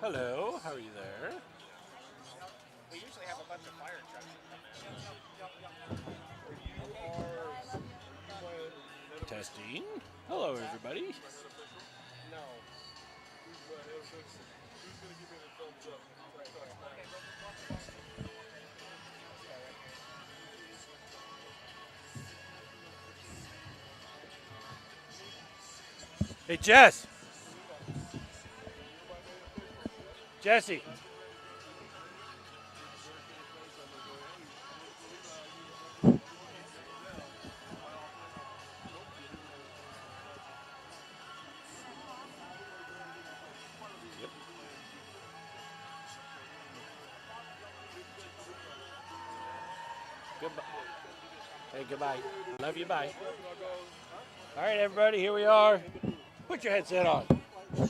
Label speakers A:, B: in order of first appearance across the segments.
A: Hello, how are you there?
B: We usually have a bunch of fire trucks that come in.
A: Testing. Hello, everybody.
B: No.
A: Hey, Jess. Jesse. Goodbye. Hey, goodbye. Love you, bye. All right, everybody, here we are. Put your headset on. All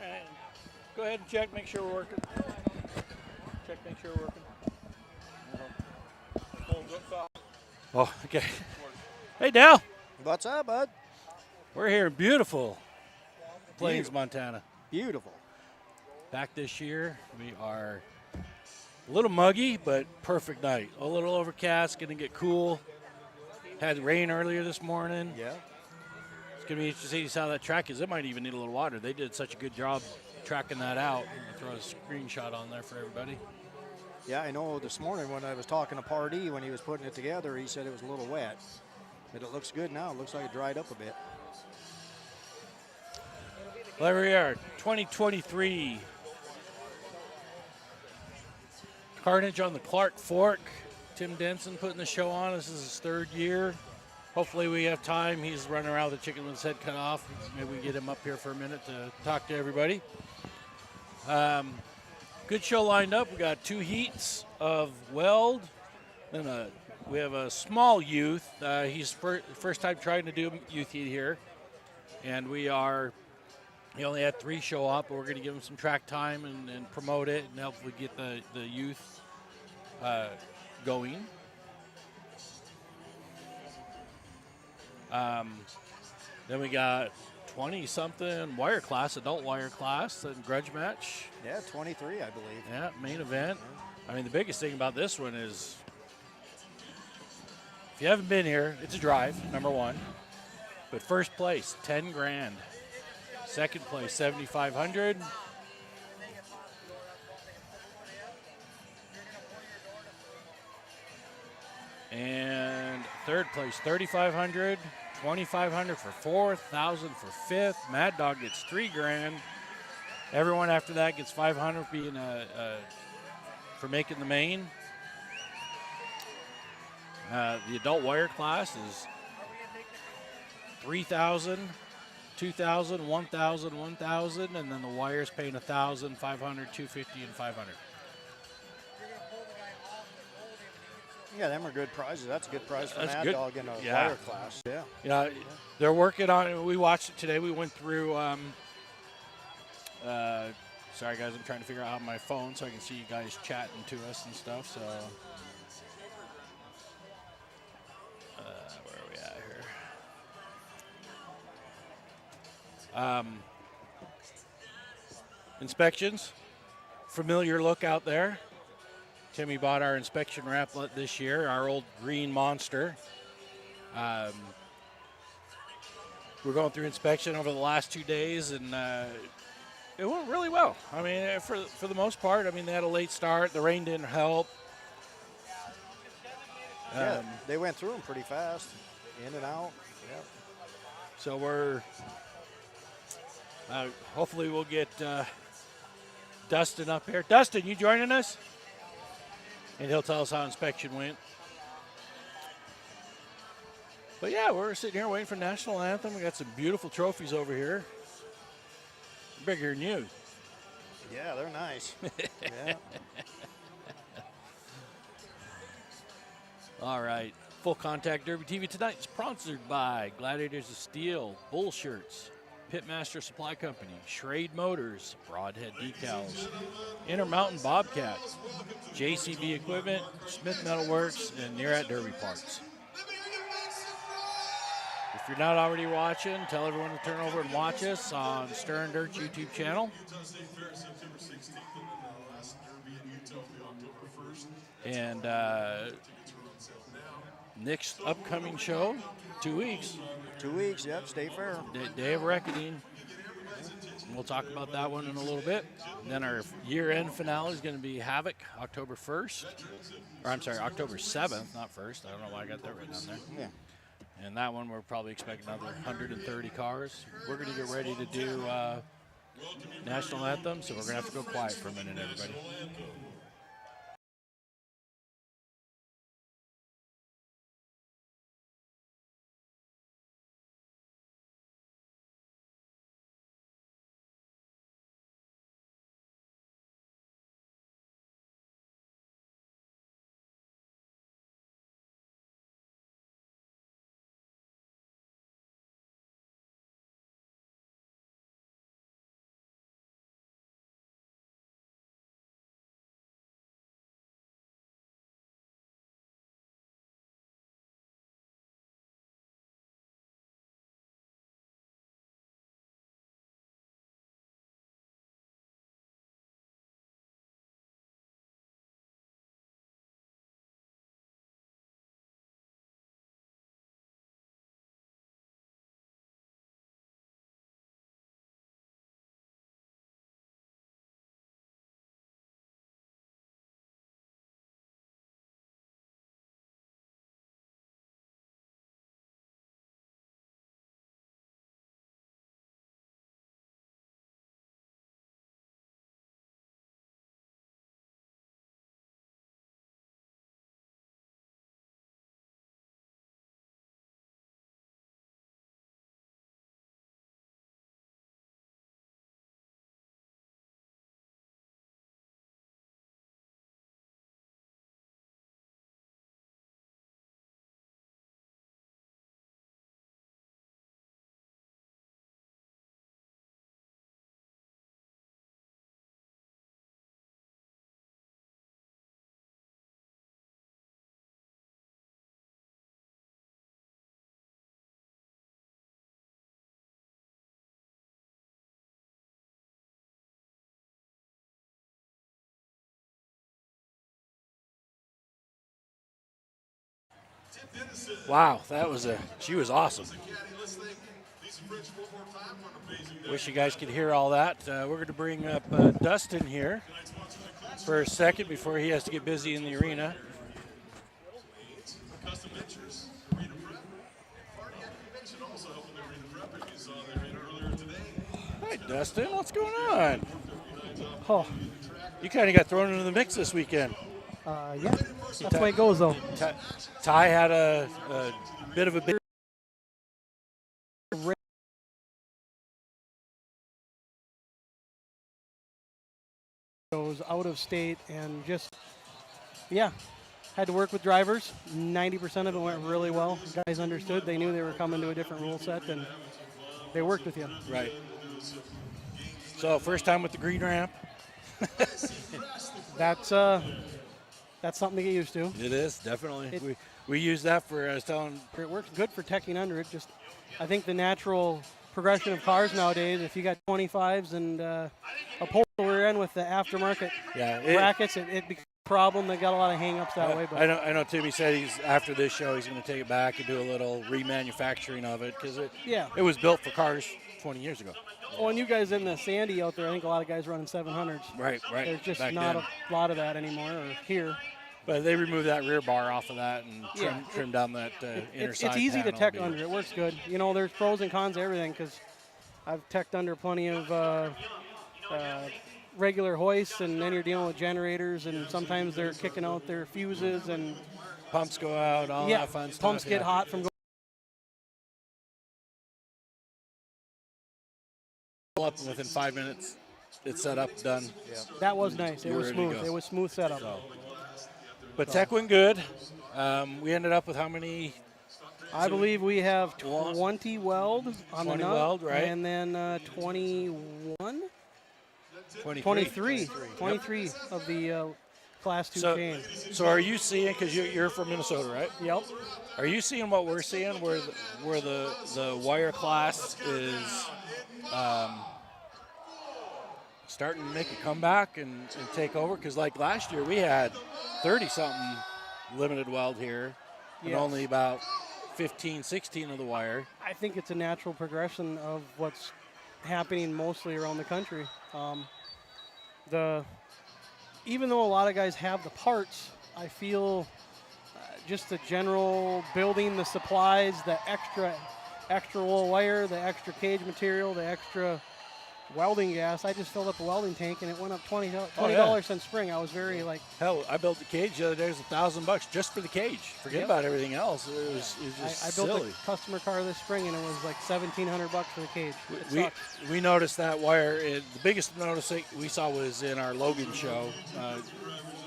A: right. Go ahead and check, make sure we're working. Check, make sure we're working. Oh, okay. Hey, Dal.
C: What's up, bud?
A: We're here in beautiful Plains, Montana.
C: Beautiful.
A: Back this year, we are a little muggy, but perfect night. A little overcast, going to get cool. Had rain earlier this morning.
C: Yeah.
A: It's going to be interesting to see how that track is. It might even need a little water. They did such a good job tracking that out. I'm going to throw a screenshot on there for everybody.
C: Yeah, I know this morning when I was talking to Pardee when he was putting it together, he said it was a little wet. But it looks good now. It looks like it dried up a bit.
A: Well, here we are, 2023 Carnage on the Clark Fork. Tim Denson putting the show on. This is his third year. Hopefully we have time. He's running around with a chicken with his head cut off. Maybe we get him up here for a minute to talk to everybody. Good show lined up. We got 2 heats of weld. Then we have a small youth. He's first time trying to do a youth heat here. And he only had 3 show up, but we're going to give him some track time and promote it and hopefully get the youth going. Then we got 20-something wire class, adult wire class, and grudge match.
C: Yeah, 23, I believe.
A: Yeah, main event. I mean, the biggest thing about this one is if you haven't been here, it's a drive, number one. But first place, 10 grand. Second place, 7,500. And third place, 3,500. 2,500 for fourth, 1,000 for fifth. Mad Dog gets 3 grand. Everyone after that gets 500 being for making the main. The adult wire class is 3,000, 2,000, 1,000, 1,000, and then the wire's paying 1,000, 500, 250, and 500.
C: Yeah, them are good prizes. That's a good prize for
A: That's
C: Mad
A: good.
C: Dog in a
A: Yeah.
C: wire class. Yeah.
A: Yeah, they're working on it. We watched it today. We went through. Sorry, guys, I'm trying to figure out my phone so I can see you guys chatting to us and stuff. So, where are we at here? Inspections. Familiar look out there. Timmy bought our inspection wrap this year, our old green monster. We're going through inspection over the last 2 days, and it went really well. I mean, for the most part, I mean, they had a late start. The rain didn't help.
C: Yeah, they went through them pretty fast, in and out. Yep.
A: So we're hopefully we'll get Dustin up here. Dustin, you joining us? And he'll tell us how inspection went. But yeah, we're sitting here waiting for national anthem. We got some beautiful trophies over here. Bigger than you.
C: Yeah, they're nice. Yeah.
A: All right. Full Contact Derby TV tonight is sponsored by Gladiators of Steel, Bull Shirts, Pitmaster Supply Company, Schrade Motors, Broadhead Decals, Intermountain Bobcat, JCB Equipment, Smith Metal Works, and Near at Derby Parts. If you're not already watching, tell everyone to turn over and watch us on Stern Dirt's YouTube channel. And next upcoming show, 2 weeks.
C: 2 weeks, yep, State Fair.
A: Day of Reckoning. We'll talk about that one in a little bit. And then our year-end finale is going to be Havoc, October 1st. Or I'm sorry, October 7th, not 1st. I don't know why I got that written down there.
C: Yeah.
A: And that one, we're probably expecting another 130 cars. We're going to get ready to do National Anthem, so we're going to have to go quiet for a minute, everybody. Wow, she was awesome. Wish you guys could hear all that. We're going to bring up Dustin here for a second before he has to get busy in the arena. Hi, Dustin. What's going on?
D: Oh,
A: You kind of got thrown into the mix this weekend.
D: yeah, that's the way it goes, though.
A: Ty had a bit of a big.
D: Goes out of state and just, yeah, had to work with drivers. 90% of it went really well. Guys understood. They knew they were coming to a different rule set, and they worked with you.
A: Right. So first time with the green ramp.
D: That's something to get used to.
A: It is, definitely. We use that for, I was telling.
D: It works good for teching under it. Just, I think the natural progression of cars nowadays, if you got 25s and a pole we're in with the aftermarket brackets, it becomes a problem. They got a lot of hang-ups that way. But
A: I know Timmy said after this show he's going to take it back and do a little remanufacturing of it because it was built for cars 20 years ago.
D: Oh, and you guys in the Sandy out there, I think a lot of guys running 700s.
A: Right.
D: There's just
A: back
D: not
A: then.
D: a lot of that anymore, or here.
A: But they removed that rear bar off of that and trimmed down that inner side
D: It's easy to
A: panel.
D: tech under. It works good. You know, there's pros and cons to everything because I've teched under plenty of regular hoists, and then you're dealing with generators, and sometimes they're kicking out their fuses, and
A: pumps go out, all that fun stuff.
D: Pumps get hot from going
A: up, and within 5 minutes, it's set up, done. Yeah.
D: That was nice. It was smooth. It was smooth setup.
A: But tech went good. We ended up with how many?
D: I believe we have 20 weld on the nut,
A: weld, right?
D: And then 21?
A: 23
D: 23 of the Class 2 chain.
A: So are you seeing, because you're from Minnesota, right?
D: Yep.
A: Are you seeing what we're seeing, where the wire class is starting to make a comeback and take over? Because like last year we had 30-something limited weld here, and only about 15, 16 of the wire.
D: I think it's a natural progression of what's happening mostly around the country. Even though a lot of guys have the parts, I feel just the general building the supplies, the extra roll wire, the extra cage material, the extra welding gas. I just filled up a welding tank and it went up $20 since spring. I was very like,
A: hell, I built the cage the other day. It was $1,000 just for the cage. Forget about everything else. It was just
D: I
A: silly.
D: built a customer car this spring and it was like $1,700 for the cage.
A: We noticed that wire. The biggest notice we saw was in our Logan show,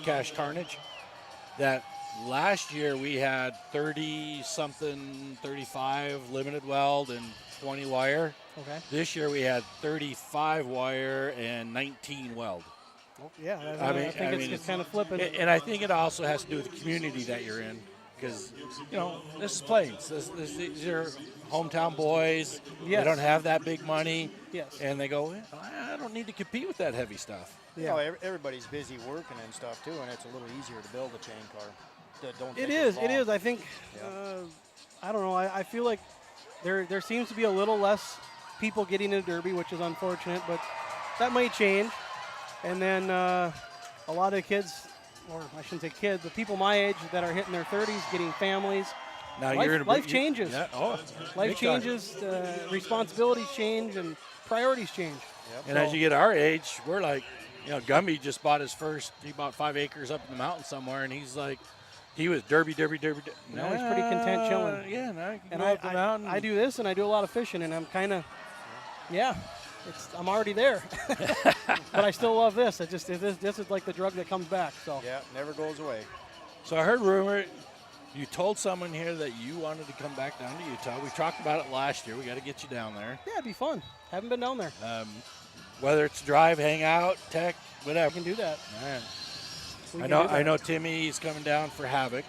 A: Carnage, that last year we had 30-something, 35 limited weld and 20 wire.
D: Okay.
A: This year we had 35 wire and 19 weld.
D: Oh, yeah, I think it's kind of flipping.
A: And I think it also has to do with the community that you're in. Because, this is Plains. These are hometown boys.
D: Yes.
A: They don't have that big money.
D: Yes.
A: And they go, I don't need to compete with that heavy stuff.
C: Yeah. Everybody's busy working and stuff, too, and it's a little easier to build a chain car.
D: It is. I think, I don't know. I feel like there seems to be a little less people getting into Derby, which is unfortunate, but that might change. And then a lot of kids, or I shouldn't say kids, but people my age that are hitting their 30s, getting families.
A: Now
D: life changes. Life changes, responsibilities change, and priorities change.
A: Yep. And as you get our age, we're like, Gumby just bought he bought 5 acres up in the mountain somewhere, and he's like, he was derby.
D: Now he's pretty content chilling.
A: Yeah, now you can
D: and
A: go up the mountain.
D: I do this, and I do a lot of fishing, and I'm kind of, I'm already there. But I still love this. This is like the drug that comes back. So
C: yeah, never goes away.
A: So I heard rumor you told someone here that you wanted to come back down to Utah. We talked about it last year. We got to get you down there.
D: Yeah, it'd be fun. Haven't been down there.
A: Whether it's drive, hang out, tech, whatever.
D: I can do that.
A: All right. I know Timmy's coming down for Havoc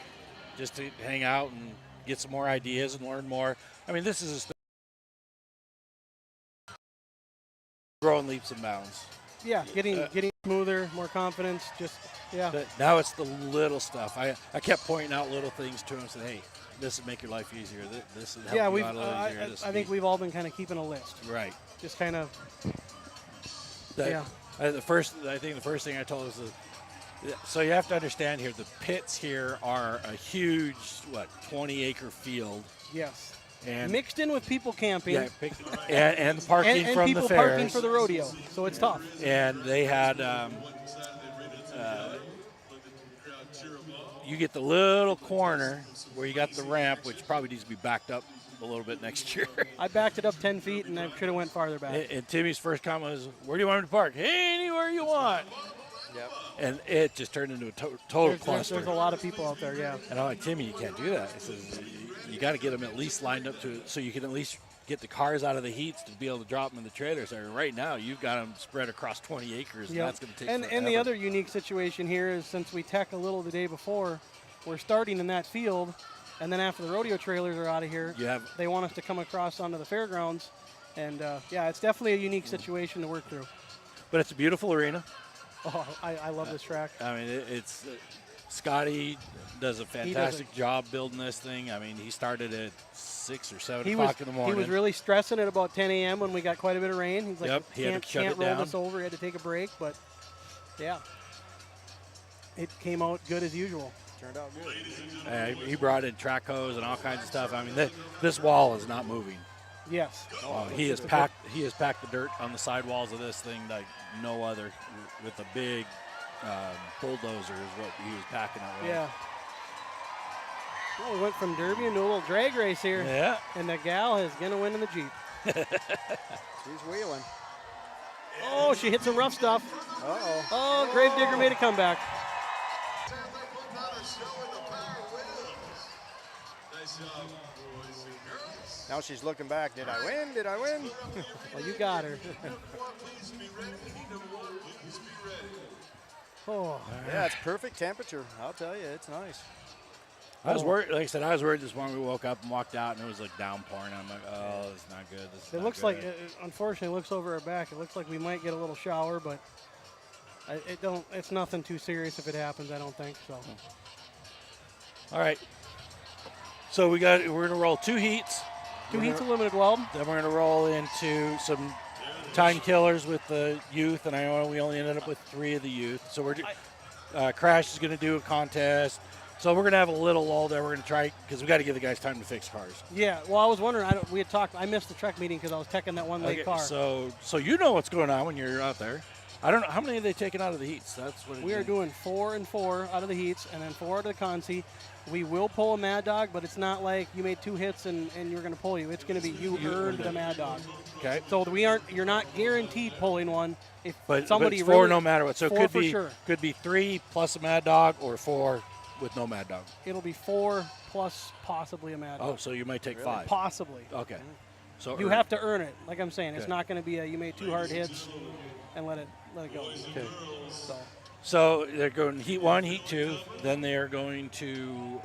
A: just to hang out and get some more ideas and learn more. I mean, this is growing leaps and bounds.
D: Yeah, getting smoother, more confidence,
A: But now it's the little stuff. I kept pointing out little things to him and said, hey, this would make your life easier. This would help you out a little easier.
D: I think we've all been kind of keeping a list.
A: Right.
D: Just kind of,
A: the first thing I told him was, so you have to understand here, the pits here are a huge, 20-acre field.
D: Yes.
A: And
D: mixed in with people camping.
A: Yeah, and the parking
D: and
A: from
D: people
A: the fairs.
D: parking for the rodeo, so it's tough.
A: And they had, you get the little corner where you got the ramp, which probably needs to be backed up a little bit next year.
D: I backed it up 10 feet, and I should have went farther back.
A: And Timmy's first comment was, where do you want me to park? Hey, anywhere you want.
C: Yep.
A: And it just turned into a total cluster.
D: There's a lot of people out there, yeah.
A: And I'm like, Timmy, you can't do that. He says, you got to get them at least lined up so you can at least get the cars out of the heats to be able to drop them in the trailers. So right now, you've got them spread across 20 acres, and that's going to take forever.
D: And the other unique situation here is since we tech a little the day before, we're starting in that field, and then after the rodeo trailers are out of here, they want us to come across onto the fairgrounds. And, it's definitely a unique situation to work through.
A: But it's a beautiful arena.
D: Oh, I love this track.
A: I mean, it's Scotty does a fantastic job building this thing. I mean, he started at 6 or 7 o'clock in the morning.
D: He was really stressing at about 10 a.m. when we got quite a bit of rain. He's like,
A: he had to shut
D: can't
A: it down.
D: roll this over. He had to take a break, but it came out good as usual.
C: Turned out good.
A: He brought in track hose and all kinds of stuff. I mean, this wall is not moving.
D: Yes.
A: He has packed the dirt on the sidewalls of this thing like no other, with a big bulldozer is what he was packing it with.
D: Yeah. Well, we went from Derby into a little drag race here.
A: Yeah.
D: And the gal is going to win in the Jeep.
C: She's wheeling.
D: Oh, she hit some rough stuff.
C: Uh-oh.
D: Oh, Gravedigger made a comeback.
C: Now she's looking back. Did I win? Did I win?
D: Well, you got her. Oh,
C: Yeah, it's perfect temperature. I'll tell you, it's nice.
A: I was worried. Like I said, I was worried this morning. We woke up and walked out, and it was like downpouring. I'm like, oh, it's not good. This is
D: it
A: not
D: looks
A: good.
D: like, unfortunately, it looks over our back. It looks like we might get a little shower, but it's nothing too serious if it happens, I don't think. So.
A: All right. So we're gonna roll 2 heats.
D: Two heats of limited weld.
A: Then we're gonna roll into some time killers with the youth, and I know we only ended up with 3 of the youth. So Crash is gonna do a contest. So we're gonna have a little lull there. We're gonna try because we got to give the guys time to fix cars.
D: Yeah. Well, I was wondering. We had talked. I missed the truck meeting because I was teching that one late car.
A: So you know what's going on when you're out there. I don't know how many are they taking out of the heats. That's what
D: we are doing 4 and 4 out of the heats, and then 4 out of the consi. We will pull a Mad Dog, but it's not like you made 2 hits and you're going to pull you. It's going to be you earned the Mad Dog.
A: Okay.
D: So you're not guaranteed pulling one.
A: But
D: somebody
A: it's 4
D: really,
A: no matter what. So it could be 3 plus a Mad Dog or 4 with no Mad Dog.
D: It'll be 4 plus possibly a Mad Dog.
A: Oh, so you might take 5.
D: Possibly.
A: Okay. So
D: you have to earn it. Like I'm saying, it's not going to be you made 2 hard hits and let it go.
A: Okay. So they're going heat 1, heat 2. Then they are going to,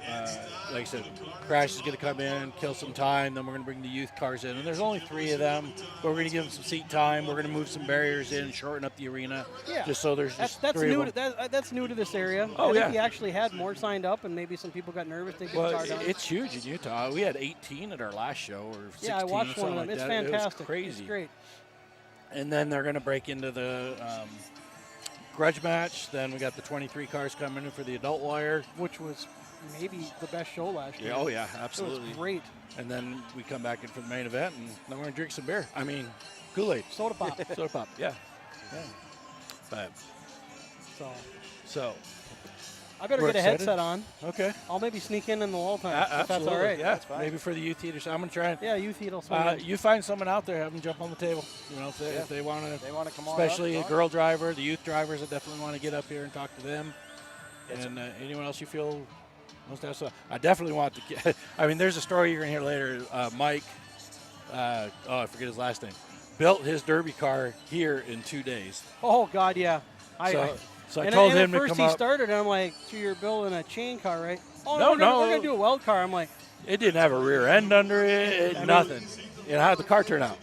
A: like I said, Crash is going to come in, kill some time. Then we're going to bring the youth cars in. And there's only 3 of them, but we're going to give them some seat time. We're going to move some barriers in, shorten up the arena.
D: Yeah.
A: Just so there's just
D: that's
A: 3
D: new.
A: of them.
D: That's new to this area.
A: Oh,
D: I think
A: yeah.
D: we actually had more signed up, and maybe some people got nervous. They
A: Well,
D: car down.
A: it's huge in Utah. We had 18 at our last show, or 16.
D: Yeah, I watched one of them.
A: Like
D: It's
A: that.
D: fantastic.
A: It was crazy.
D: It's great.
A: And then they're going to break into the grudge match. Then we got the 23 cars coming in for the adult wire,
D: which was maybe the best show last year.
A: Yeah, oh yeah, absolutely.
D: It was great.
A: And then we come back in for the main event, and then we're going to drink some beer. I mean, Kool-Aid.
D: Soda pop.
A: Soda pop, yeah. But so
D: I better get a headset on.
A: Okay.
D: I'll maybe sneak in the wall time. If
A: Absolutely.
D: that's all right.
A: Yeah, that's fine. Maybe for the youth heat or something. I'm going to try and.
D: Yeah, youth heat will swing
A: You find someone out there, have them jump on the table. You know, if they want to.
C: They want to come on.
A: Especially a girl driver, the youth drivers. I definitely want to get up here and talk to them. And anyone else you feel wants to have so I definitely want to. I mean, there's a story you're going to hear later. Mike, I forget his last name, built his derby car here in 2 days.
D: Oh God, yeah.
A: So I told him to come up.
D: First he started, and I'm like, so you're building a chain car, right? Oh,
A: No,
D: we're going to do a weld car. I'm like.
A: It didn't have a rear end under it, nothing. How'd the car turn out?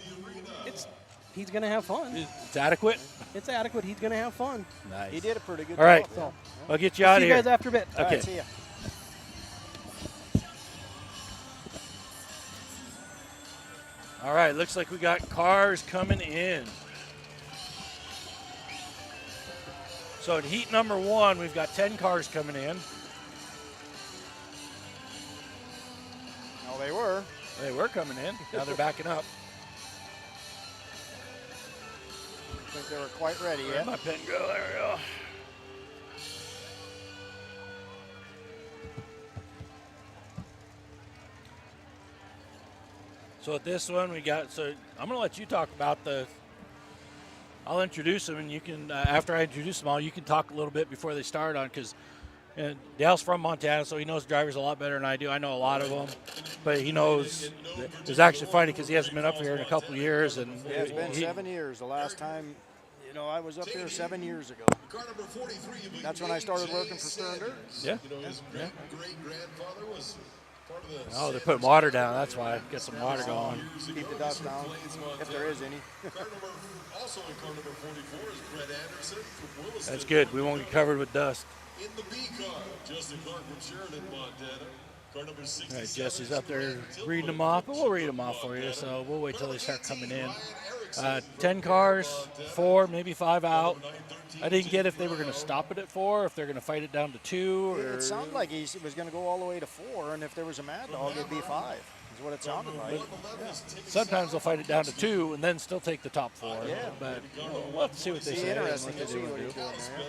D: He's going to have fun.
A: It's adequate?
D: It's adequate. He's going to have fun.
A: Nice.
C: He did a pretty good
A: All right.
C: job. So.
A: I'll get you out of here.
D: See you guys after a bit.
A: Okay.
C: All right, see ya.
A: All right, looks like we got cars coming in. So in heat number 1, we've got 10 cars coming in.
C: No, they were.
A: They were coming in. Now they're backing up.
C: I think they were quite ready
A: Where'd
C: yet.
A: my pen go? There we go. So at this one, we got, so I'm going to let you talk about I'll introduce them, and you can, after I introduce them all, you can talk a little bit before they start on, because Dale's from Montana, so he knows drivers a lot better than I do. I know a lot of them, but he knows, it's actually funny because he hasn't been up here in a couple of years. And
C: yeah, it's been 7 years. The last time, I was up here 7 years ago. That's when I started working for Stern Dirt.
A: Yeah. Oh, they're putting water down. That's why. Get some water going.
C: Keep the dust down, if there is any.
A: That's good. We won't get covered with dust.
E: In the B car, Justin Clark from Sheridan, Montana. Car number 67.
A: All right, Jesse's up there reading them off, but we'll read them off for you. So we'll wait till they start coming in. 10 cars, 4, maybe 5 out. I didn't get if they were going to stop it at 4, if they're going to fight it down to 2. Or
C: it sounded like he was going to go all the way to 4, and if there was a Mad Dog, it'd be 5. Is what it sounded like. Yeah.
A: Sometimes they'll fight it down to 2 and then still take the top 4.
C: Yeah.
A: But we'll have to see what they say.
C: Interesting
A: And
C: to see
A: what
C: what
A: they
C: he's
A: do.
C: doing there.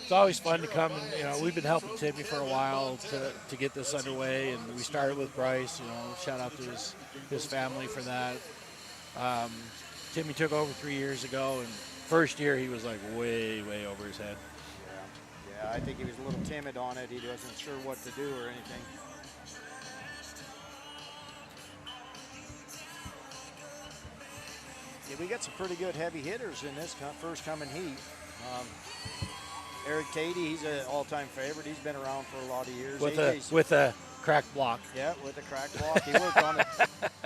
A: It's always fun to come and, we've been helping Timmy for a while to get this underway, and we started with Bryce, shout out to his family for that. Timmy took over 3 years ago, and first year he was like way over his head.
C: Yeah, I think he was a little timid on it. He wasn't sure what to do or anything. Yeah, we got some pretty good heavy hitters in this first coming heat. Eric Tatey, he's an all-time favorite. He's been around for a lot of years.
A: With a cracked block.
C: Yeah, with a cracked block. He worked on it.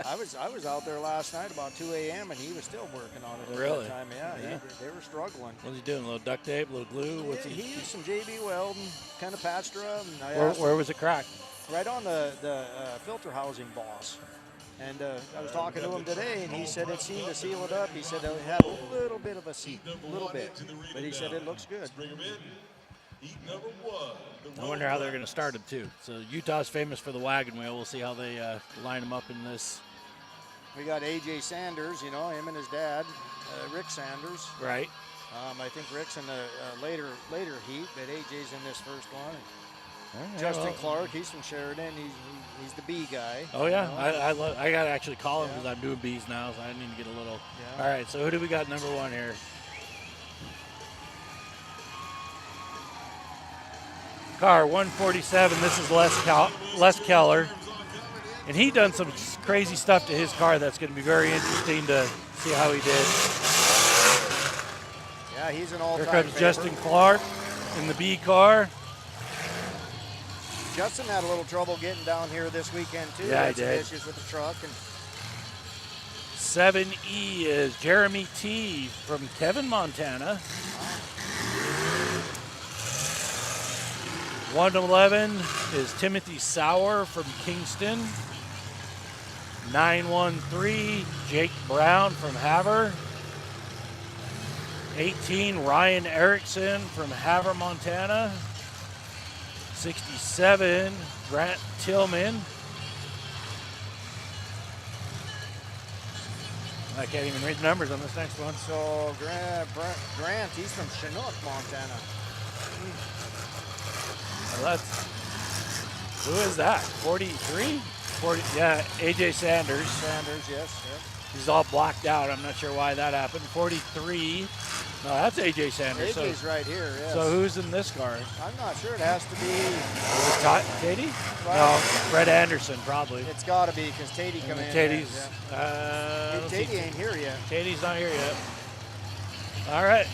C: I was out there last night about 2 a.m. and he was still working on it at
A: Really?
C: that time. Yeah. They were struggling.
A: What's he doing? A little duct tape, a little glue? What's
C: He used some JB Welding, kind of patched her up. And
A: Where was it cracked?
C: right on the filter housing boss. And I was talking to him today, and he said it seemed to seal it up. He said it had a little bit of a seat, a little bit. But he said it looks good.
A: I wonder how they're going to start it, too. So Utah's famous for the wagon wheel. We'll see how they line them up in this.
C: We got A.J. Sanders, you know, him and his dad, Rick Sanders.
A: Right.
C: I think Rick's in the later heat, but A.J.'s in this first one.
A: Right,
C: Justin Clark, he's from Sheridan. He's the B guy.
A: Oh, yeah.
C: You know?
A: I got to actually call him because I'm doing B's now, so I need to get a little.
C: Yeah.
A: All right, so who do we got number one here? Car 147. This is Les Keller. And he done some crazy stuff to his car that's going to be very interesting to see how he did.
C: Yeah, he's an all-time
A: Here comes
C: favorite.
A: Justin Clark in the B car.
C: Justin had a little trouble getting down here this weekend, too.
A: Yeah,
C: Had
A: he
C: some
A: did.
C: issues with the truck. And
A: 7E is Jeremy T. from Kevin, Montana. 111 is Timothy Sauer from Kingston. 913, Jake Brown from Havre. 18, Ryan Erickson from Havre, Montana. 67, Grant Tillman. I can't even read the numbers on this next one.
C: so Grant, he's from Chinook, Montana.
A: Well, who is that? 43? 40, yeah, AJ Sanders.
C: Sanders, yes.
A: He's all blocked out. I'm not sure why that happened. 43. No, that's AJ Sanders.
C: AJ's right here, yes.
A: So who's in this car?
C: I'm not sure. It has to be.
A: Katie?
C: Well,
A: No, Fred Anderson probably.
C: It's got to be because Tatey come in.
A: Katie's.
C: Tatey ain't here yet.
A: Katie's not here yet. All right.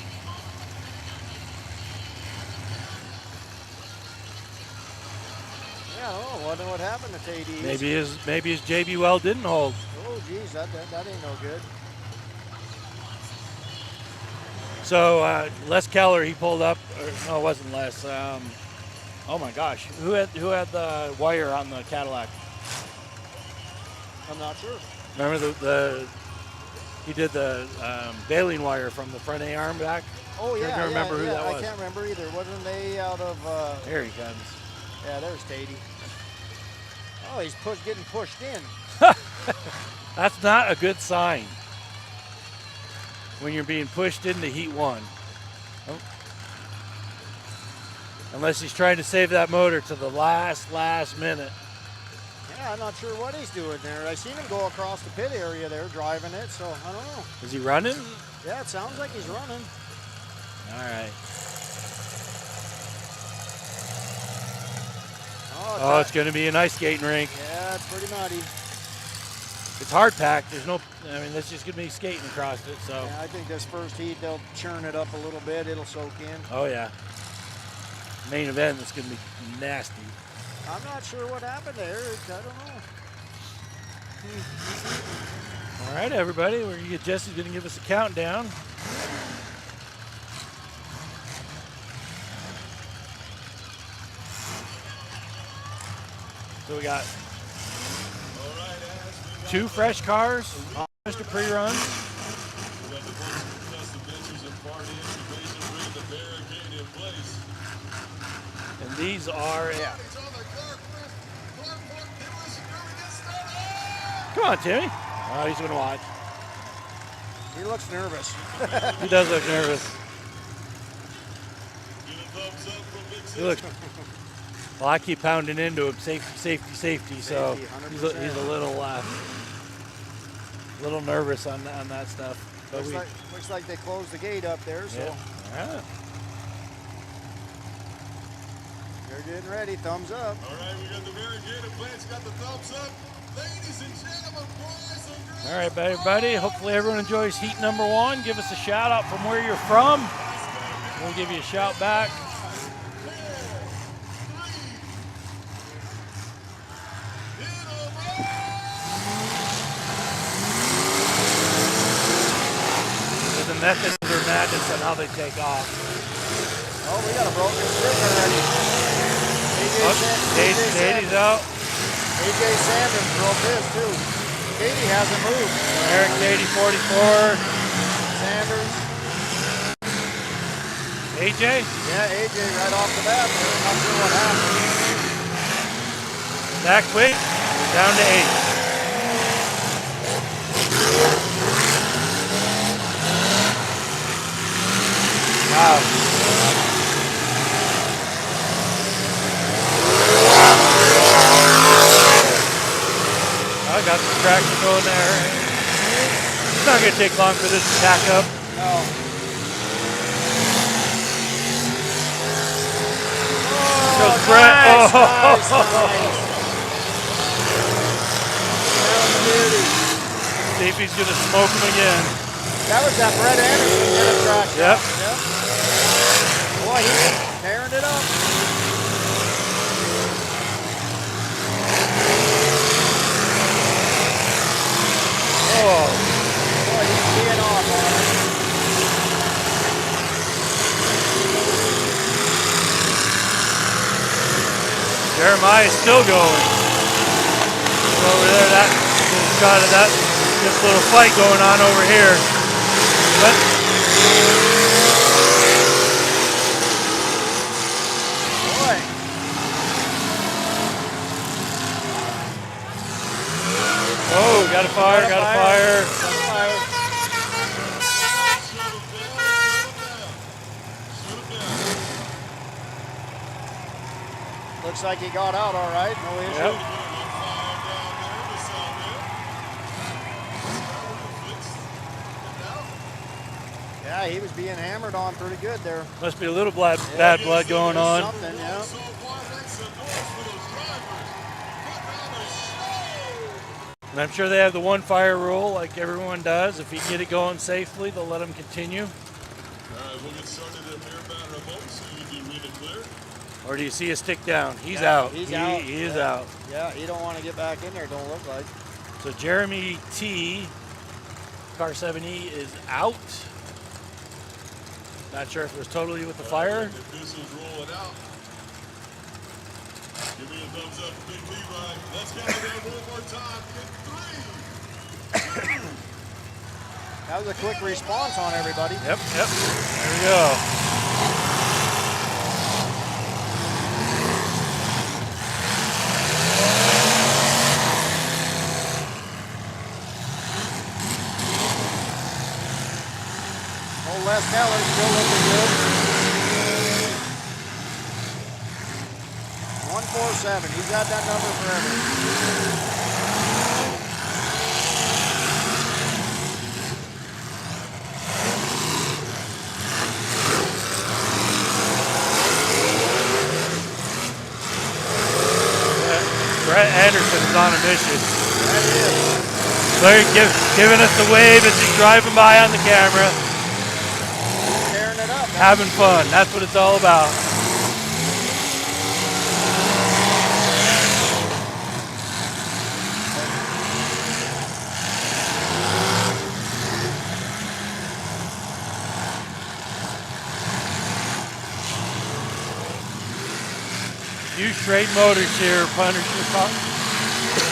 C: Yeah, I don't know. Wonder what happened to Tatey.
A: Maybe his JB Well didn't hold.
C: Oh, geez, that ain't no good.
A: So Les Keller, he pulled up. No, it wasn't Les. Oh my gosh, who had the wire on the Cadillac?
C: I'm not sure.
A: Remember he did the baling wire from the front A-arm back?
C: Oh, yeah.
A: I can't remember who that was.
C: I can't remember either. Wasn't they out of.
A: Here he comes.
C: Yeah, there's Tatey. Oh, he's getting pushed in.
A: That's not a good sign when you're being pushed into heat one. Oh. Unless he's trying to save that motor to the last minute.
C: Yeah, I'm not sure what he's doing there. I seen him go across the pit area there driving it, so I don't know.
A: Is he running?
C: Yeah, it sounds like he's running.
A: All right.
C: Oh,
A: it's going to be an ice skating rink.
C: Yeah, it's pretty muddy.
A: It's hard packed. There's that's just going to be skating across it. So.
C: Yeah, I think this first heat, they'll churn it up a little bit. It'll soak in.
A: Oh, yeah. Main event is going to be nasty.
C: I'm not sure what happened there. I don't know.
A: All right, everybody. Jesse's going to give us a countdown. So we got 2 fresh cars, Mr. Pre-runs. And these are, yeah. Come on, Timmy. Oh, he's going to watch.
C: He looks nervous.
A: He does look nervous. He looks. Well, I keep pounding into him, safety. So he's a little nervous on that stuff. But
C: looks like they closed the gate up there. So
A: yeah.
C: They're getting ready. Thumbs up.
E: All right, we got the variegated plants, got the thumbs up. Ladies and gentlemen, boys and girls.
A: All right, everybody. Hopefully everyone enjoys heat number 1. Give us a shout out from where you're from. We'll give you a shout back. The methods are madness on how they take off.
C: Oh, we got a broken stick already.
A: Katie's out.
C: AJ Sanders broke his too. Katie hasn't moved.
A: Eric Katie 44.
C: Sanders.
A: AJ?
C: Yeah, AJ right off the bat. I'm not sure what happened.
A: That quick, down to 8. Wow. I got some traction going there. It's not going to take long for this to tack up.
C: No.
A: Goes Brett.
C: Nice,
A: Oh.
C: nice.
A: See if he's going to smoke him again.
C: That was that Brett Anderson hit a track.
A: Yep.
C: Boy, he's tearing it up.
A: Oh.
C: Boy, he's teeing off on it.
A: Jeremiah's still going. Over there, that little shot of that, this little fight going on over here. But
C: Boy.
A: oh, got a fire, got a fire.
C: Looks like he got out all right. No issue.
A: Yep.
C: Yeah, he was being hammered on pretty good there.
A: Must be a little bad blood going on.
C: Something, yeah.
A: And I'm sure they have the one fire rule like everyone does. If you get it going safely, they'll let them continue.
E: All right, we'll get started at mere matter of moments, so you'll be really clear.
A: Or do you see a stick down? He's
C: Yeah,
A: out.
C: he's out.
A: He is
C: Yeah.
A: out.
C: Yeah, he don't want to get back in there, don't look like.
A: So Jeremy T, car 7E, is out. Not sure if it was totally with the fire.
E: If this is rolling out, give me a thumbs up, Big Levi. Let's count it down one more time. In 3.
C: That was a quick response on everybody.
A: Yep. There we go.
C: Old Les Keller still looking good. 147. He's got that number forever.
A: Brett Anderson is on a mission.
C: That is.
A: Larry giving us the wave as he's driving by on the camera.
C: He's tearing it up.
A: Having fun. That's what it's all about. Few straight motors here, Punisher.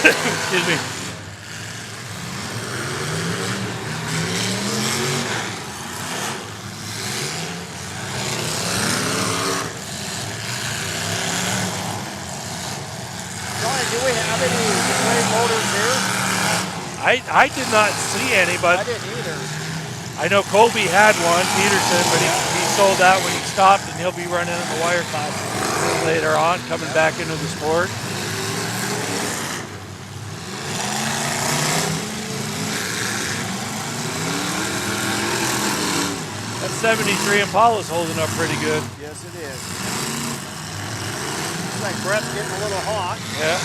A: Excuse me.
C: Johnny, do we have any straight motors here?
A: I did not see any, but
C: I didn't either.
A: I know Colby had one, Peterson, but he sold out when he stopped, and he'll be running in the wire class later on, coming back into the sport. That 73 Impala's holding up pretty good.
C: Yes, it is. Looks like Brett's getting a little hot.
A: Yeah.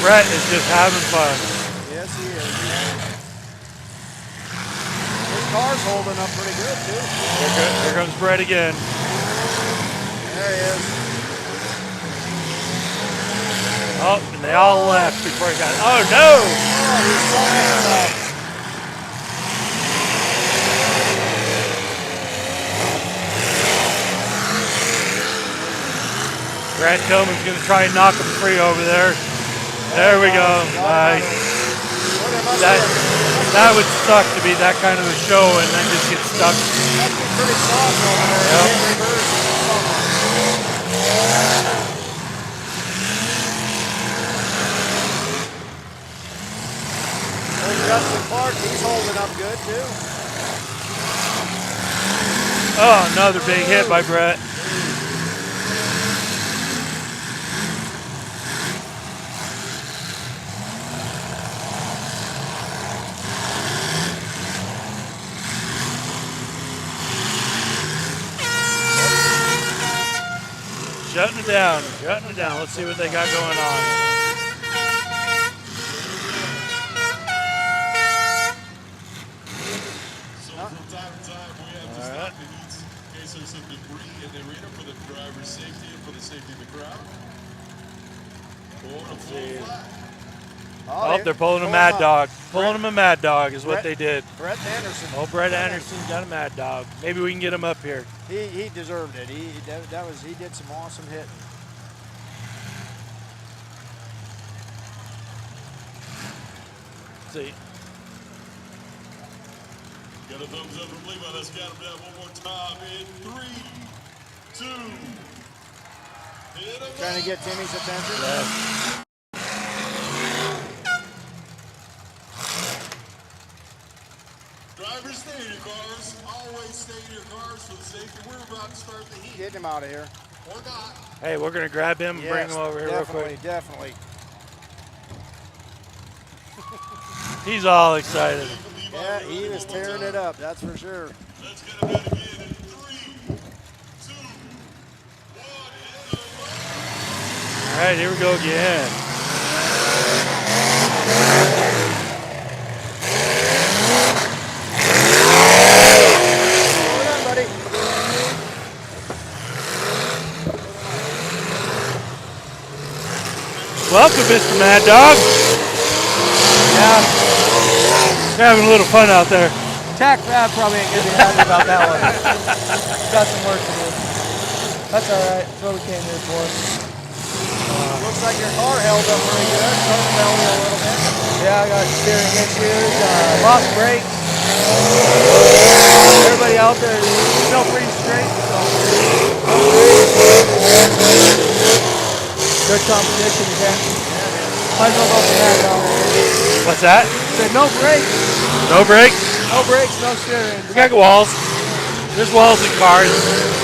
A: Brett is just having fun.
C: Yes, he is. His car's holding up pretty good, too.
A: Here comes Brett again.
C: There he is.
A: Oh, and they all left before he got it. Oh, no!
C: Oh, he's flying up.
A: Brad Tillman's going to try and knock him free over there. There we go. Nice. That would suck to be that kind of a show and then just get stuck.
C: That'd be pretty soft over there.
A: Yep.
C: There's Dustin Clark. He's holding up good, too.
A: Oh, another big hit by Brett. Shutting it down, shutting it down. Let's see what they got going on.
E: So from time to time, we have to stop the heats in case there's some debris in the arena for the driver's safety and for the safety of the crowd. Going to full flat.
A: Oh, they're pulling a Mad Dog. Pulling him a Mad Dog is what they did.
C: Brett Anderson.
A: Oh, Brett Anderson's got a Mad Dog. Maybe we can get him up here.
C: He deserved it. He did some awesome hitting.
A: Let's see.
E: Got a thumbs up from Levi. Let's count him down one more time in 3, 2. Hit him.
C: Trying to get Timmy's attention.
E: Drivers, stay in your cars. Always stay in your cars for the safety. We're about to start the heat.
C: Get him out of here.
E: Or not.
A: Hey, we're going to grab him and bring him over here real quick.
C: Definitely.
A: He's all excited.
C: Yeah, he was tearing it up, that's for sure.
E: Let's get him out again in 3, 2, 1.
A: All right, here we go again.
C: Hold on, buddy.
A: Welcome, Mr. Mad Dog.
D: Yeah,
A: You're having a little fun out there.
D: Tack Fab probably ain't gonna be happy about that one. Got some work to do. That's all right. That's what we came here for.
C: Looks like your car held up pretty good. Turned belly a little bit.
D: Yeah, I got steering issues, lost brakes. Everybody out there is still pretty straight, so. Good competition again. Might as well go for that, though.
A: What's that?
D: Said no brakes.
A: No brakes?
D: No brakes, no steering.
A: We got walls. There's walls in cars.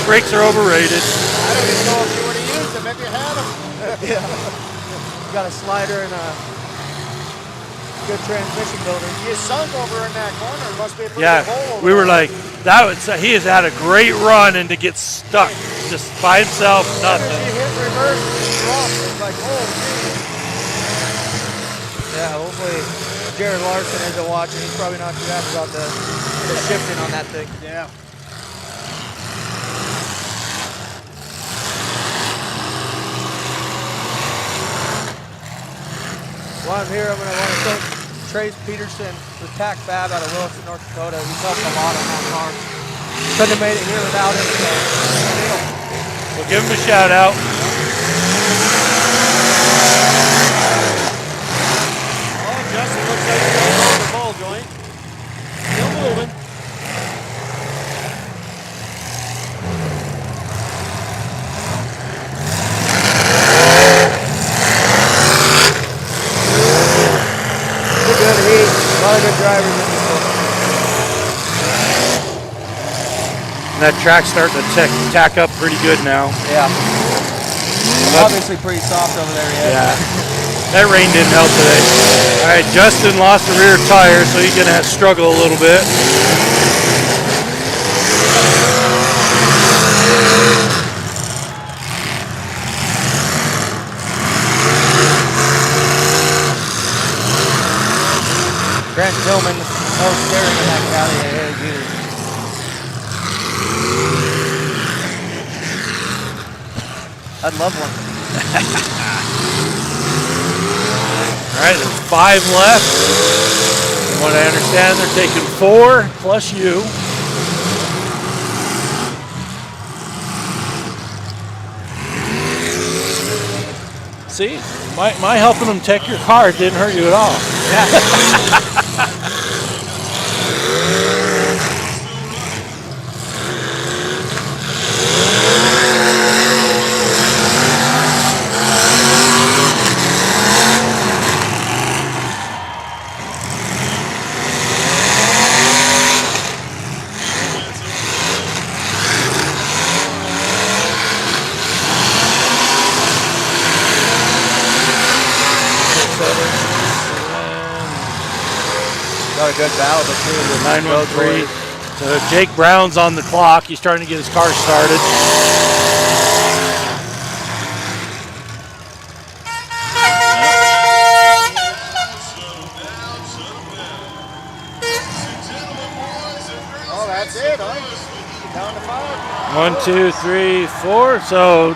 A: Brakes are overrated.
C: I don't even know if you would have used them if you had them.
D: Yeah. Got a slider and a good transmission builder.
C: You sunk over in that corner. It must be a pretty
A: Yeah,
C: hole over
A: we were
C: there.
A: like, he has had a great run, and to get stuck just by himself, nothing.
C: She hit reverse and dropped. It's like, oh, geez.
D: Yeah, hopefully Jared Larson isn't watching. He's probably not too happy about the shifting on that thing.
C: Yeah.
D: While I'm here, I'm going to want to thank Trace Peterson for Tack Fab out of Wilson, North Dakota. He's helped a lot on that car. Couldn't have made it here without him. So.
A: We'll give him a shout out.
C: Oh, Justin looks like he's going on the ball joint. Still moving.
D: Good heat. A lot of good drivers in this one.
A: And that track's starting to tack up pretty good now.
D: Yeah. Obviously pretty soft over there yet.
A: Yeah. That rain didn't help today. All right, Justin lost the rear tire, so he's going to struggle a little bit.
F: Grant Tillman, no staring in that caddy either. I'd love one.
A: All right, there's 5 left. From what I understand, they're taking 4 plus you. See, my helping them tech your car didn't hurt you at all.
F: Yeah. Got a good battle between the
A: 913. So Jake Brown's on the clock. He's trying to get his car started.
C: Oh, that's it, huh? Down to 5.
A: 1, 2, 3, 4. So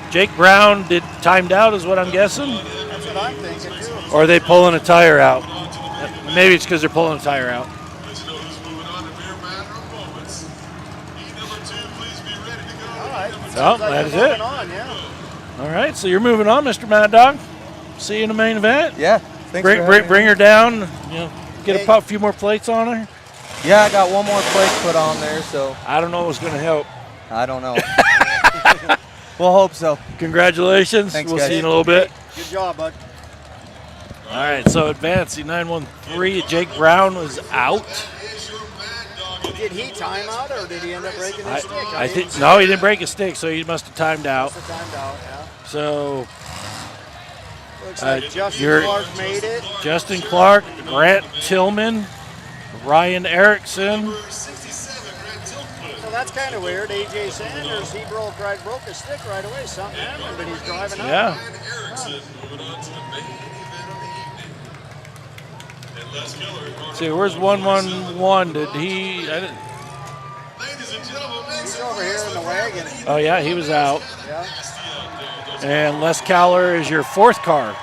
A: Jake Brown did timed out, is what I'm guessing.
C: That's what I'm thinking, too.
A: Or are they pulling a tire out? Maybe it's because they're pulling a tire out.
C: All right.
A: Well, that is it.
C: On, yeah.
A: All right, so you're moving on, Mr. Mad Dog. See you in the main event.
F: Yeah.
A: Bring her down. You know, get a few more plates on her.
F: Yeah, I got one more plate put on there, so.
A: I don't know what's going to help.
F: I don't know. We'll hope so.
A: Congratulations.
F: Thanks,
A: we'll
F: guys.
A: see you in a little bit.
C: Good job, bud.
A: All right, so advancing 913. Jake Brown was out.
C: Did he time out or did he end up breaking his stick?
A: I think no, he didn't break his stick, so he must have timed out.
C: Must have timed out, yeah.
A: So
C: Looks like Justin Clark made it.
A: Justin Clark, Grant Tillman, Ryan Erickson.
C: So that's kind of weird. AJ Sanders, he broke his stick right away. Something happened, but he's driving out.
A: Yeah. See, where's 111? Did he? I didn't.
C: He's over here in the wagon.
A: Oh yeah, he was out.
C: Yeah.
A: And Les Cowler is your 4th car.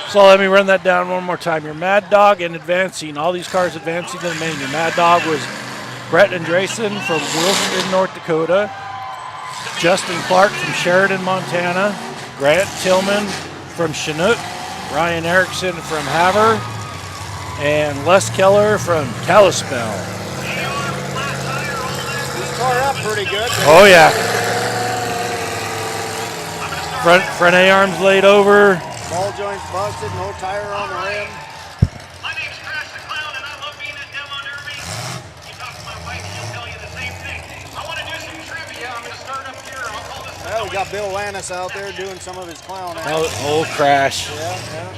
A: So let me run that down one more time. Your Mad Dog and advancing, all these cars advancing to the main. Your Mad Dog was Brett Andresen from Wilson, North Dakota. Justin Clark from Sheridan, Montana. Grant Tillman from Chinook. Ryan Erickson from Havre. And Les Keller from Kalispell.
C: He's tore up pretty good.
A: Oh yeah. Front A-arms laid over.
C: Ball joints busted, no tire on the rim.
B: My name's Crash the Clown, and I love being at Demo Derby. You talk to my wife, she'll tell you the same thing. I want to do some trivia. I'm going to start up here. I'll call this.
C: Well, we got Bill Lannis out there doing some of his clown act.
A: Old Crash.
C: Yeah.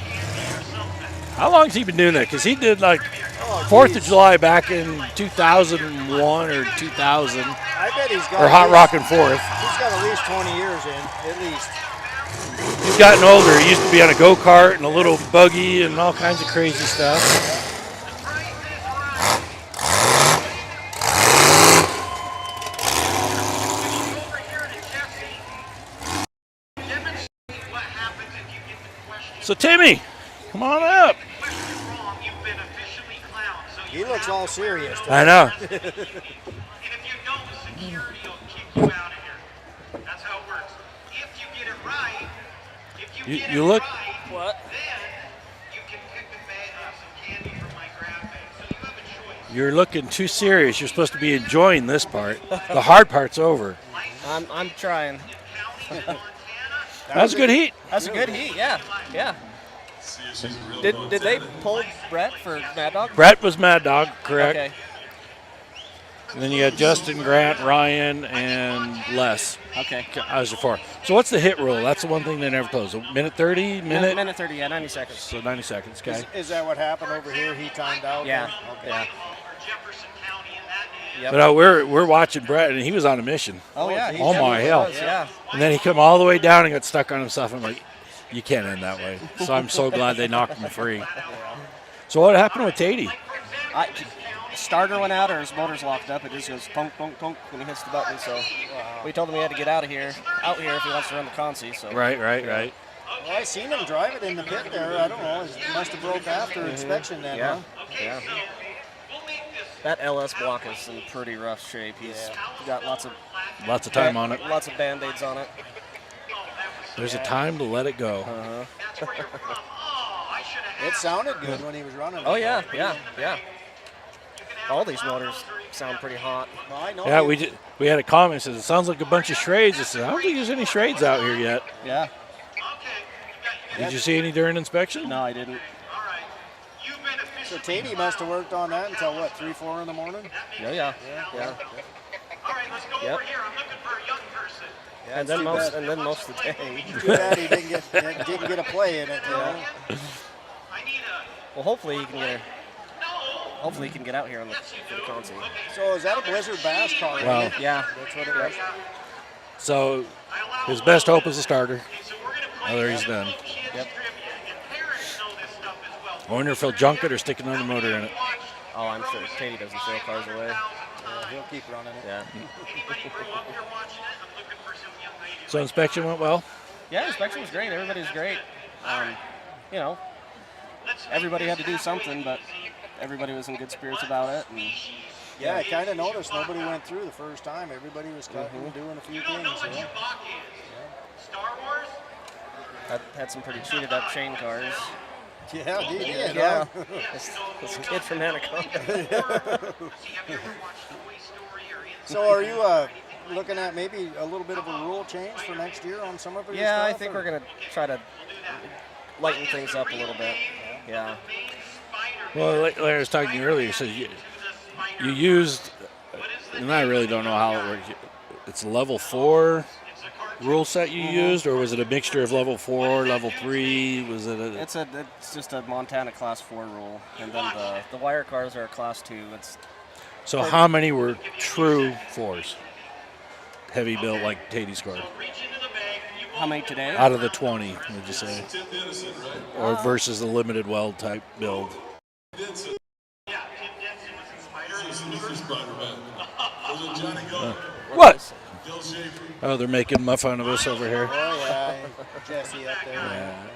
A: How long has he been doing that? Because he did like 4th of July back in 2001 or 2000.
C: I bet he's got.
A: Or Hot Rockin' 4th.
C: He's got at least 20 years in, at least.
A: He's gotten older. He used to be on a go-kart and a little buggy and all kinds of crazy stuff. So Timmy, come on up.
C: He looks all serious.
A: I know.
B: And if you don't, security will kick you out of here. That's how it works. If you get it right,
A: You look.
B: what? Then you can pick some candy from my grab bag. So you have a choice.
A: You're looking too serious. You're supposed to be enjoying this part. The hard part's over.
F: I'm trying.
A: That's a good heat.
F: That's a good heat, yeah. Did they pull Brett for Mad Dog?
A: Brett was Mad Dog, correct.
F: Okay.
A: And then you got Justin, Grant, Ryan, and Les.
F: Okay.
A: I was your 4. So what's the hit rule? That's the one thing they never close. A minute 30?
F: Minute 30, yeah, 90 seconds.
A: So 90 seconds, okay.
C: Is that what happened over here? He timed out?
F: Yeah.
C: Okay.
F: Yeah. Yep.
A: But we're watching Brett, and he was on a mission.
F: Oh, yeah. he
A: Oh, my
F: definitely
A: hell.
F: was, yeah.
A: And then he come all the way down and got stuck on himself. I'm like, you can't end that way. So I'm so glad they knocked him free. So what happened with Tatey?
G: Starter went out or his motor's locked up. It just goes tonk, tonk, tonk when he hits the button. So we told him he had to get out here if he wants to run the consi. So
A: Right.
C: Well, I seen him drive it in the pit there. I don't know. It must have broke after inspection then, huh?
G: Yeah. That LS block is in pretty rough shape. He's got lots of
A: time on it.
G: Lots of Band-Aids on it.
A: There's a time to let it go.
C: It sounded good when he was running.
G: Oh, yeah. All these motors sound pretty hot.
C: Well, I know.
A: Yeah, we had a comment that says, it sounds like a bunch of Schrades. I said, I don't think there's any Schrades out here yet.
G: Yeah.
A: Did you see any during inspection?
G: No, I didn't.
C: So Tatey must have worked on that until, what, 3, 4 in the morning?
G: Yeah.
B: All right, let's go over here. I'm looking for a young person.
C: Yeah,
G: And then most of the day.
C: Too bad he didn't get a play in it. You know?
G: Well, hopefully he can get out here for the consi.
C: So is that a Blizzard Bass car?
A: Wow.
G: Yeah.
C: That's what it was.
A: So his best hope is a starter. Whether he's done.
G: Yep.
A: I wonder if he'll junk it or stick another motor in it.
G: Oh, I'm sure Tatey doesn't throw cars away.
C: Yeah, he'll keep running it.
G: Yeah.
A: So inspection went well?
G: Yeah, inspection was great. Everybody was great. Everybody had to do something, but everybody was in good spirits about it. And
C: yeah, I kind of noticed nobody went through the first time. Everybody was cutting, doing a few things. Yeah.
B: Star Wars?
G: had some pretty cheated up chain cars.
C: Yeah, he did.
G: Yeah. This kid from Anaconda.
C: So are you looking at maybe a little bit of a rule change for next year on some of your
G: Yeah,
C: stuff?
G: I think we're going to try to lighten things up a little bit. Yeah.
A: Well, like I was talking to you earlier, so you used, and I really don't know how it works. It's a level 4 rule set you used, or was it a mixture of level 4, level 3? Was it a?
G: It's just a Montana Class 4 rule, and then the wire cars are a Class 2.
A: So how many were true 4s? Heavy built like Tatey's car?
G: How many today?
A: Out of the 20, would you say? Or versus the limited weld type build? What? Oh, they're making fun of us over here.
C: Oh, yeah. Jesse up there.
A: Yeah.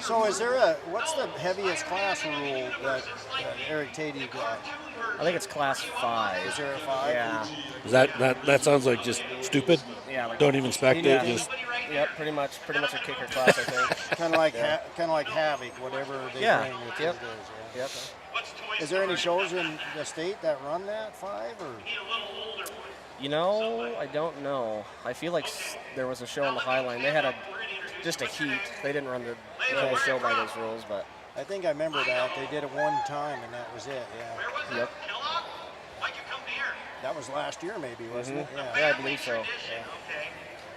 C: So is there what's the heaviest class rule that Eric Tatey got?
G: I think it's Class 5.
C: Is there a 5?
G: Yeah.
A: Is that sounds like just stupid?
G: Yeah. Like
A: Don't even inspect it. Just
G: Yep, pretty much a kicker class, I think.
C: kind of like Havoc, whatever they bring with
G: Yep.
C: those. Yeah.
G: Yep.
C: Is there any shows in the state that run that 5 or?
G: I don't know. I feel like there was a show on the Highline. They had just a heat. They didn't run the whole show by those rules, but
C: I think I remember that. They did it one time and that was it, yeah.
G: yep.
B: Why'd you come here?
C: That was last year maybe, wasn't it? Yeah.
G: Yeah, I believe so.
B: Okay.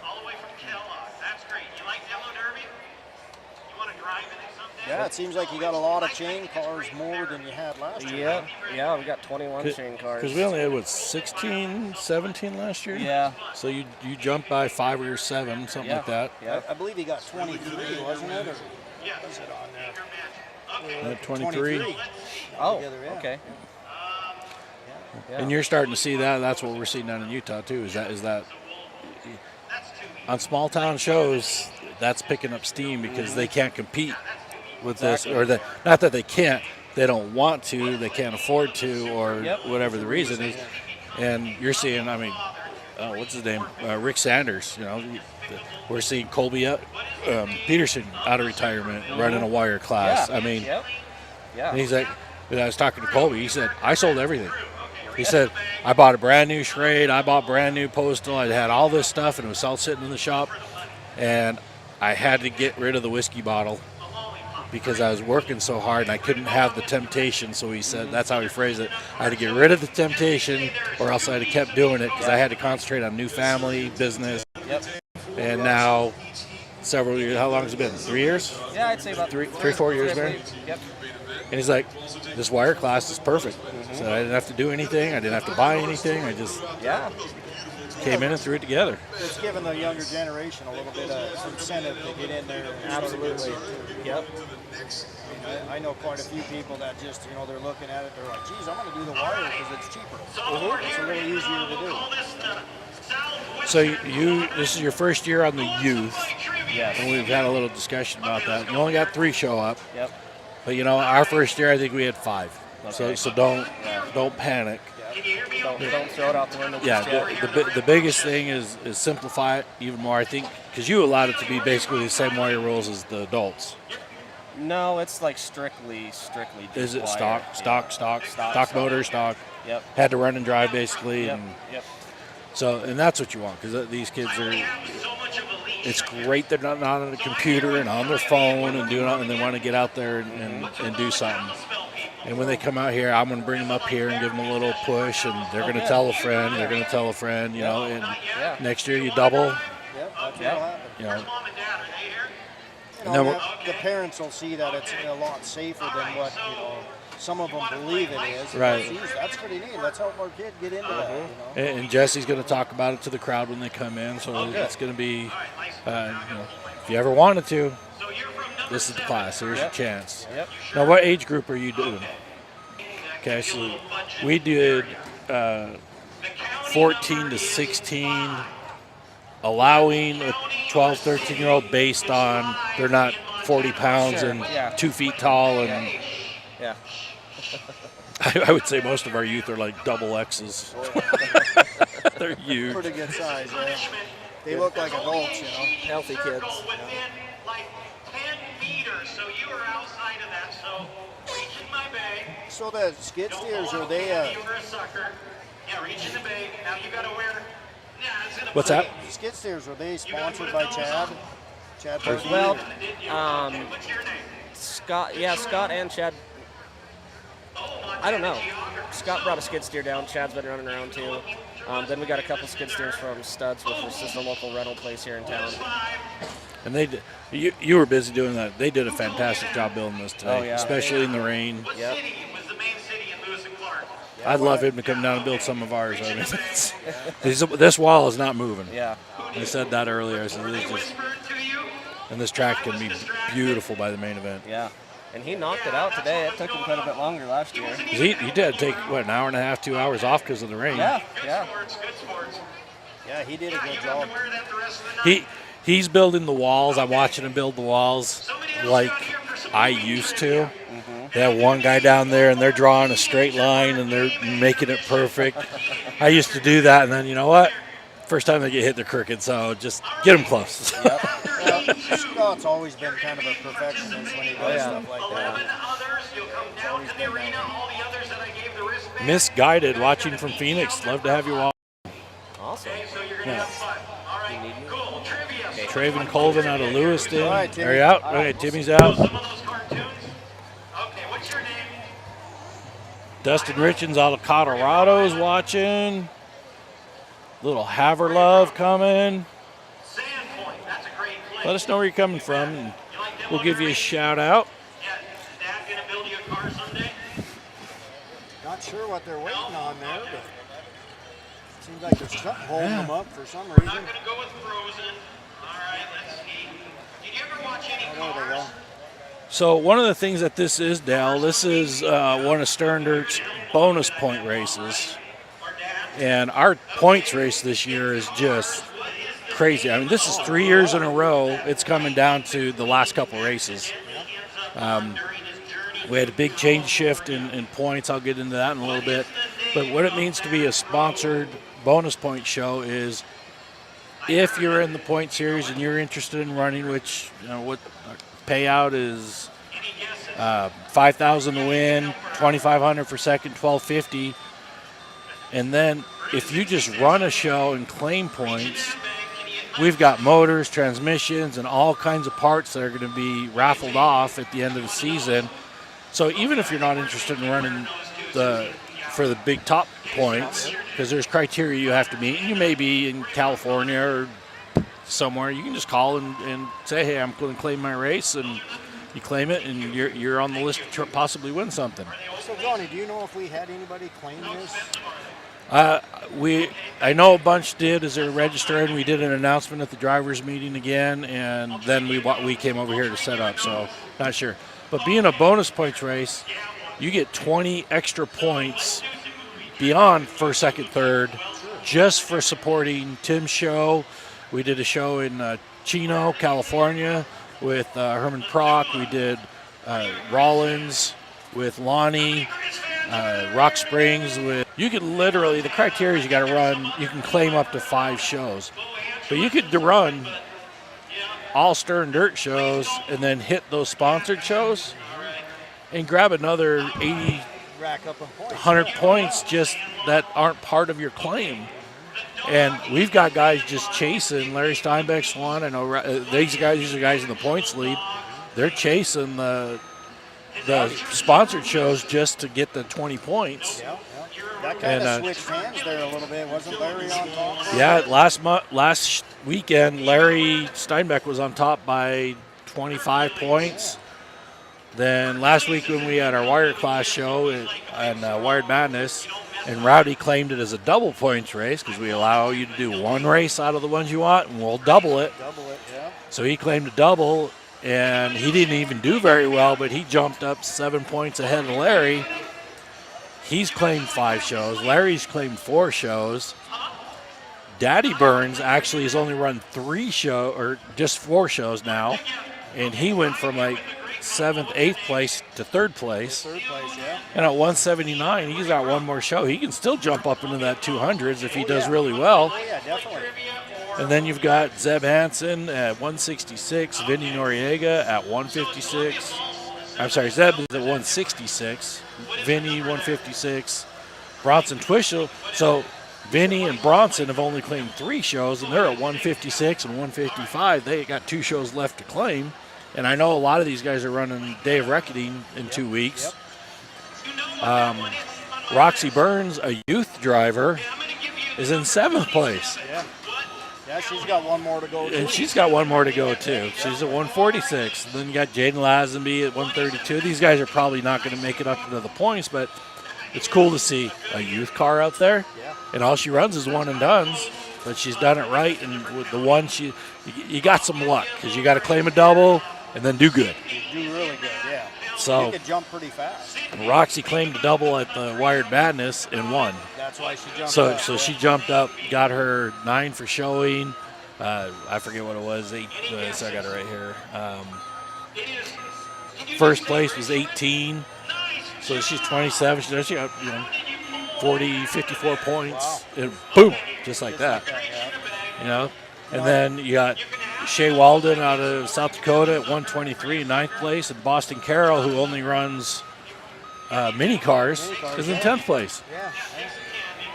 B: All the way from Kellogg. That's great. You like Yellow Derby? You want to drive in it someday?
C: Yeah, it seems like you got a lot of chain cars more than you had last year.
G: Yep. Yeah, we got 21 chain cars.
A: because we only had 16, 17 last year.
G: Yeah.
A: So you jumped by 5 or 7, something like that.
G: Yeah.
C: I believe he got 23, wasn't it? Or was it on there?
A: 23.
G: Oh,
C: Together, yeah.
G: okay.
A: And you're starting to see that. That's what we're seeing down in Utah too. Is that on small town shows? That's picking up steam because they can't compete with this, or not that they can't. They don't want to. They can't afford to, or whatever the reason is. And you're seeing. I mean, what's his name? Rick Sanders. We're seeing Colby Peterson out of retirement running a wire class.
G: Yeah.
A: I mean,
G: Yeah.
A: and he's like, and I was talking to Colby. He said, I sold everything. He said, I bought a brand new Schrade. I bought brand new Postal. I had all this stuff, and it was all sitting in the shop. And I had to get rid of the whiskey bottle because I was working so hard and I couldn't have the temptation. So he said, that's how he phrased it. I had to get rid of the temptation, or else I'd have kept doing it because I had to concentrate on new family, business.
G: Yep.
A: And now, several years. How long has it been? 3 years?
G: Yeah, I'd say about
A: 4 years there.
G: Yep.
A: And he's like, this wire class is perfect. So I didn't have to do anything. I didn't have to buy anything. I just.
G: Yeah.
A: came in and threw it together.
C: It's giving the younger generation a little bit of incentive to get in there. And
G: Absolutely. Yep.
C: I know quite a few people that just, they're looking at it, they're like, geez, I'm going to do the wire because it's cheaper. It's a little easier to do.
A: So this is your first year on the youth.
G: Yes.
A: And we've had a little discussion about that. You only got 3 show up.
G: Yep.
A: But our first year I think we had 5.
G: Okay.
A: So don't panic.
G: Don't throw it out the window.
A: Yeah, the biggest thing is simplify it even more. I think because you allowed it to be basically the same wire rules as the adults.
G: No, it's like strictly.
A: Is it
G: wire.
A: stock motor, stock?
G: Yep.
A: Had to run and drive basically.
G: Yep.
A: And
G: Yep.
A: so, and that's what you want because these kids are. It's great they're not on a computer and on their phone and and they want to get out there and do something. And when they come out here, I'm going to bring them up here and give them a little push, and they're going to tell a friend. They're going to tell a friend. And next year you double.
C: Yep, that's what'll happen.
A: And then
C: the parents will see that it's a lot safer than what some of them believe it is.
A: Right.
C: Geez, that's pretty neat. Let's help our kid get into that.
A: And Jesse's going to talk about it to the crowd when they come in. So it's going to be, if you ever wanted to, this is the class. Here's your chance.
G: Yep.
A: Now, what age group are you doing? Okay, so we did 14 to 16, allowing a 12, 13-year-old based on they're not 40 pounds and 2 feet tall. And
G: Yeah.
A: I would say most of our youth are like double X's. They're huge.
C: Pretty good size, yeah. They look like adults,
G: Healthy kids.
B: So you are outside of that, so reach in my bag.
C: So the skid steers, are they
B: You were a sucker. Yeah, reach in the bag. Now you gotta wear. Yeah, it's in a
A: What's that?
C: skid steers, are they sponsored by Chad? Chad Brady?
G: Well,
B: What's your name?
G: Scott and Chad. I don't know. Scott brought a skid steer down. Chad's been running around too. Then we got a couple skid steers from Studs, which is just a local rental place here in town.
A: And you were busy doing that. They did a fantastic job building this today, especially in the rain.
G: Yep.
B: Was the main city in Lewis and Clark.
A: I'd love him to come down and build some of ours. I mean, this wall is not moving.
G: Yeah.
A: I said that earlier. I said, and this track can be beautiful by the main event.
G: Yeah. And he knocked it out today. It took him quite a bit longer last year.
A: He did take, an hour and a half, 2 hours off because of the rain.
G: Yeah.
C: Yeah, he did a good job.
A: He's building the walls. I'm watching him build the walls like I used to. They have one guy down there, and they're drawing a straight line, and they're making it perfect. I used to do that, and then you know what? First time they get hit, they're crooked, so just get them close.
C: Yep. Well, Scott's always been kind of a perfectionist when he does stuff like that.
A: Misguided, watching from Phoenix. Love to have you all.
G: Awesome.
A: Yeah. Traven Colvin out of Lewiston.
C: All right, Timmy.
A: Are you out? Okay, Timmy's out. Dustin Richens out of Colorado is watching. Little Haverlove coming. Let us know where you're coming from, and we'll give you a shout out.
C: Not sure what they're waiting on there, but it seems like there's something holding them up for some reason.
B: I'm not going to go with Frozen. All right, let's see. Did you ever watch any
C: There they go.
A: So one of the things that this is, Dale, this is one of Stern Dirt's bonus point races. And our points race this year is just crazy. I mean, this is 3 years in a row. It's coming down to the last couple races. We had a big change shift in points. I'll get into that in a little bit. But what it means to be a sponsored bonus point show is if you're in the point series and you're interested in running, which, what payout is $5,000 to win, $2,500 for second, $1,250. And then if you just run a show and claim points, we've got motors, transmissions, and all kinds of parts that are going to be raffled off at the end of the season. So even if you're not interested in running for the big top points, because there's criteria you have to meet, and you may be in California or somewhere, you can just call and say, hey, I'm going to claim my race, and you claim it, and you're on the list to possibly win something.
C: So, Johnny, do you know if we had anybody claim this?
A: I know a bunch did as they're registering. We did an announcement at the drivers' meeting again, and then we came over here to set up. So not sure. But being a bonus points race, you get 20 extra points beyond first, second, third, just for supporting Tim's show. We did a show in Chino, California, with Herman Prock. We did Rollins with Lonnie. Rock Springs with, you can literally, the criteria is you got to run, you can claim up to 5 shows. But you could run all Stern Dirt shows and then hit those sponsored shows and grab another 80,
C: Rack up on points.
A: 100 points just that aren't part of your claim. And we've got guys just chasing. Larry Steinbeck's one. I know these are guys in the points lead. They're chasing the sponsored shows just to get the 20 points.
C: Yeah. That kind of switched hands there a little bit. Wasn't Larry on top?
A: Yeah, last weekend, Larry Steinbeck was on top by 25 points. Then last week when we had our Wire Class show and Wired Madness, and Rowdy claimed it as a double points race because we allow you to do one race out of the ones you want, and we'll double it.
C: Yeah.
A: So he claimed a double, and he didn't even do very well, but he jumped up 7 points ahead of Larry. He's claimed 5 shows. Larry's claimed 4 shows. Daddy Burns actually has only run 4 shows now, and he went from like 7th, 8th place to 3rd place. And at 179, he's got one more show. He can still jump up into that 200s if he does really well.
C: Oh, yeah, definitely.
A: And then you've got Zeb Hansen at 166, Vinny Noriega at 156. I'm sorry, Zeb is at 166, Vinny 156, Bronson Twishel. So Vinny and Bronson have only claimed 3 shows, and they're at 156 and 155. They got 2 shows left to claim. And I know a lot of these guys are running Day of Reckoning in 2 weeks. Roxy Burns, a youth driver, is in 7th place.
C: Yeah, she's got one more to go, too.
A: And she's got one more to go, too. She's at 146. Then you got Jaden Lazenby at 132. These guys are probably not going to make it up into the points, but it's cool to see a youth car out there.
C: Yeah.
A: And all she runs is one and dones, but she's done it right. And with the one, you got some luck because you got to claim a double and then do good.
C: You do really good, yeah.
A: So
C: you could jump pretty fast.
A: Roxy claimed a double at the Wired Madness and won.
C: That's why she jumped
A: So
C: up.
A: she jumped up, got her 9 for showing. I forget what it was. 8. So I got it right here. First place was 18. So she's 27. She got 40, 54 points.
C: Wow.
A: And boom, just like that. And then you got Shea Walden out of South Dakota at 123 in 9th place, and Boston Carroll, who only runs mini cars, is in 10th place.
C: Yeah.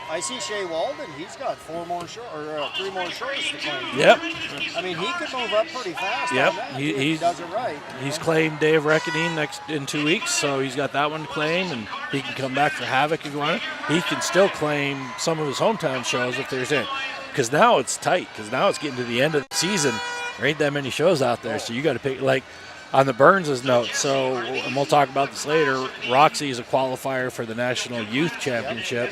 C: I see Shea Walden. He's got 3 more shows to claim.
A: Yep.
C: I mean, he could move up pretty fast.
A: Yep.
C: On that,
A: He
C: does it right.
A: He's claimed Day of Reckoning in 2 weeks, so he's got that one to claim, and he can come back for Havoc if you want. He can still claim some of his hometown shows if there's any. Because now it's tight, because now it's getting to the end of the season. There ain't that many shows out there, so you got to pick, like on the Burns' note. So, and we'll talk about this later, Roxy is a qualifier for the National Youth Championship,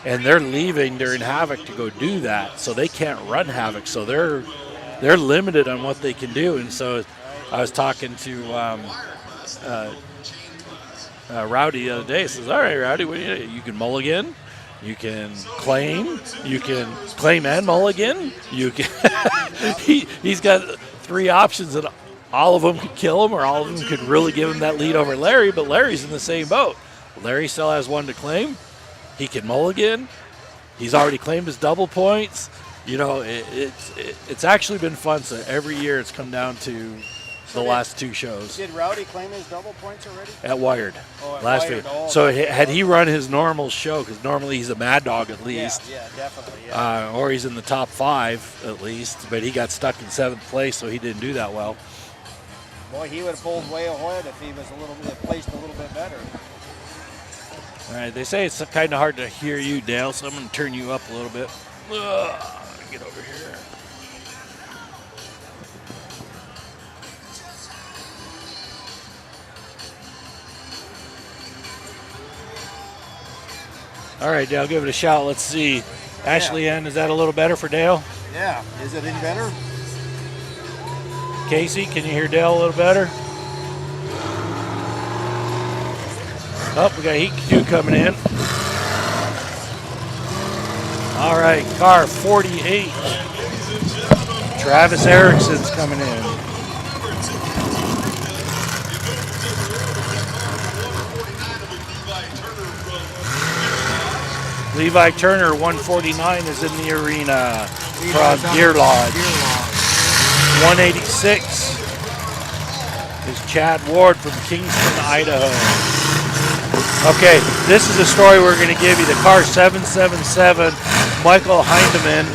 A: and they're leaving during Havoc to go do that, so they can't run Havoc. So they're limited on what they can do. And so I was talking to Rowdy the other day. He says, all right, Rowdy, you can mulligan. You can claim and mulligan. You can. He's got 3 options, and all of them could kill him, or all of them could really give him that lead over Larry. But Larry's in the same boat. Larry still has 1 to claim. He can mulligan. He's already claimed his double points. It's actually been fun. So every year it's come down to the last 2 shows.
C: Did Rowdy claim his double points already?
A: At Wired last
C: Wired.
A: week.
C: Oh,
A: So had he run his normal show, because normally he's a Mad Dog at least,
C: Yeah, definitely. Yeah.
A: or he's in the top 5 at least, but he got stuck in 7th place, so he didn't do that well.
C: Boy, he would have pulled way ahead if he was placed a little bit better.
A: All right, they say it's kind of hard to hear you, Dale, so I'm going to turn you up a little bit. Get over here. All right, Dale, give it a shot. Let's see. Ashley Ann, is that a little better for Dale?
C: Yeah. Is it any better?
A: Casey, can you hear Dale a little better? Oh, we got heat 2 coming in. All right, car 48. Travis Erickson's coming in. Levi Turner, 149, is in the arena from Deer Lodge. 186 is Chad Ward from Kingston, Idaho. Okay, this is the story we're going to give you. The car 777, Michael Heidemann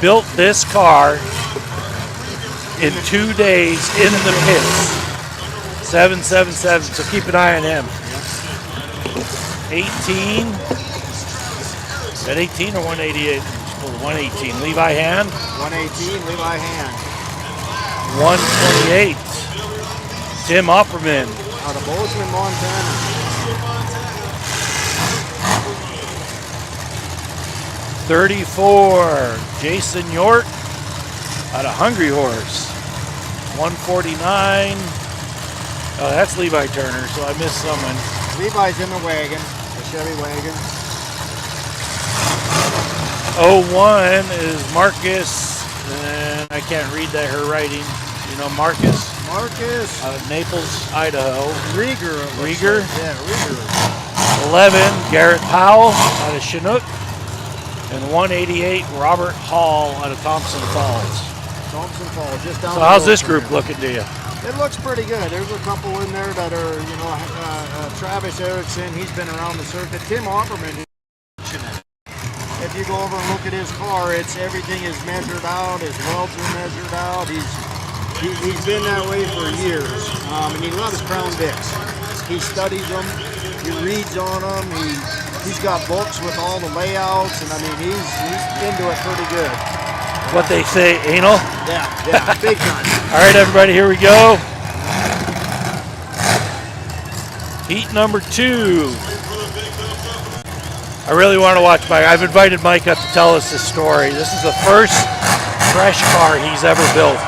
A: built this car in 2 days in the pits. 777, so keep an eye on him. 18, is that 18 or 188? 118, Levi Hand.
C: 118, Levi Hand.
A: 128, Tim Opperman.
C: Out of Bozeman, Montana.
A: 34, Jason York out of Hungry Horse. 149, oh, that's Levi Turner, so I missed someone.
C: Levi's in the wagon, the Chevy wagon.
A: 01 is Marcus, and I can't read that, her writing. You know Marcus?
C: Marcus.
A: Out of Naples, Idaho.
C: Rieger.
A: Rieger.
C: Yeah, Rieger.
A: 11, Garrett Powell out of Chinook. And 188, Robert Hall out of Thompson Falls.
C: Thompson Falls, just down
A: So
C: the
A: how's
C: road
A: this
C: from
A: group
C: here.
A: looking to you?
C: It looks pretty good. There's a couple in there that are, you know, Travis Erickson, he's been around the circuit. Tim Opperman is fortunate. If you go over and look at his car, everything is measured out, his welds are measured out. He's been that way for years, and he loves Crown Vics. He studies them, he reads on them, he's got books with all the layouts, and I mean, he's into it pretty good.
A: What they say, anal?
C: Yeah, big time.
A: All right, everybody, here we go. Heat number 2. I really want to watch Mike. I've invited Mike up to tell us this story. This is the first fresh car he's ever built.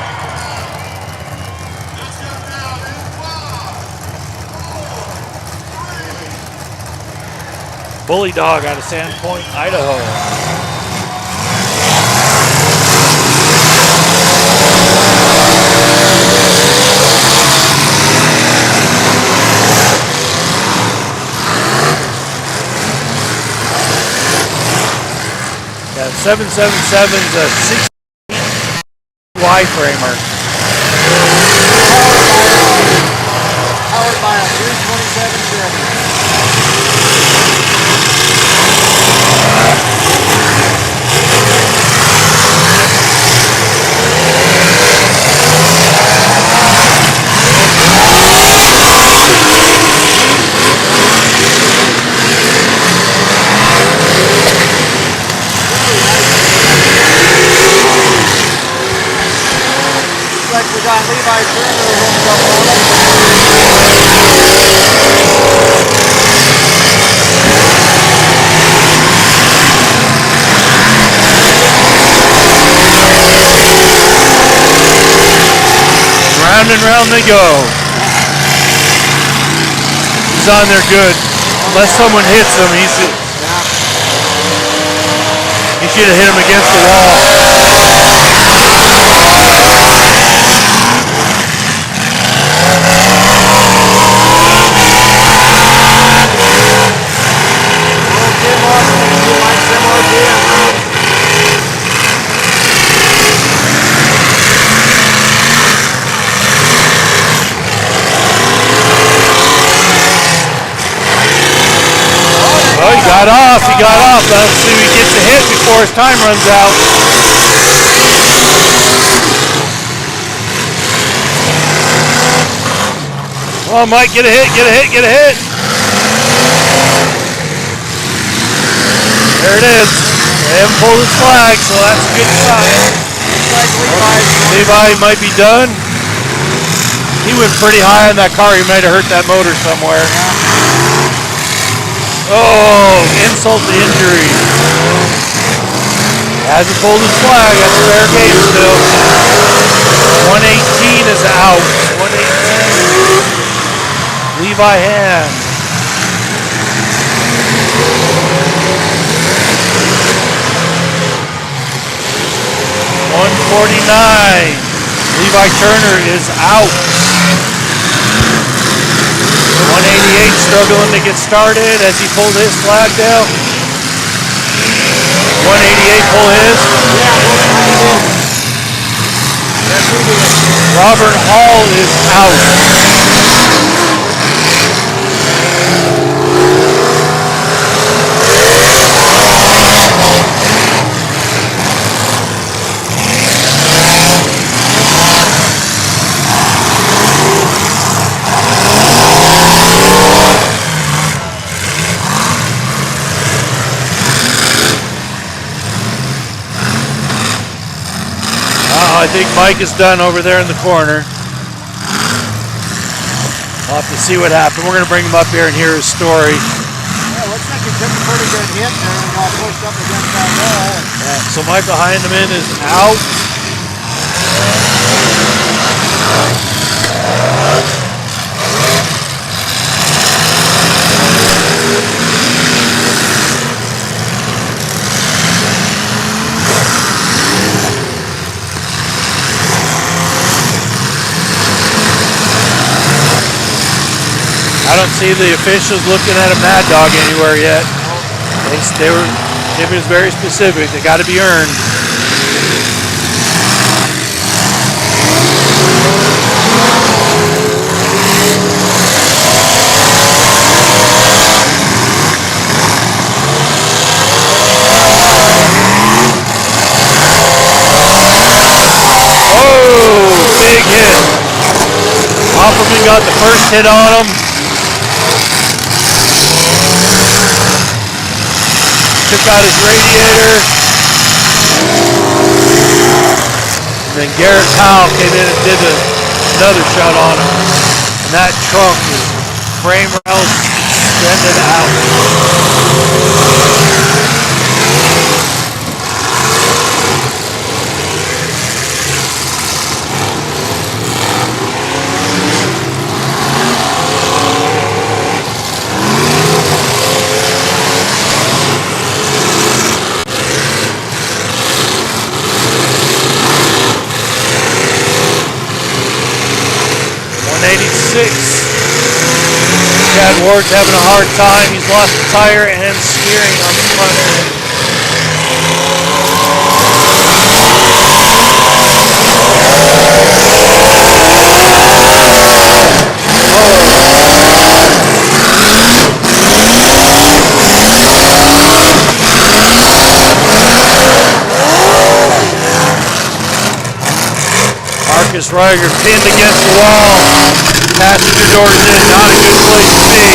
A: Bully Dog out of Sandpoint, Idaho. Yeah, 777's a 6 Y-framer.
C: Powered by a 327 Chevy. Like we got Levi Turner hooked up on it.
A: Round and round they go. He's on there good. Unless someone hits him, he should have hit him against the wall. Oh, he got off. Let's see if he gets a hit before his time runs out. Come on, Mike, get a hit. There it is. They haven't pulled his flag, so that's a good sign. Levi might be done. He went pretty high on that car. He might have hurt that motor somewhere. Oh, insult to injury. Hasn't pulled his flag. That's a fair game still. 118 is out. 118. Levi Hand. 149. Levi Turner is out. 188 struggling to get started as he pulled his flag down. 188 pull his. Robert Hall is out. I think Mike is done over there in the corner. We'll have to see what happened. We're going to bring him up here and hear his story.
C: Yeah, looks like he took a pretty good hit there and got pushed up against that wall.
A: Yeah, so Michael Heineman is out. I don't see the officials looking at a mad dog anywhere yet. They were very specific. They got to be earned. Oh, big hit. Offerman got the first hit on him. Took out his radiator. And then Garrett Powell came in and did another shot on him. And that trunk is frame rails extended out. Chad Ward's having a hard time. He's lost a tire and steering on the front end. Marcus Reiger pinned against the wall. Passenger doors in, not a good place to be.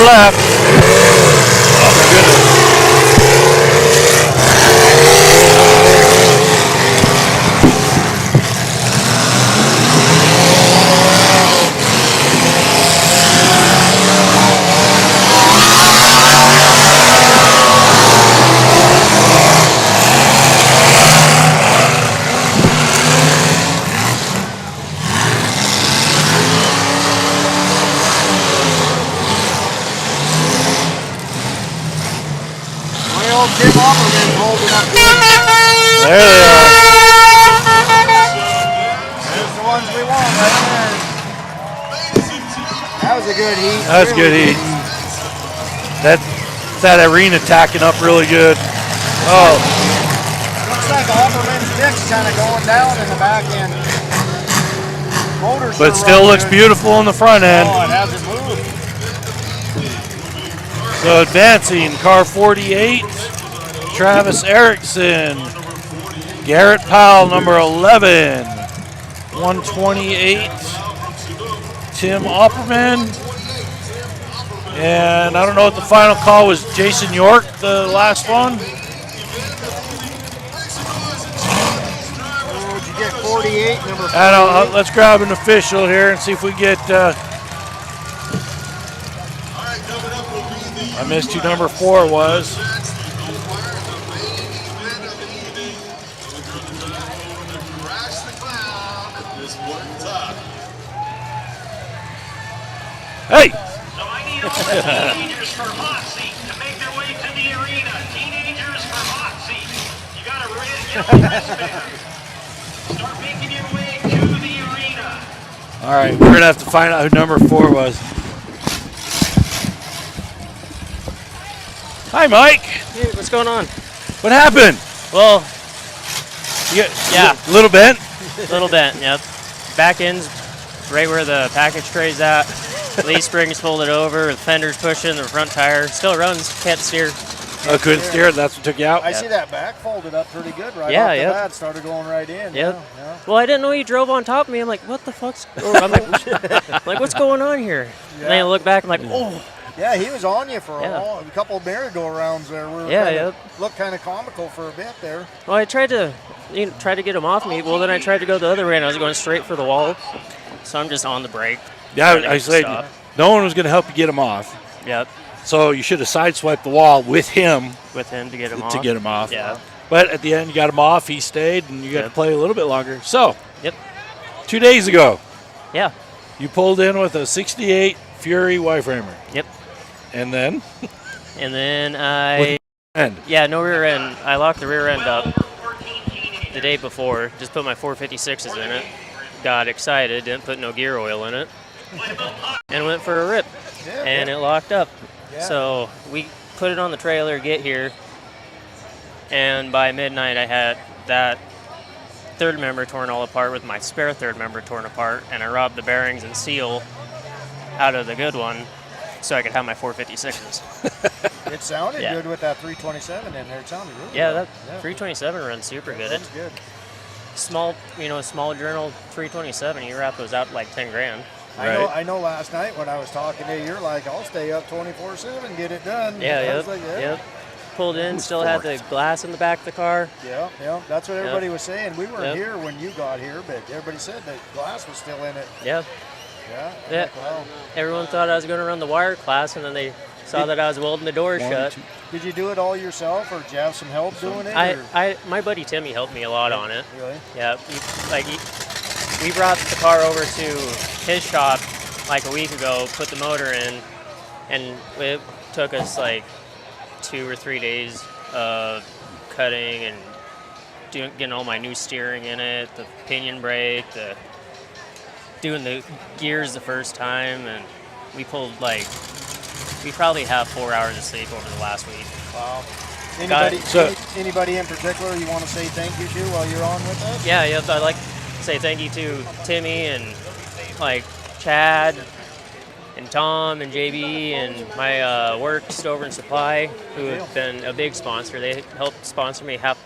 A: Left. Oh my goodness. There they are.
C: There's the ones we want right there. That was a good heat.
A: That was a good heat. That arena tacking up really good. Oh.
C: Looks like Offerman's dick light's kind of going down in the back end. Motor's
A: But still looks beautiful in the front end.
C: Oh, it hasn't moved.
A: So advancing, car 48, Travis Erickson. Garrett Powell, number 11. 128, Tim Opperman. And I don't know what the final call was. Jason York, the last one.
C: Oh, did you get 48, number 48?
A: I don't know. Let's grab an official here and see if we get. I missed who number 4 was. Hey!
B: So I need all the teenagers for hot seat to make their way to the arena. Teenagers for hot seat. You got to get a wristband. Start making your way to the arena.
A: All right, we're gonna have to find out who number 4 was. Hi, Mike.
H: Hey, what's going on?
A: What happened?
H: Well,
A: Yeah, a little bent.
H: little bent, yep. Back end's right where the package tray's at. Leaf spring's folded over, the fender's pushing, the front tire still runs, can't steer.
A: Oh, couldn't steer. That's what took you out.
C: I see that back folded up pretty good right
H: Yeah,
C: off the
H: yep.
C: bat. Started going right in.
H: Yep.
C: Yeah.
H: Well, I didn't know you drove on top of me. I'm like, what the fuck's? I'm like, what's going on here? And then I look back, I'm like, oh.
C: Yeah, he was on you for
H: Yeah.
C: a couple of merry-go-rounds there. We were
H: Yeah,
C: kinda,
H: yep.
C: Looked kind of comical for a bit there.
H: Well, I tried to get him off me. Well, then I tried to go the other way, and I was going straight for the wall. So I'm just on the brake.
A: Yeah,
H: trying to
A: I
H: get to
A: said
H: stop.
A: no one was going to help you get him off.
H: Yep,
A: So you should have sideswiped the wall with him
H: with him to get him off.
A: to get him off.
H: Yeah.
A: But at the end, you got him off. He stayed, and you got to
H: Yep.
A: play a little bit longer. So,
H: Yep.
A: 2 days ago,
H: Yeah.
A: you pulled in with a 68 Fury Y-framer.
H: Yep.
A: And then?
H: And then
A: End.
H: no rear end. I locked the rear end up the day before. Just put my 456s in it. Got excited. Didn't put no gear oil in it. And went for a rip.
C: Yeah,
H: And it locked up.
C: Yeah.
H: So we put it on the trailer, get here. And by midnight, I had that third member torn all apart with my spare third member torn apart. And I robbed the bearings and seal out of the good one so I could have my 456s.
C: It sounded
H: Yeah.
C: good with that 327 in there. It sounded really
H: Yeah,
C: good.
H: that 327 runs super good.
C: That's good.
H: Small journal 327, you wrap those out like 10 grand.
C: I know last night when I was talking to you, you're like, I'll stay up 24/7, get it done. I
H: Yeah,
C: was like,
H: yep. Pulled in, still had the glass in the back of the car.
C: Yeah, that's what everybody was saying. We weren't
H: Yep.
C: here when you got here, but everybody said that glass was still in it.
H: Yeah.
C: Yeah.
H: Yeah.
C: Like, wow.
H: Everyone thought I was going to run the wire class, and then they saw that I was welding the door shut.
C: Did you do it all yourself, or did you have some help doing it?
H: My buddy Timmy helped me a lot on it.
C: Really?
H: Yeah. We brought the car over to his shop like a week ago, put the motor in, and it took us like 2 or 3 days of cutting and getting all my new steering in it, the pinion brake, doing the gears the first time, and we probably have 4 hours of sleep over the last week.
C: Wow.
H: Got
C: Anybody in particular you want to say thank you to while you're on with us?
H: Yeah, I'd like to say thank you to Timmy and like Chad and Tom and JB and my work, Stover and Supply, who have been a big sponsor. They helped sponsor me half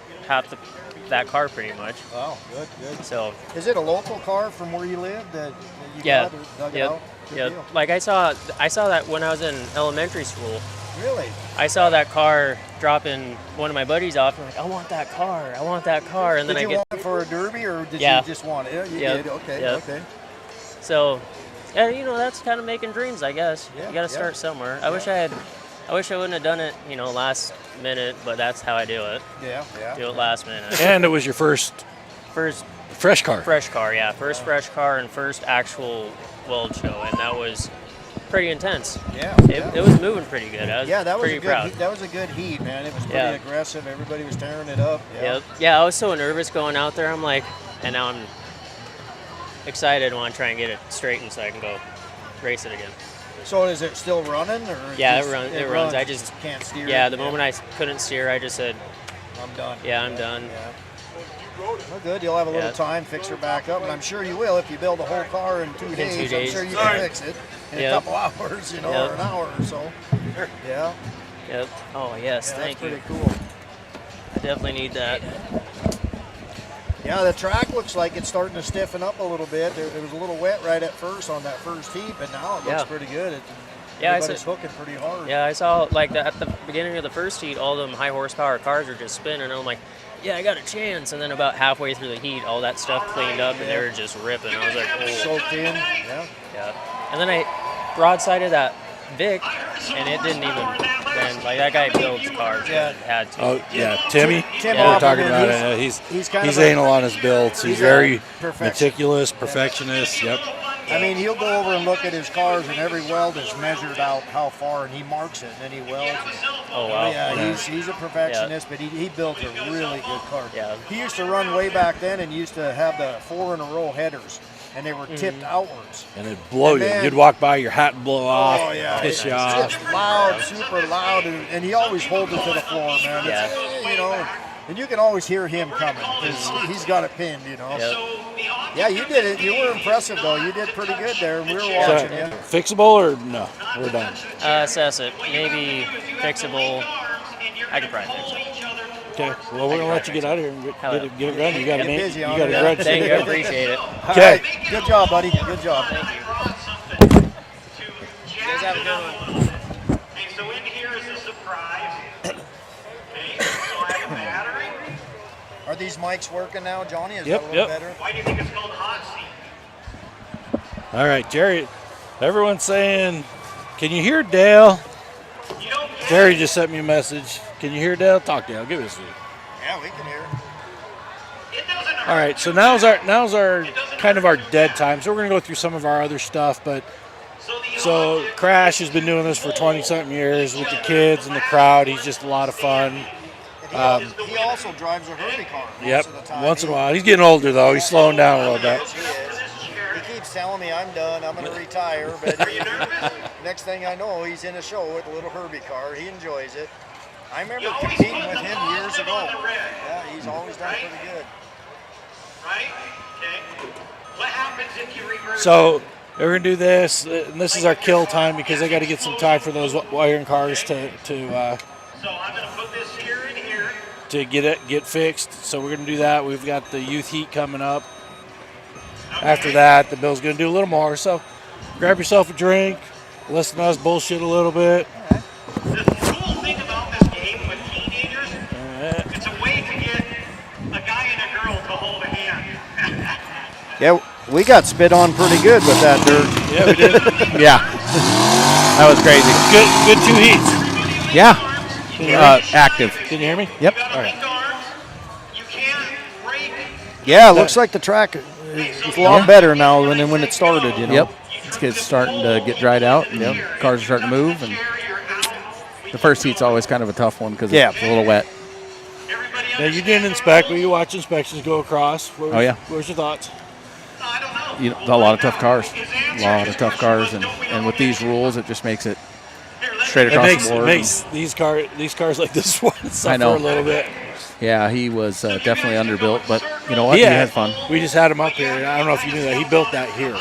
H: that car pretty much.
C: Wow, good.
H: So
C: Is it a local car from where you live that you
H: yeah,
C: got or dug it out? Good
H: yeah.
C: deal.
H: Like I saw that when I was in elementary school.
C: Really?
H: I saw that car dropping one of my buddies off. And I'm like, I want that car. And then
C: Did you want it for a derby, or did
H: Yeah.
C: you just want it? Yeah, you
H: Yep.
C: did. Okay.
H: Yep.
C: Okay.
H: So, yeah, that's kind of making dreams, I guess.
C: Yeah,
H: You got to
C: yeah.
H: start somewhere. I wish I wouldn't have done it, last minute, but that's how I do it.
C: Yeah.
H: Do it last minute.
A: And it was your first
H: First
A: fresh car.
H: fresh car, yeah. First fresh car and first actual weld show, and that was pretty intense.
C: Yeah.
H: It was moving pretty good. I was
C: that was
H: pretty
C: a good.
H: proud.
C: That was a good heat, man. It was pretty
H: Yeah.
C: aggressive. Everybody was tearing it up.
H: Yep. Yeah, I was so nervous going out there. I'm like, and now I'm excited. I want to try and get it straightened so I can go race it again.
C: So is it still running, or
H: Yeah,
C: just-
H: it runs. I just
C: can't steer.
H: Yeah,
C: it?
H: the moment I couldn't steer, I just said,
C: I'm done.
H: yeah, I'm done.
C: Yeah. Well, good. You'll have a little time, fix her back up, and I'm sure you will if you build a whole car in 2 days. I'm sure you can fix it in a couple hours, you know, or an hour or so. Yeah.
H: Yep. Oh, yes, thank you.
C: That's pretty cool.
H: I definitely need that.
C: Yeah, the track looks like it's starting to stiffen up a little bit. It was a little wet right at first on that first heat, but now it looks pretty good. Everybody's hooking pretty hard.
H: Yeah, I saw like at the beginning of the first heat, all them high horsepower cars are just spinning, and I'm like, yeah, I got a chance. And then about halfway through the heat, all that stuff cleaned up, and they were just ripping. I was like, oh.
C: Soaked in. Yeah.
H: Yeah. And then I broadsided that Vic, and it didn't even. And like that guy builds cars. Yeah. Had to.
A: Oh yeah, Timmy.
C: Tim
A: we're talking about it. He's anal on his builds. He's very meticulous, perfectionist. Yep.
C: I mean, he'll go over and look at his cars, and every weld is measured out how far, and he marks it, and then he welds it.
H: Oh, wow.
C: Yeah, he's a perfectionist, but he builds a really good car. Yeah. He used to run way back then and used to have the 4-in-a-row headers, and they were tipped outwards.
A: And it'd blow you. You'd walk by, your hat would blow off, piss you off.
C: Just loud, super loud, and he always holds it to the floor, man. It's, you know, and you can always hear him coming because he's got it pinned, you know.
H: Yep.
C: Yeah, you did it. You were impressive, though. You did pretty good there. We were watching you.
A: Fixable or no? We're done.
H: Assess it. Maybe fixable. I could probably fix it.
A: Okay. Well, we're gonna let you get out of here and get it done. You got
C: a
A: grudge.
H: Thank you. I appreciate it.
A: Okay.
C: Right. Good job, buddy. Good job.
H: Thank you. You guys have a good one.
B: Okay, so in here is a surprise. Okay, so I have a battery.
C: Are these mics working now, Johnny? Is that a little better?
B: Why do you think it's called hot seat?
A: All right, Jerry. Everyone's saying, can you hear Dale? Jerry just sent me a message. Can you hear Dale? Talk, Dale. Give us a.
C: Yeah, we can hear.
A: All right, so now's our kind of our dead time. So we're gonna go through some of our other stuff, but so Crash has been doing this for 20-something years with the kids and the crowd. He's just a lot of fun.
C: He also drives a Herbie car.
A: Yep, once in a while. He's getting older though. He's slowing down a little bit.
C: He keeps telling me I'm done. I'm going to retire. But next thing I know, he's in a show with a little Herbie car. He enjoys it. I remember competing with him years ago. Yeah, he's always done pretty good.
B: Right? Okay. What happens if you reverse?
A: So we're gonna do this, and this is our kill time because I got to get some time for those wiring cars to
B: So I'm going to put this here and here.
A: To get fixed. So we're gonna do that. We've got the youth heat coming up. After that, the Bill's gonna do a little more. So grab yourself a drink, listen to us bullshit a little bit.
B: The cool thing about this game with teenagers, it's a way to get a guy and a girl to hold a hand.
C: Yeah, we got spit on pretty good with that dirt.
A: Yeah, we did.
F: Yeah, that was crazy.
A: Good 2 heats.
F: Yeah, active.
A: Can you hear me?
F: Yep.
A: All right.
C: Yeah, it looks like the track is a lot better now than when it started, you know.
F: Yep. It's starting to get dried out. And cars are starting to move, and the first heat's always kind of a tough one because it's a little wet.
A: Now you didn't inspect, but you watch inspections go across. What was your thoughts?
F: You know, a lot of tough cars. A lot of tough cars, and with these rules, it just makes it straight across the board.
A: It makes these cars like this one suffer a little bit.
F: Yeah, he was definitely underbuilt, but you know what? He had fun.
A: We just had him up here. I don't know if you knew that. He built that here.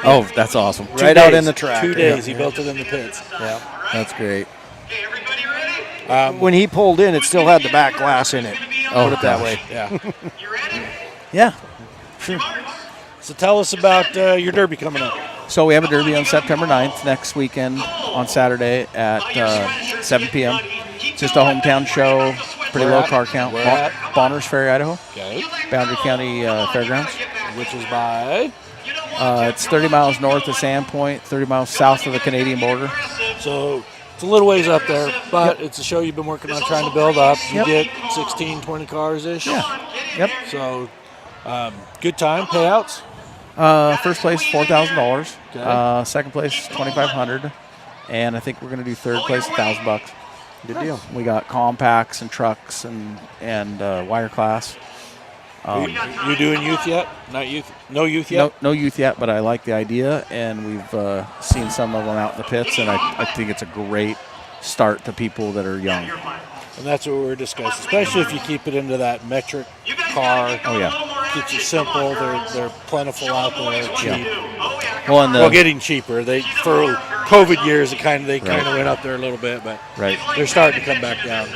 F: Oh, that's awesome.
C: Right out in the track.
A: 2 days. He built it in the pits.
F: Yeah, that's great.
C: When he pulled in, it still had the back glass in it.
F: Oh,
C: put it that way.
A: Yeah.
F: Yeah, sure.
A: So tell us about your derby coming up.
F: So we have a derby on September 9th, next weekend on Saturday at 7 p.m. Just a hometown show, pretty low car count. Bonners Ferry, Idaho.
A: Okay.
F: Boundary County Fairgrounds.
A: Which is by?
F: It's 30 miles north of Sandpoint, 30 miles south of the Canadian border.
A: So it's a little ways up there, but it's a show you've been working on trying to build up. You get 16, 20 cars-ish.
F: Yeah. Yep.
A: So good time, payouts?
F: First place, $4,000.
A: Okay.
F: Second place, $2,500. And I think we're going to do third place, $1,000.
C: Good deal.
F: We got compacts and trucks and wire class.
A: You doing youth yet? Not youth? No youth yet?
F: No youth yet, but I like the idea, and we've seen some of them out in the pits, and I think it's a great start to people that are young.
A: And that's what we're discussing, especially if you keep it into that metric car.
F: Oh yeah.
A: Keeps it simple. They're plentiful out there, cheap.
F: Well, and
A: getting cheaper. They for COVID years, they kind of went up there a little bit, but they're starting to come back down.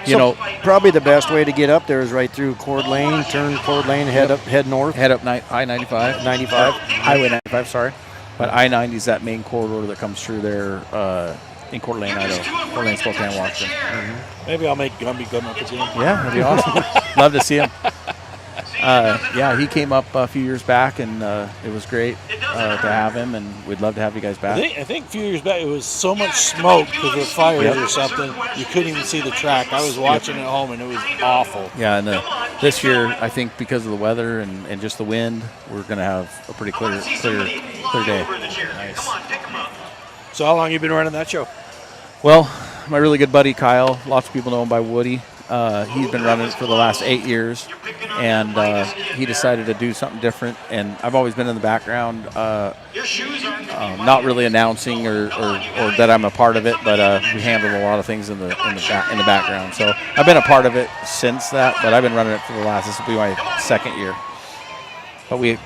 C: You know, probably the best way to get up there is right through Cord Lane, turn Cord Lane, head north.
F: Head up I-95.
C: 95.
F: Highway 95, sorry. But I-90 is that main corridor that comes through there in Coeur d'Alene, Idaho. Coeur d'Alene, Spokane, Washington.
A: Maybe I'll make Gumby come up again.
F: Yeah, that'd be awesome. Love to see him. He came up a few years back, and it was great to have him, and we'd love to have you guys back.
A: I think a few years back it was so much smoke because of fires or something, you couldn't even see the track. I was watching at home, and it was awful.
F: Yeah, and this year, I think because of the weather and just the wind, we're going to have a pretty clear day.
A: Nice. So how long have you been running that show?
F: Well, my really good buddy Kyle, lots of people know him by Woody. He's been running it for the last 8 years, and he decided to do something different. And I've always been in the background, not really announcing or that I'm a part of it, but we handle a lot of things in the background. So I've been a part of it since that, but I've been running it for the last. This will be my second year. But we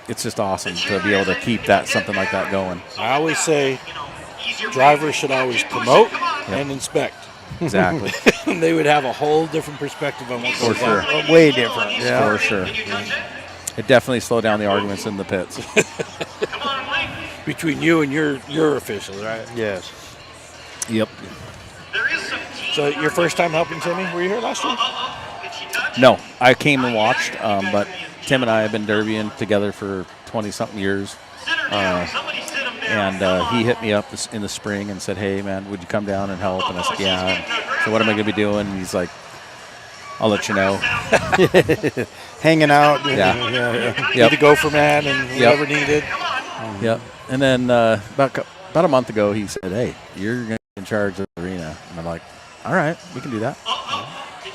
F: it's just awesome to be able to keep something like that going.
A: I always say drivers should always promote and inspect.
F: Exactly.
A: They would have a whole different perspective on what goes on.
C: Way different.
F: Yeah. For sure. Yeah. It definitely slowed down the arguments in the pits.
A: Between you and your officials, right?
C: Yes.
F: Yep.
A: So your first time helping Timmy? Were you here last year?
F: No, I came and watched, but Tim and I have been derbying together for 20-something years. And he hit me up in the spring and said, "Hey, man, would you come down and help?" And I said, "Yeah." So what am I going to be doing? And he's like, "I'll let you know."
C: Hanging out.
F: Yeah.
A: Yep. The gopher man and whoever needed.
F: Yep. And then about a month ago, he said, "Hey, you're going to be in charge of the arena." And I'm like, "All right, we can do that."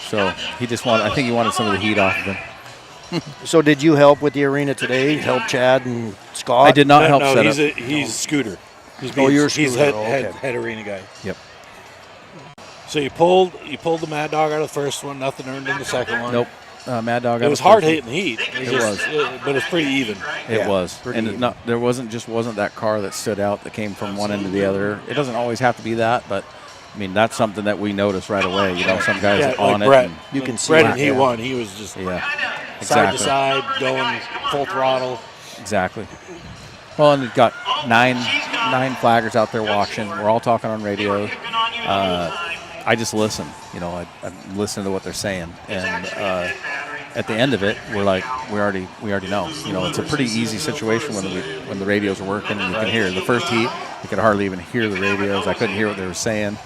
F: So I think he wanted some of the heat off of him.
C: So did you help with the arena today? Help Chad and Scott?
F: I did not help set up.
A: He's Scooter.
C: He's
A: head arena guy.
F: Yep.
A: So you pulled the Mad Dog out of the first one. Nothing earned in the second one.
F: Nope. Mad Dog.
A: It was hard hitting the heat.
F: It was,
A: but it's pretty even.
F: It was, and there wasn't that car that stood out that came from one end to the other. It doesn't always have to be that, but I mean that's something that we notice right away. You know, some guys are on
A: Brett,
F: it.
A: You can see Brett and he won. He was just side to side, going full throttle.
F: Exactly. Well, and we've got nine flaggers out there watching. We're all talking on radio. I just listen. You know, I'm listening to what they're saying, and at the end of it, we're like, we already know. You know, it's a pretty easy situation when the radios are working and you can hear. The first heat, you could hardly even hear the radios. I couldn't hear what they were saying.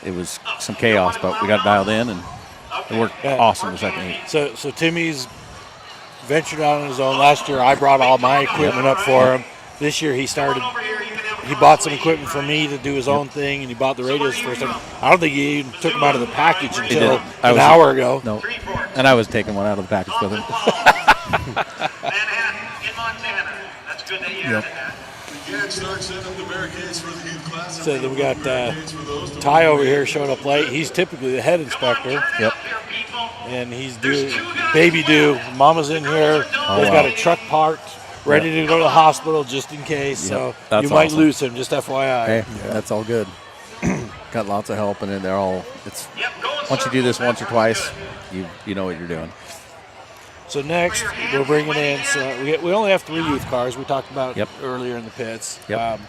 F: It was some chaos, but we got dialed in and it worked awesome the second heat.
A: So Timmy's ventured out on his own. Last year, I brought all my equipment up for him. This year, he bought some equipment for me to do his own thing, and he bought the radios first. I don't think he even took them out of the package until an hour ago.
F: No, and I was taking one out of the package with him.
E: Yep.
A: So then we got Ty over here showing up late. He's typically the head inspector.
F: Yep.
A: And he's baby due. Mama's in here. They've got a truck parked, ready to go to the hospital just in case.
F: Yep.
A: So you might lose him, just FYI.
F: Hey, that's all good. Got lots of help, and they're all. Once you do this once or twice, you know what you're doing.
A: So next, we're bringing in. So we only have 3 youth cars. We talked about earlier in the pits.
F: Yep.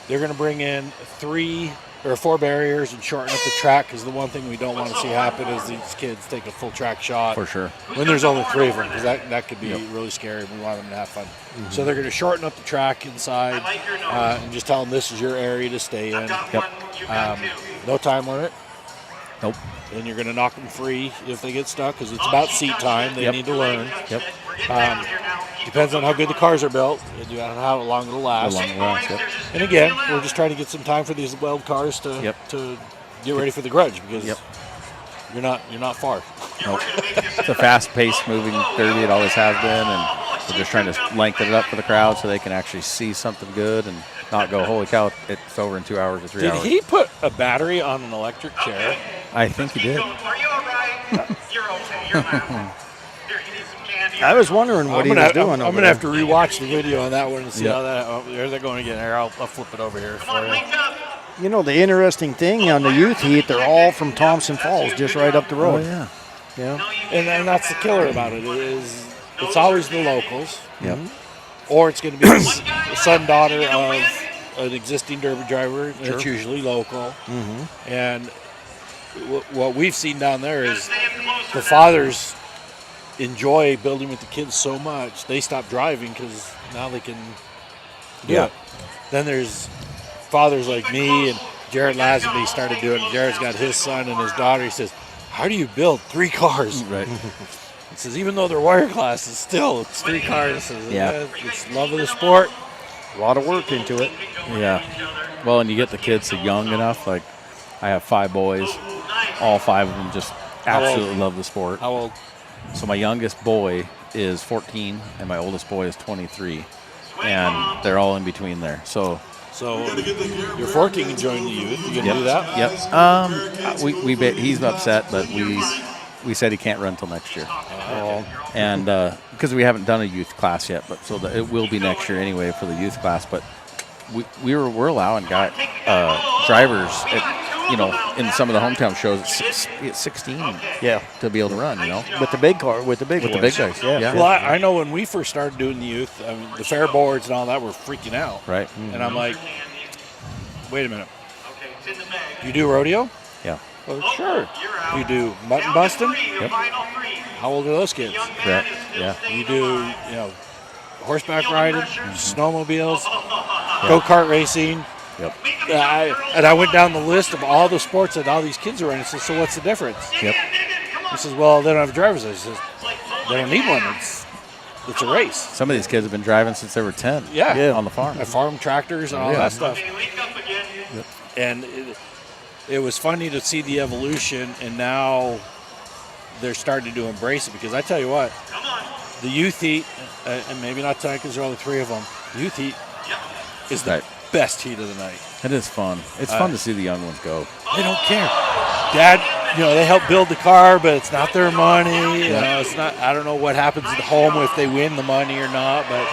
A: They're going to bring in 3 or 4 barriers and shorten up the track, because the one thing we don't want to see happen is these kids take a full track shot.
F: For sure.
A: When there's only 3 of them, because that could be really scary. We want them to have fun. Mm-hmm. So they're going to shorten up the track inside and just tell them this is your area to stay in.
F: Yep.
A: No time limit.
F: Nope.
A: And you're going to knock them free if they get stuck, because it's about seat time. They need to learn.
F: Yep.
A: Depends on how good the cars are built and how long it'll last. And again, we're just trying to get some time for these weld cars to get ready for the Grudge, because you're not far.
F: Nope. It's a fast-paced moving derby. It always has been, and we're just trying to lengthen it up for the crowd so they can actually see something good and not go, holy cow, it's over in 2 hours or 3 hours.
A: Did he put a battery on an electric chair?
F: I think he did.
B: You're okay. You're fine. Here, you need some candy.
C: I was wondering what he was doing.
A: I'm going to have to rewatch the video on that one and see how that. Oh, there's it going again. Here, I'll flip it over here for you.
C: You know, the interesting thing on the youth heat, they're all from Thompson Falls, just right up the road.
F: Oh, yeah.
A: And that's the killer about it. It's always the locals.
F: Yep.
A: Or it's going to be the son, daughter of an existing derby driver. It's usually local.
C: Mm-hmm.
A: And what we've seen down there is the fathers enjoy building with the kids so much, they stop driving because now they can do it. Then there's fathers like me and Jared Lazenby started doing it. Jared's got his son and his daughter. He says, how do you build 3 cars?
F: Right.
A: He says, even though they're wire classes, still, it's 3 cars. He says, it's love of the sport.
C: A lot of work into it.
F: Yeah. Well, and you get the kids young enough. Like, I have 5 boys. All 5 of them just absolutely love the sport.
A: How old?
F: So my youngest boy is 14, and my oldest boy is 23. And they're all in between there. So
A: you're 14 and join the youth. You gonna do that?
F: Yep. He's upset, but we said he can't run until next year. And because we haven't done a youth class yet, but so it will be next year anyway for the youth class. But we're allowing drivers in some of the hometown shows at 16 to be able to run,
C: with the big car, with the big
F: guys. Yeah.
A: Well, I know when we first started doing the youth, the fair boards and all that were freaking out.
F: Right.
A: Mm-hmm. And I'm like, wait a minute. You do rodeo?
F: Yeah.
A: Well, sure. You do mutton busting?
F: Yep.
A: How old are those kids?
F: Correct. Yeah.
A: You do, horseback riding, snowmobiles, go-kart racing.
F: Yep.
A: I went down the list of all the sports that all these kids are in. I said, so what's the difference?
F: Yep.
A: He says, well, they don't have driver's license. I said, they don't need one. It's a race.
F: Some of these kids have been driving since they were 10.
A: Yeah.
F: On the farm.
A: Farm tractors and all that stuff. Yep. And it was funny to see the evolution, and now they're starting to embrace it because I tell you what, the youth heat, and maybe not tonight because there are only 3 of them, the youth heat is the best heat of the night.
F: It is fun. It's fun to see the young ones go.
A: They don't care. Dad, they help build the car, but it's not their money. It's not. I don't know what happens at home if they win the money or not, but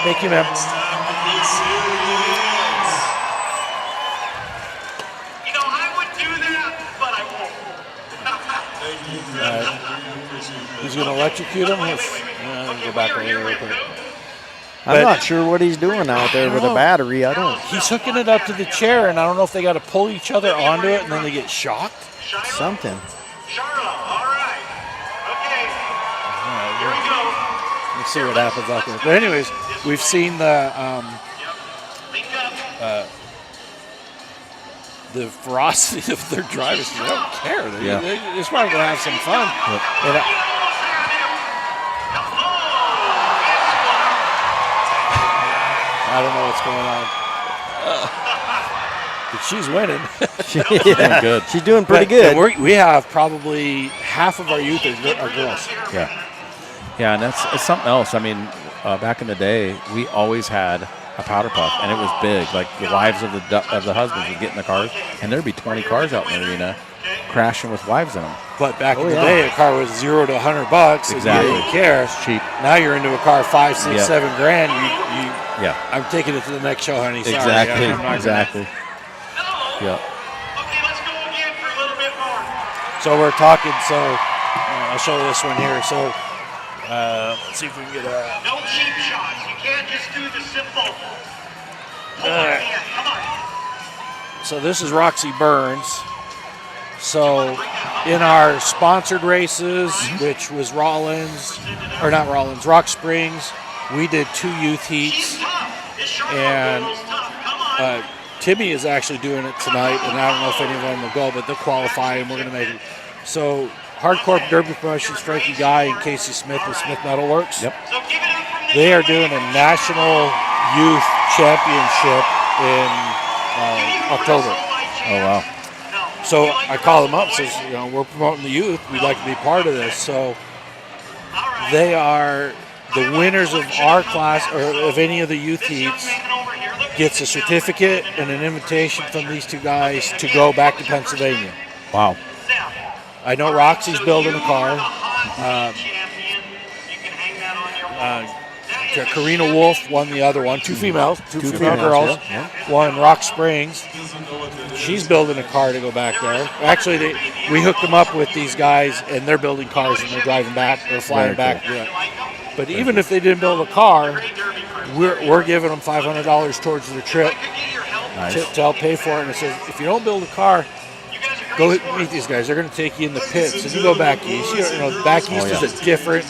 A: thank you, ma'am.
B: I would do that, but I won't.
A: He's going to electrocute him. Let's go back over there real quick.
C: I'm not sure what he's doing out there with a battery. I don't.
A: He's hooking it up to the chair, and I don't know if they got to pull each other onto it and then they get shocked.
C: Something.
B: Charlotte, all right. Okay. Here we go.
A: Let's see what happens out there. But anyways, we've seen the ferocity of their drivers. They don't care. They're just probably going to have some fun. And I don't know what's going on. But she's winning.
F: She's doing good.
C: She's doing pretty good.
A: We have probably half of our youth are girls.
F: Yeah. Yeah, and it's something else. I mean, back in the day, we always had a powder puff, and it was big. Like the wives of the husbands would get in the cars, and there'd be 20 cars out in the arena crashing with wives in them.
A: But back in the day, a car was $0 to $100.
F: Exactly.
A: And you didn't care.
F: It's cheap.
A: Now you're into a car $5, $6, $7 grand. I'm taking it to the next show, honey. Sorry.
F: Exactly. Yeah.
B: Okay, let's go again for a little bit more.
A: So we're talking. So I'll show this one here. So let's see if we can get a.
B: No cheap shots. You can't just do the simple. Come on.
A: So this is Roxy Burns. So in our sponsored races, which was Rock Springs, we did 2 youth heats, and Timmy is actually doing it tonight, and I don't know if any of them will go, but they'll qualify, and we're going to make it. So Hardcore Derby Promotions, Frankie Guy and Casey Smith with Smith Metalworks, they are doing a national youth championship in October.
F: Oh, wow.
A: So I call them up, says, we're promoting the youth. We'd like to be part of this. So they are the winners of our class or of any of the youth heats gets a certificate and an invitation from these 2 guys to go back to Pennsylvania.
F: Wow.
A: I know Roxy's building a car. Karina Wolf won the other one. Two females, two female girls. One in Rock Springs. She's building a car to go back there. Actually, we hooked them up with these guys, and they're building cars, and they're driving back or flying back. Cool. But even if they didn't build a car, we're giving them $500 towards their trip to help pay for it. And it says, if you don't build a car, go meet these guys. They're going to take you in the pits, and you go back east. You know, back east is a different.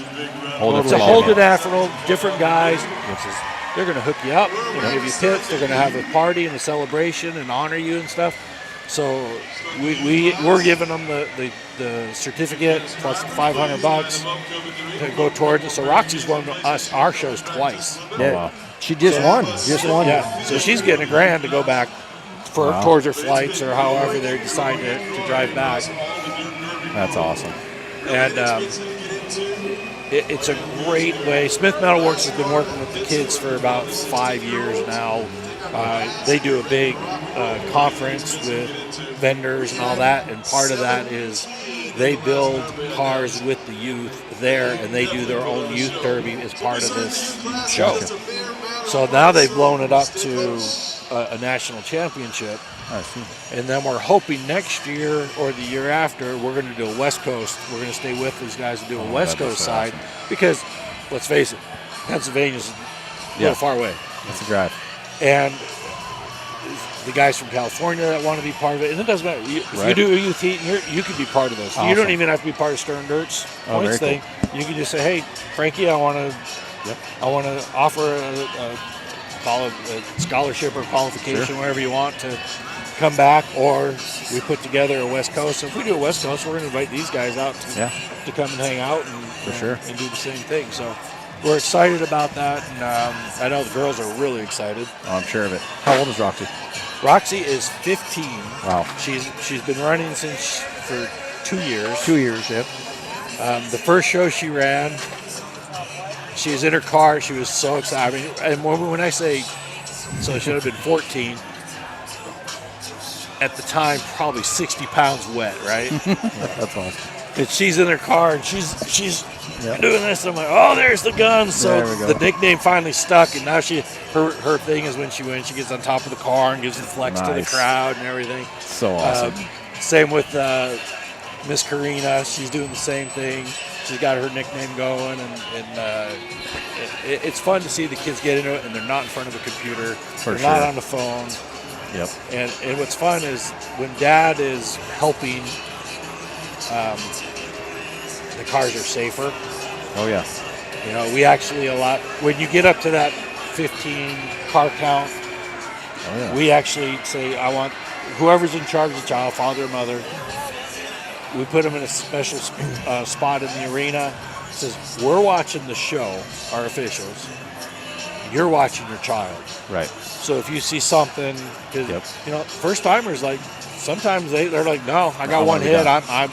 A: It's a whole different guys. They're going to hook you up, give you tips. They're going to have a party and a celebration and honor you and stuff. So we're giving them the certificate plus the $500 to go towards it. So Roxy's won our shows twice.
C: Yeah, wow. She just won.
A: Yeah, so she's getting $1,000 to go back towards her flights or however they decide to drive back.
F: That's awesome.
A: And it's a great way. Smith Metalworks has been working with the kids for about 5 years now. They do a big conference with vendors and all that, and part of that is they build cars with the youth there, and they do their own youth derby as part of this show. So now they've blown it up to a national championship.
F: I see.
A: And then we're hoping next year or the year after, we're going to do a West Coast. We're going to stay with these guys and do a West Coast side. Awesome. Because, let's face it, Pennsylvania's a little far away.
F: That's a drive.
A: And the guys from California that want to be part of it. And it doesn't matter. If you do a youth heat, you can be part of those. Awesome. You don't even have to be part of Stern Dirt's points thing. Cool. You can just say, hey, Frankie, I want to offer a scholarship or qualification, whatever you want, to come back, or we put together a West Coast. So if we do a West Coast, we're going to invite these guys out to come and hang out and do the same thing. So we're excited about that, and I know the girls are really excited.
F: Oh, I'm sure of it. How old is Roxy?
A: Roxy is 15.
F: Wow.
A: She's been running for 2 years.
C: 2 years, yep.
A: The first show she ran, she was in her car. She was so excited. And when I say, so she should have been 14. At the time, probably 60 pounds wet, right?
F: That's awesome.
A: And she's in her car, and she's doing this. I'm like, oh, there's the gun. So the nickname finally stuck, and now her thing is when she wins, she gets on top of the car and gives the flex to the crowd and everything.
F: So awesome.
A: Same with Miss Karina. She's doing the same thing. She's got her nickname going, and it's fun to see the kids get into it, and they're not in front of a computer. They're not on the phone.
F: Yep.
A: And what's fun is when Dad is helping, the cars are safer.
F: Oh, yeah.
A: We actually when you get up to that 15 car count, we actually say, I want whoever's in charge of the child, father or mother, we put them in a special spot in the arena. It says, we're watching the show, our officials. You're watching your child.
F: Right.
A: So if you see something, first timers, like, sometimes they're like, no, I got one hit. I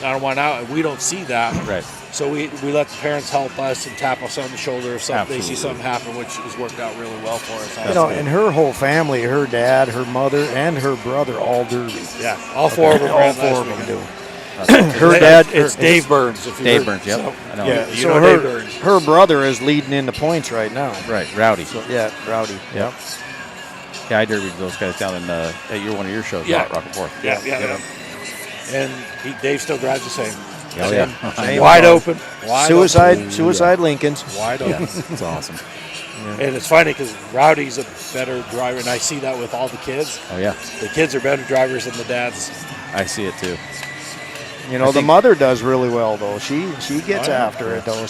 A: don't want out. And we don't see that.
F: Right.
A: So we let the parents help us and tap us on the shoulder if they see something happen, which has worked out really well for us.
C: And her whole family, her dad, her mother, and her brother all derby.
A: Yeah, all four of them.
C: All four of them do. Her dad,
A: it's Dave Burns.
F: Dave Burns, yep.
A: So,
F: I know.
A: Yeah, you know Dave Burns.
C: Her brother is leading in the points right now.
F: Right, Rowdy.
C: So, Rowdy.
F: Yep. Yeah, I derbied those guys down in at one of your shows, Rocket Forth.
A: Yeah. And Dave still drives the same.
F: Oh, yeah.
A: Wide open.
C: Suicide Lincolns.
A: Wide open.
F: It's awesome.
A: Yeah. And it's funny because Rowdy's a better driver, and I see that with all the kids.
F: Oh, yeah.
A: The kids are better drivers than the dads.
F: I see it, too.
C: The mother does really well, though. She gets after it, though.
F: I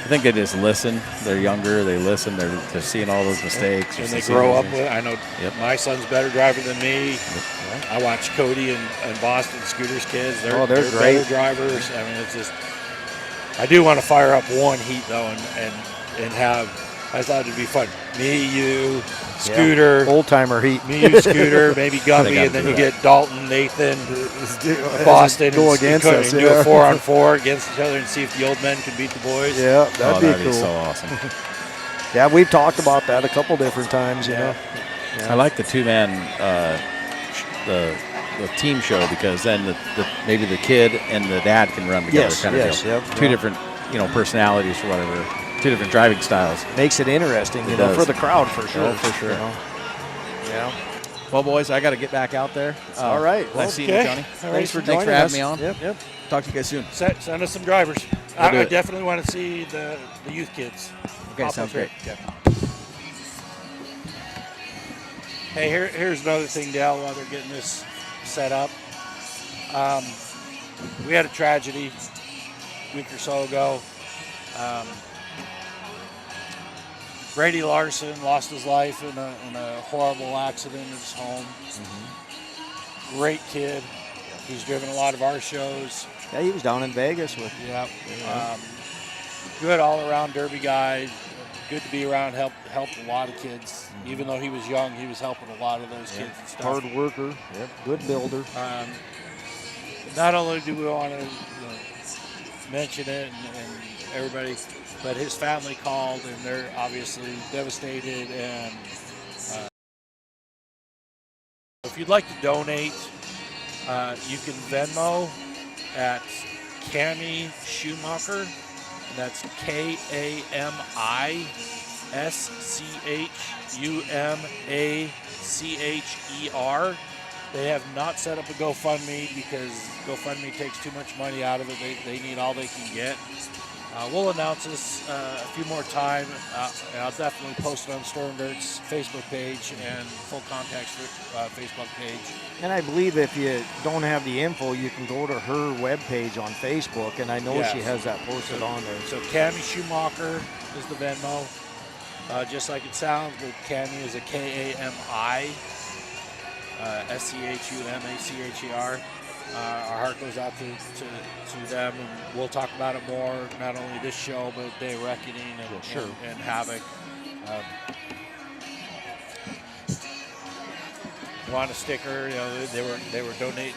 F: think they just listen. They're younger. They listen. They're seeing all those mistakes.
A: And they grow up with it. I know my son's a better driver than me. Yep. I watch Cody and Boston Scooter's kids. They're great better drivers. I mean, it's just – I do want to fire up one heat, though, and have – I thought it'd be fun. Me, you, Scooter.
C: Old-timer heat.
A: Me, you, Scooter, maybe Guppy, and then you get Dalton, Nathan, Boston.
C: Go against us.
A: Do a 4-on-4 against each other and see if the old men can beat the boys.
C: Yeah, that'd be cool.
F: So awesome.
C: Yeah, we've talked about that a couple different times, you know.
F: Yeah. I like the two-man, the the team show, because then maybe the kid and the dad can run together.
C: Yes,
F: kind of
C: yes,
F: deal.
C: yep,
F: Two
C: yep.
F: different, personalities or whatever. Two different driving styles.
C: Makes it interesting, you know,
F: does.
C: for the crowd for sure.
F: Oh, for sure.
C: You know? Yeah.
F: Well, boys, I got to get back out there.
C: All right.
F: Nice seeing you,
A: Okay.
F: Johnny.
A: All right.
C: Thanks for
F: Thanks
C: joining
F: for having
C: us.
F: me on.
C: Yep.
F: Talk to you guys soon.
A: Send us some drivers.
F: We'll do
A: I
F: it.
A: definitely want to see the youth kids.
F: Okay,
A: Pop
F: sounds
A: up here.
F: great.
A: Yeah. Hey, here's another thing, Dale, while they're getting this set up. We had a tragedy a week or so ago. Brady Larson lost his life in a horrible accident at his home.
F: Mm-hmm.
A: Great kid. He's driven a lot of our shows.
C: Yeah, he was down in Vegas with.
A: Yep. Good all-around derby guy. Good to be around. Helped a lot of kids. Even though he was young, he was helping a lot of those kids and stuff.
C: Hard worker. Yep. Good builder.
A: Not only do we want to mention it and everybody, but his family called and they're obviously devastated. And if you'd like to donate, you can Venmo at Kami Schumacher. And that's KAMISCHUMACHER. They have not set up a GoFundMe because GoFundMe takes too much money out of it. They need all they can get. We'll announce this a few more times. And I'll definitely post it on Storm Dirt's Facebook page and Full Contact's Facebook page.
C: And I believe if you don't have the info, you can go to her webpage on Facebook, and I know she has that posted on there.
A: So Kami Schumacher is the Venmo. Just like it sounds, but Kami is a KAMI. SCHUMACHER. Our heart goes out to them, and we'll talk about it more. Not only this show, but Day of Reckoning and Havoc. Want a sticker? You know, they were donate.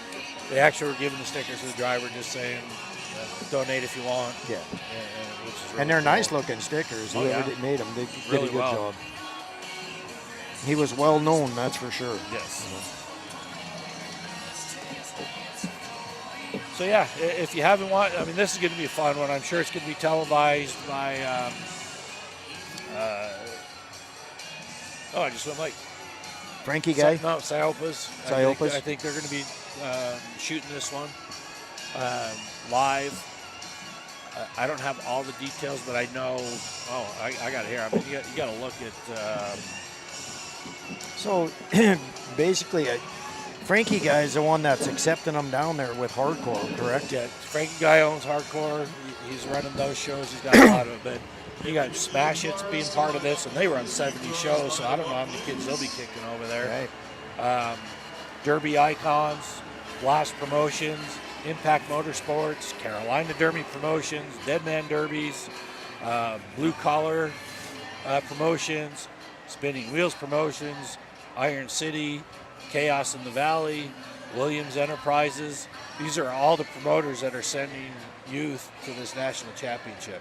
A: They actually were giving the stickers to the driver, just saying, donate if you want.
C: Yeah.
A: Which is really
C: And they're
A: cool.
C: nice looking stickers.
A: Oh,
C: Whoever
A: yeah.
C: made them, they did
A: Really
C: a good
A: well.
C: job. He was well known, that's for sure.
A: Yes. So yeah, if you haven't watched, I mean, this is going to be a fun one. I'm sure it's going to be televised by. I just went like.
C: Frankie guy?
A: No, Siopas.
C: Siopas?
A: I think they're going to be shooting this one live. I don't have all the details, but I know. Oh, I got it here. I mean, you got to look at.
C: So basically, Frankie guy is the one that's accepting them down there with hardcore, correct?
A: Yeah, Frankie Guy owns Hardcore. He's running those shows. He's got a lot of it. But you got Smash Hits being part of this, and they run 70 shows, so I don't know how many kids they'll be kicking over there.
C: Right.
A: Derby Icons, Blast Promotions, Impact Motorsports, Carolina Derby Promotions, Dead Man Derbies, Blue Collar Promotions, Spinning Wheels Promotions, Iron City, Chaos in the Valley, Williams Enterprises. These are all the promoters that are sending youth to this national championship.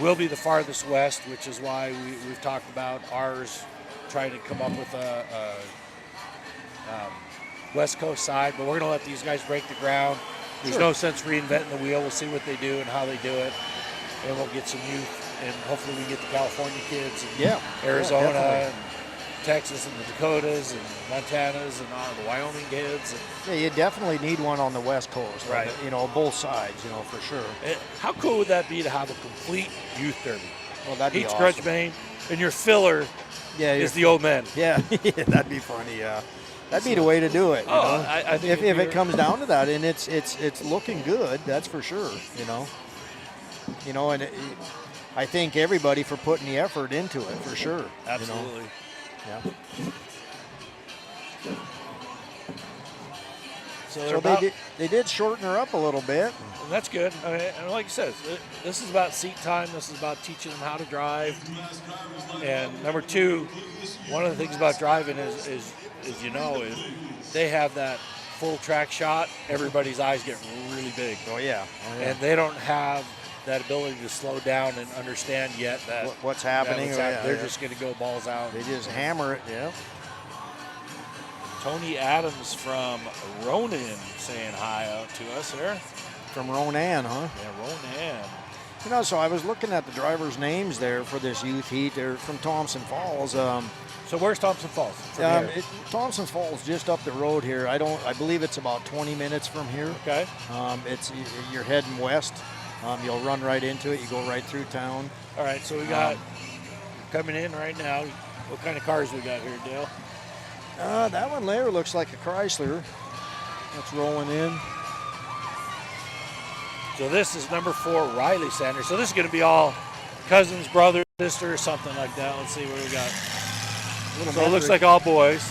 A: We'll be the farthest west, which is why we've talked about ours, trying to come up with a West Coast side, but we're going to let these guys break the ground. There's no sense reinventing the wheel. We'll see what they do and how they do it, and we'll get some youth, and hopefully we can get the California kids and Arizona and Texas and the Dakotas and Montanas and all the Wyoming kids.
C: Yeah, you definitely need one on the West Coast,
A: Right.
C: You know, both sides, you know, for sure.
A: How cool would that be to have a complete youth derby?
C: Well, that'd be
A: Heats,
C: awesome.
A: Grudge, Maine, and your filler is the old men.
C: Yeah, that'd be funny. Yeah, that'd be the way to do it. You know?
A: I think
C: if it comes down to that, and it's looking good, that's for sure. You know, and I thank everybody for putting the effort into it, for sure.
A: Absolutely.
C: You know? Yeah. So they did shorten her up a little bit.
A: And that's good. I mean, and like I said, this is about seat time. This is about teaching them how to drive. And number two, one of the things about driving is they have that full track shot. Everybody's eyes get really big.
C: Oh yeah.
A: And they don't have that ability to slow down and understand yet that
C: what's happening.
A: They're just going to go balls out.
C: They just hammer it. Yeah.
A: Tony Adams from Ronan saying hi out to us here.
C: From Ronan, huh?
A: Yeah, Ronan.
C: You know, so I was looking at the drivers' names there for this youth heat. They're from Thompson Falls.
A: So where's Thompson Falls?
C: Thompson Falls just up the road here. I believe it's about 20 minutes from here.
A: Okay.
C: You're heading west. You'll run right into it. You go right through town.
A: All right. So we got coming in right now. What kind of cars we got here, Dale?
C: That one there looks like a Chrysler. That's rolling in.
A: So this is number 4, Riley Sanders. So this is going to be all cousins, brothers, sisters, something like that. Let's see what we got. So it looks like all boys.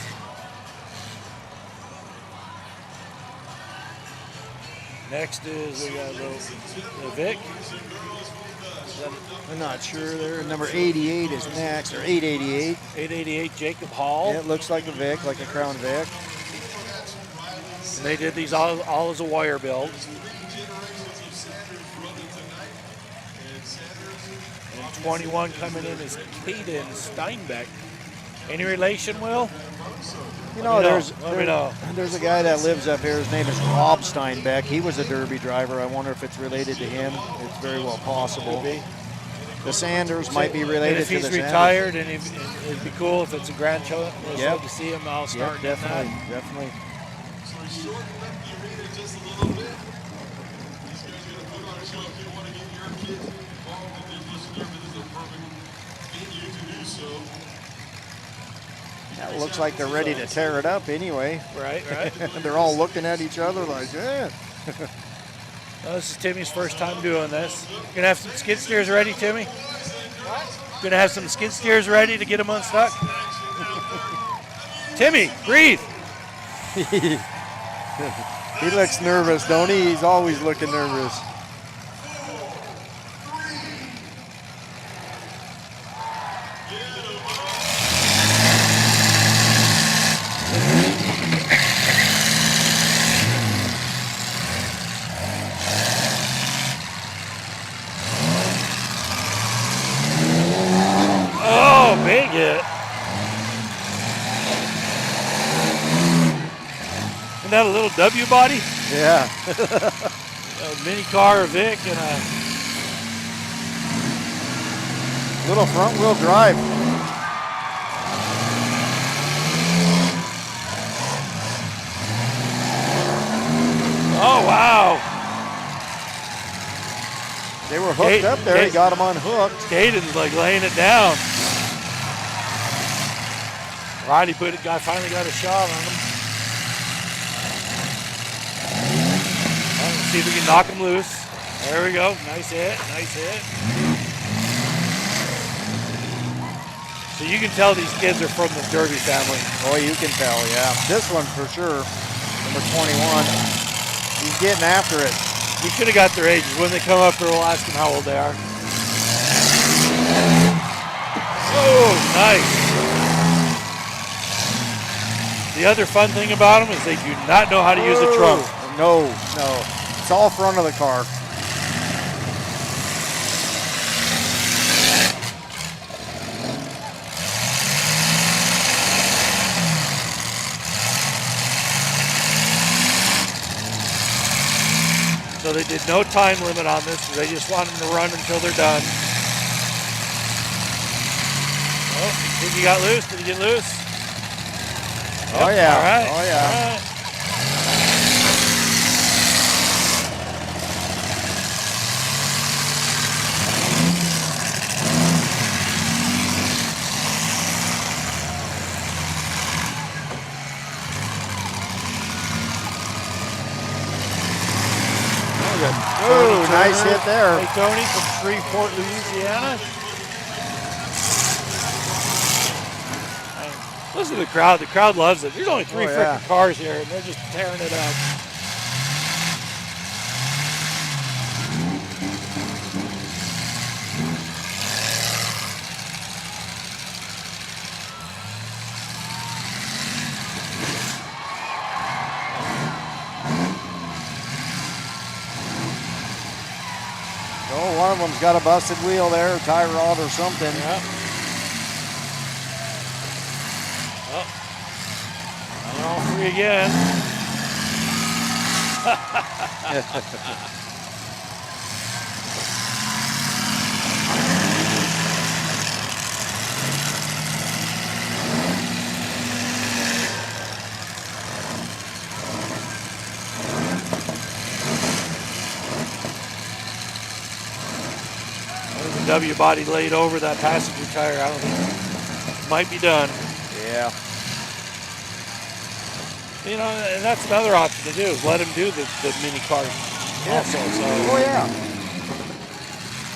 A: Next is we got the Vic.
C: I'm not sure there. Number 88 is next, or 888.
A: 888 Jacob Hall.
C: Yeah, it looks like a Vic, like a Crown Vic.
A: And they did these all as a wire build. And 21 coming in is Caden Steinbeck. Any relation, Will?
C: You know, there's
A: a
C: guy that lives up here. His name is Rob Steinbeck. He was a Derby driver. I wonder if it's related to him. It's very well possible. The Sanders might be related to the Sanders.
A: And if he's retired, and it'd be cool if it's a grandchild. We'd love to see him. I'll start
C: definitely.
E: So he shortened up the arena just a little bit. These guys are going to put on a show. If you want to get your kids involved in this year, this is a perfect venue to do so.
C: It looks like they're ready to tear it up anyway.
A: Right.
C: They're all looking at each other like, yeah.
A: Well, this is Timmy's first time doing this. Gonna have some skid steers ready, Timmy? Gonna have some skid steers ready to get them unstuck? Timmy, breathe.
C: He looks nervous, don't he? He's always looking nervous.
A: Oh, big hit. Isn't that a little W body?
C: Yeah.
A: A mini car, a Vic, and a
C: little front wheel drive.
A: Oh, wow.
C: They were hooked up there. He got them unhooked.
A: Caden's like laying it down. Roddy finally got a shot on him. Let's see if we can knock him loose. There we go. Nice hit. So you can tell these kids are from the Derby family.
C: Oh, you can tell, yeah. This one for sure, number 21. He's getting after it.
A: We should have got their ages. When they come up here, we'll ask them how old they are. Oh, nice. The other fun thing about them is they do not know how to use a trunk.
C: No. It's all front of the car.
A: So they did no time limit on this. They just want them to run until they're done. Oh, did you got loose? Did he get loose?
C: Oh, yeah.
A: All right.
C: Oh, yeah.
A: All right.
C: Oh, nice hit there.
A: Hey, Tony from Shreveport, Louisiana. Listen to the crowd. The crowd loves it. There's only three freaking cars here, and they're just tearing it up.
C: Oh, one of them's got a busted wheel there, tie rod or something.
A: Yeah. Oh. All All three again. The W body laid over that passenger tire. I don't think might be done.
C: Yeah.
A: You know, and that's another option to do, is let him do the mini cars also. So.
C: Oh, yeah.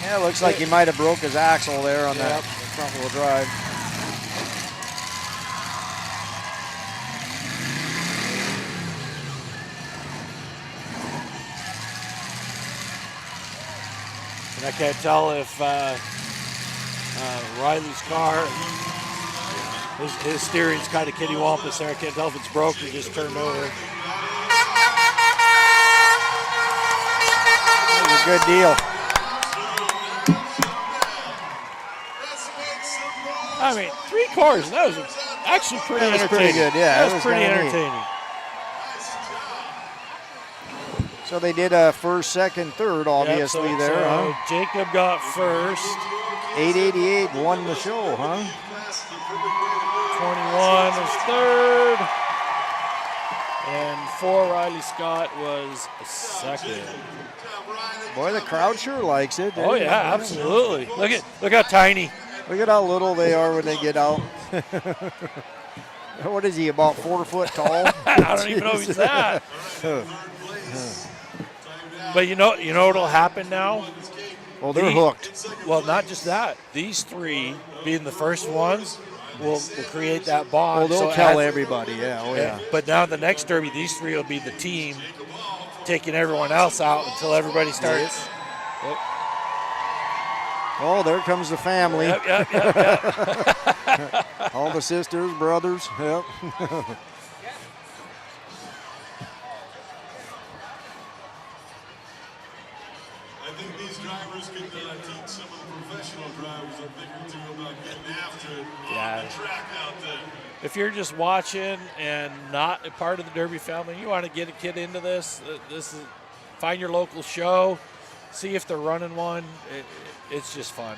C: Yeah, it looks like he might have broke his axle there on that front wheel drive.
A: And I can't tell if Riley's car, his steering's kind of kittywampus there. I can't tell if it's broke or just turned over.
C: That was a good deal.
A: I mean, 3 cars. That was actually pretty entertaining.
C: Pretty good, yeah.
A: That was pretty entertaining.
C: So they did a first, second, third, obviously there, huh?
A: Jacob got first.
C: 888 won the show, huh?
A: 21 was third. And 4 Riley Scott was second.
C: Boy, the crowd sure likes it.
A: Oh yeah, absolutely. Look how tiny.
C: Look at how little they are when they get out. What is he, about 4 foot tall?
A: I don't even know if he's that. But you know what'll happen now?
C: Well, they're hooked.
A: Well, not just that. These 3 being the first ones will create that bond.
C: Well, they'll tell everybody, yeah. Oh, yeah.
A: But now the next derby, these 3 will be the team taking everyone else out until everybody starts. Yep.
C: Oh, there comes the family.
A: Yep.
C: All the sisters, brothers. Yep.
E: I think these drivers could teach some of the professional drivers a thing or two about getting after it on the track out there.
A: If you're just watching and not a part of the Derby family, you want to get a kid into this. Find your local show, see if they're running one. It's just fun.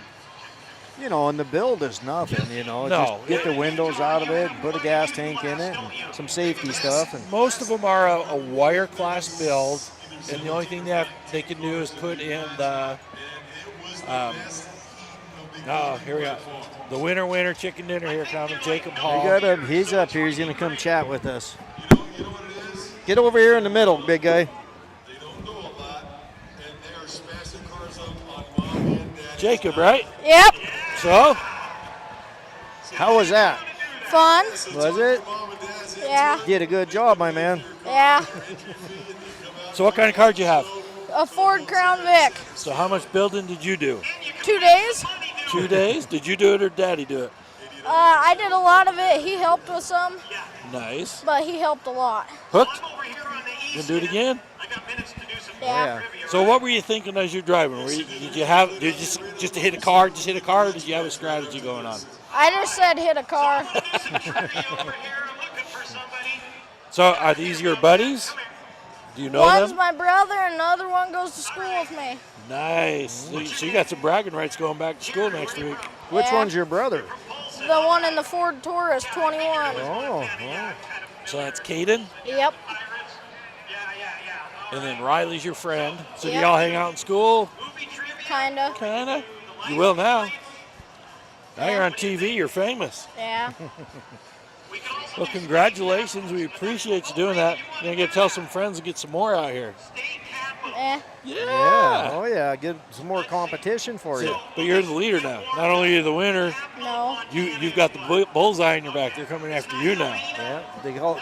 C: You know, and the build is nothing, you know.
A: No.
C: Just get the windows out of it, put a gas tank in it, and some safety stuff. And
A: most of them are a wire class build, and the only thing they can do is put in the here we go. The winner chicken dinner here coming. Jacob Hall.
C: He's up here. He's going to come chat with us. Get over here in the middle, big guy.
A: Jacob, right?
I: Yep.
A: So?
C: How was that?
I: Fun.
C: Was it?
I: Yeah.
C: Did a good job, my man.
I: Yeah.
A: So what kind of car did you have?
I: A Ford Crown Vic.
A: So how much building did you do?
I: 2 days.
A: 2 days? Did you do it or Daddy do it?
I: I did a lot of it. He helped with some.
A: Nice.
I: But he helped a lot.
A: Hooked? You gonna do it again?
I: Yeah.
A: So what were you thinking as you're driving? Did you just hit a car, or did you have a strategy going on?
I: I just said hit a car.
A: So are these your buddies? Do you know
I: One's
A: them?
I: my brother and the other one goes to school with me.
A: Nice. So you got some bragging rights going back to school next week.
C: Which
I: Yeah.
C: one's your brother?
I: The one in the Ford Taurus, 21.
C: Oh.
A: So that's Caden,
I: Yep.
A: and then Riley's your friend. So do
I: Yep.
A: y'all hang out in school?
I: Kinda.
A: Kinda. You will now. Now you're on TV. You're famous.
I: Yeah.
A: Well, congratulations. We appreciate you doing that. You're going to get to tell some friends and get some more out here.
I: Eh.
C: Yeah. Oh, yeah. Get some more competition for you.
A: But you're the leader now. Not only are you the winner,
I: No.
A: you've got the bullseye in your back. They're coming after you now.
C: Yeah.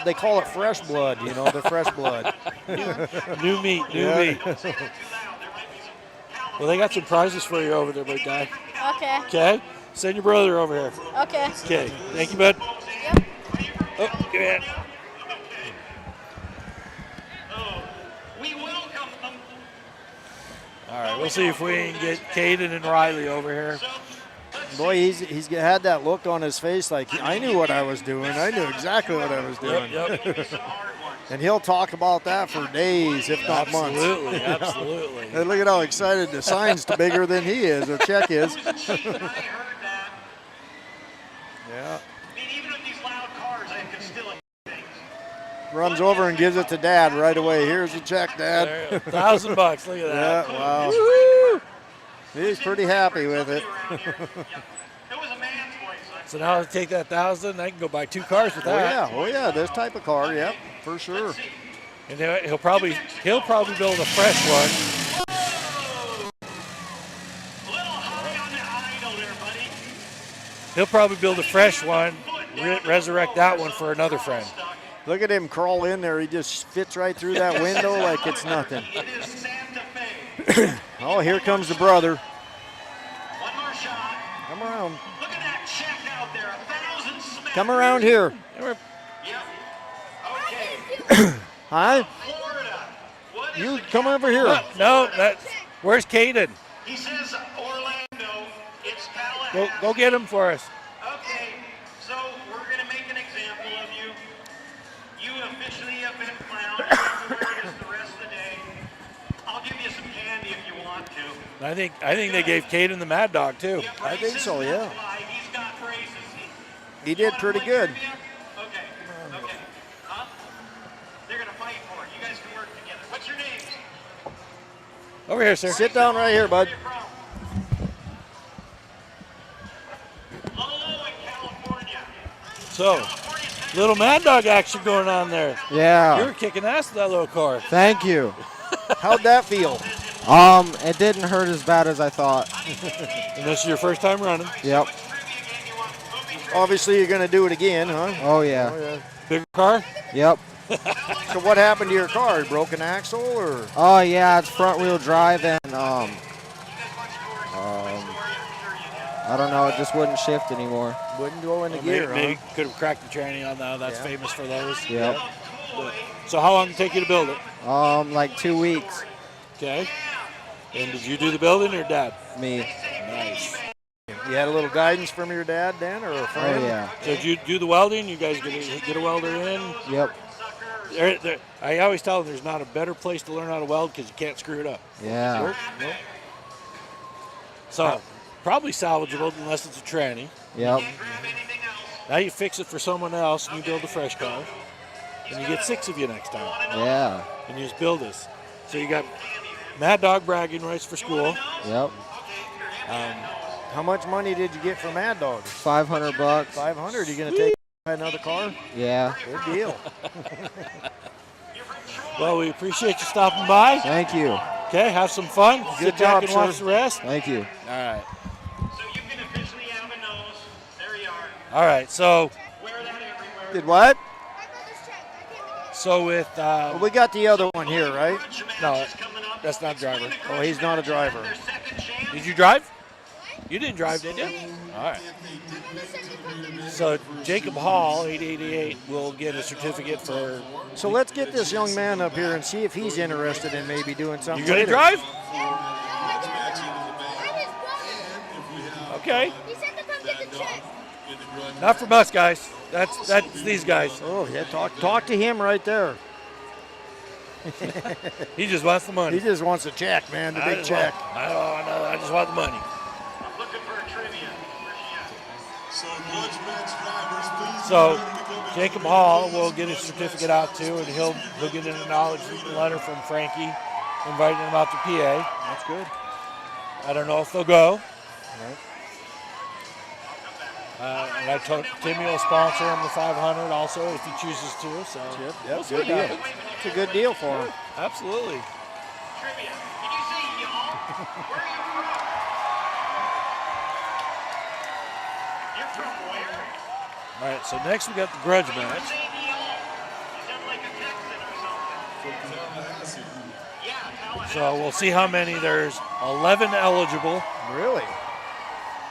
C: They call it fresh blood, you know, the fresh blood.
A: New meat. Well, they got some prizes for you over there, big guy.
I: Okay.
A: Okay? Send your brother over here.
I: Okay.
A: Okay. Thank you, bud.
I: Yep.
A: Oh, give me that. All right, we'll see if we can get Caden and Riley over here.
C: Boy, he's had that look on his face like I knew what I was doing. I knew exactly what I was doing.
A: Yep.
C: And he'll talk about that for days, if not months.
A: Absolutely.
C: And look at how excited the sign's bigger than he is, or check is.
B: I heard that.
C: Yeah.
B: I mean, even with these loud cars, I can still hear things.
C: Runs over and gives it to Dad right away. Here's the check, Dad.
A: There, $1,000. Look at that.
C: Yeah, wow. Woo-hoo. He's pretty happy with it.
B: It was a man's voice.
A: So now I'll take that 1,000. I can go buy 2 cars with that.
C: Oh yeah, this type of car, yep, for sure.
A: And he'll probably build a fresh one.
B: A little high on the idle there, buddy.
A: He'll probably build a fresh one, resurrect that one for another friend.
C: Look at him crawl in there. He just fits right through that window like it's nothing.
B: It is Santa Fe.
C: Oh, here comes the brother.
B: One more shot.
C: Come around.
B: Look at that check out there. 1,000 smackers.
C: Come around here.
B: Yep. Okay.
C: Hi.
B: Florida. What is
C: You
B: the
C: come over here.
A: No, where's Caden?
B: He says Orlando. It's Tallahassee.
A: Go get him for us.
B: Okay, so we're going to make an example of you. You officially have been clowned. You have to wear this the rest of the day. I'll give you some candy if you want to.
A: I think they gave Caden the Mad Dog too.
C: I think so, yeah.
B: That's why he's got braces.
C: He did pretty good.
B: Okay. Huh? They're going to fight for it. You guys can work together. What's your names?
A: Over here, sir.
C: Sit down right here, bud.
B: Lolo in California.
A: So, little Mad Dog action going on there. You
J: Yeah,
A: were kicking ass with that little car.
J: thank you.
C: How'd that feel?
J: It didn't hurt as bad as I thought.
A: And this is your first time running.
J: Yep.
C: Obviously, you're going to do it again, huh?
J: Oh yeah.
A: Bigger car?
J: Yep.
C: So what happened to your car? Broke an axle or?
J: Oh yeah, it's front wheel drive and I don't know, it just wouldn't shift anymore.
C: Wouldn't go into gear,
A: Maybe
C: huh?
A: could have cracked the tranny on that. That's
C: Yeah.
A: famous for those.
J: Yep.
A: So how long did it take you to build it?
J: Like 2 weeks.
A: Okay. And did you do the building or Dad?
J: Me.
A: Nice.
C: You had a little guidance from your dad then, or a
J: Oh
C: friend?
J: yeah.
A: So did you do the welding? You guys get a welder in?
J: Yep.
A: I always tell them there's not a better place to learn how to weld because you can't screw it up.
J: Yeah.
C: Nope.
A: So probably salvageable unless it's a tranny.
J: Yep.
A: Now you fix it for someone else and you build a fresh car. And you get 6 of you next time.
J: Yeah.
A: And you just build this. So you got Mad Dog bragging rights for school.
J: Yep.
C: How much money did you get from Mad Dog?
J: $500.
C: 500. You gonna take another car?
J: Yeah.
C: Good deal.
A: Well, we appreciate you stopping by.
J: Thank you.
A: Okay, have some fun.
C: Good
A: Sit back
C: job,
A: and
C: sir.
A: watch the rest.
J: Thank you.
A: All right.
B: So you can officially have a nose. There you are.
A: All right. So
B: Wear that everywhere.
C: Did what?
A: with
C: Well, we got the other one here, right?
A: no, that's not driver.
C: Oh, he's not a driver.
A: Did you drive? You didn't drive, did you? All right. So Jacob Hall, 888, will get a certificate for.
C: So let's get this young man up here and see if he's interested in maybe doing something.
A: You gonna
C: later.
A: drive? Okay.
I: He said to come get the check.
A: Not from us, guys. That's these guys.
C: Oh yeah, talk to him right there.
A: He just wants the money.
C: He just wants a check, man, the
A: I
C: big
A: just
C: check.
A: I just want the money.
B: I'm looking for a trivia. Where's she at?
E: So Grudge match drivers, please.
A: So Jacob Hall will get his certificate out too, and he'll get an acknowledgement letter from Frankie inviting him out to PA.
C: That's good.
A: I don't know if they'll go. And I told Timmy will sponsor him the 500 also if he chooses to. So
C: Yep,
A: we'll see
C: good
A: what
C: deal.
A: happens.
C: It's a good deal for him.
A: Absolutely.
B: Trivia. Did you say y'all? Where are you from? You're from where?
A: All right. So next we got the grudge match.
B: Say y'all. You sound like a Texan or something. Yeah, Tallahassee.
A: So we'll see how many. There's 11 eligible.
C: Really?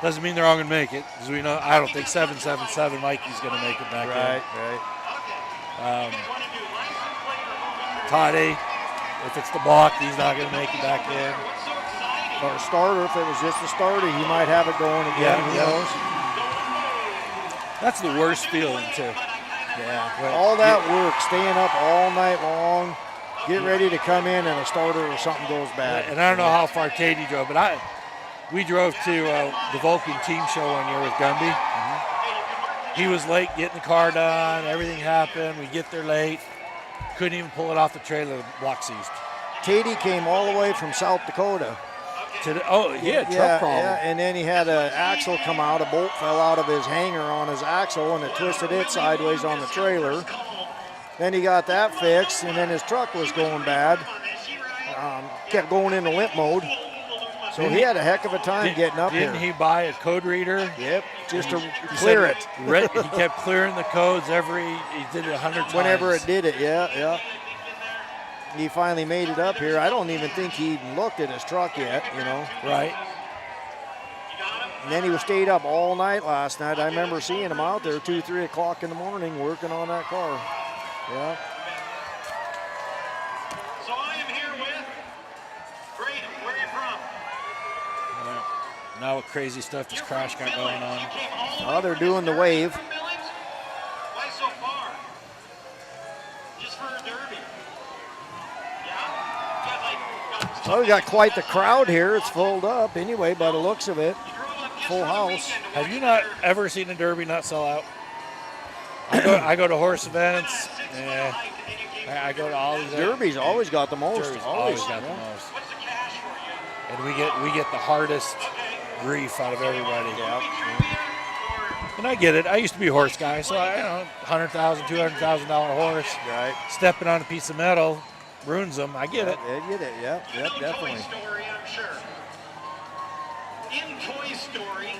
A: Doesn't mean they're all gonna make it, because we know I don't think 777 Mikey's gonna make it back
C: Right.
A: in. Toddy, if it's the block, he's not gonna make it back in.
C: or starter. If it was just a starter, he might have it going again. Who knows?
A: That's the worst feeling too.
C: Yeah. All that work, staying up all night long, get ready to come in and a starter or something goes bad.
A: And I don't know how far Katie drove, but we drove to the Vulcan team show one year with Gumby. He was late getting the car done. Everything happened. We get there late. Couldn't even pull it off the trailer. The block seized.
C: Katie came all the way from South Dakota.
A: Truck problem.
C: Yeah, and then he had an axle come out. A bolt fell out of his hanger on his axle, and it twisted it sideways on the trailer. Then he got that fixed, and then his truck was going bad. Kept going into limp mode. So he had a heck of a time getting up here.
A: Didn't he buy a code reader?
C: Yep, just to clear it.
A: He kept clearing the codes he did it 100 times.
C: Whenever it did it, yeah. He finally made it up here. I don't even think he even looked at his truck yet, you know.
A: Right.
C: And then he was stayed up all night last night. I remember seeing him out there 2, 3 o'clock in the morning working on that car. Yeah.
B: So I am here with Brady. Where are you from?
A: Now what crazy stuff this crash got going on.
C: Oh, they're doing the wave.
B: Why so far? Just for a derby.
C: Well, we got quite the crowd here. It's filled up anyway by the looks of it. Full house.
A: Have you not ever seen a derby not sell out? I go to horse events. I go to all these.
C: Derby's always got the most.
A: Derby's always got the most. And we get the hardest grief out of everybody. And I get it. I used to be a horse guy, so I $100,000, $200,000 horse.
C: Right.
A: Stepping on a piece of metal ruins them. I get it.
C: I get it. Yep, definitely.
B: Story, I'm sure. In Toy Story.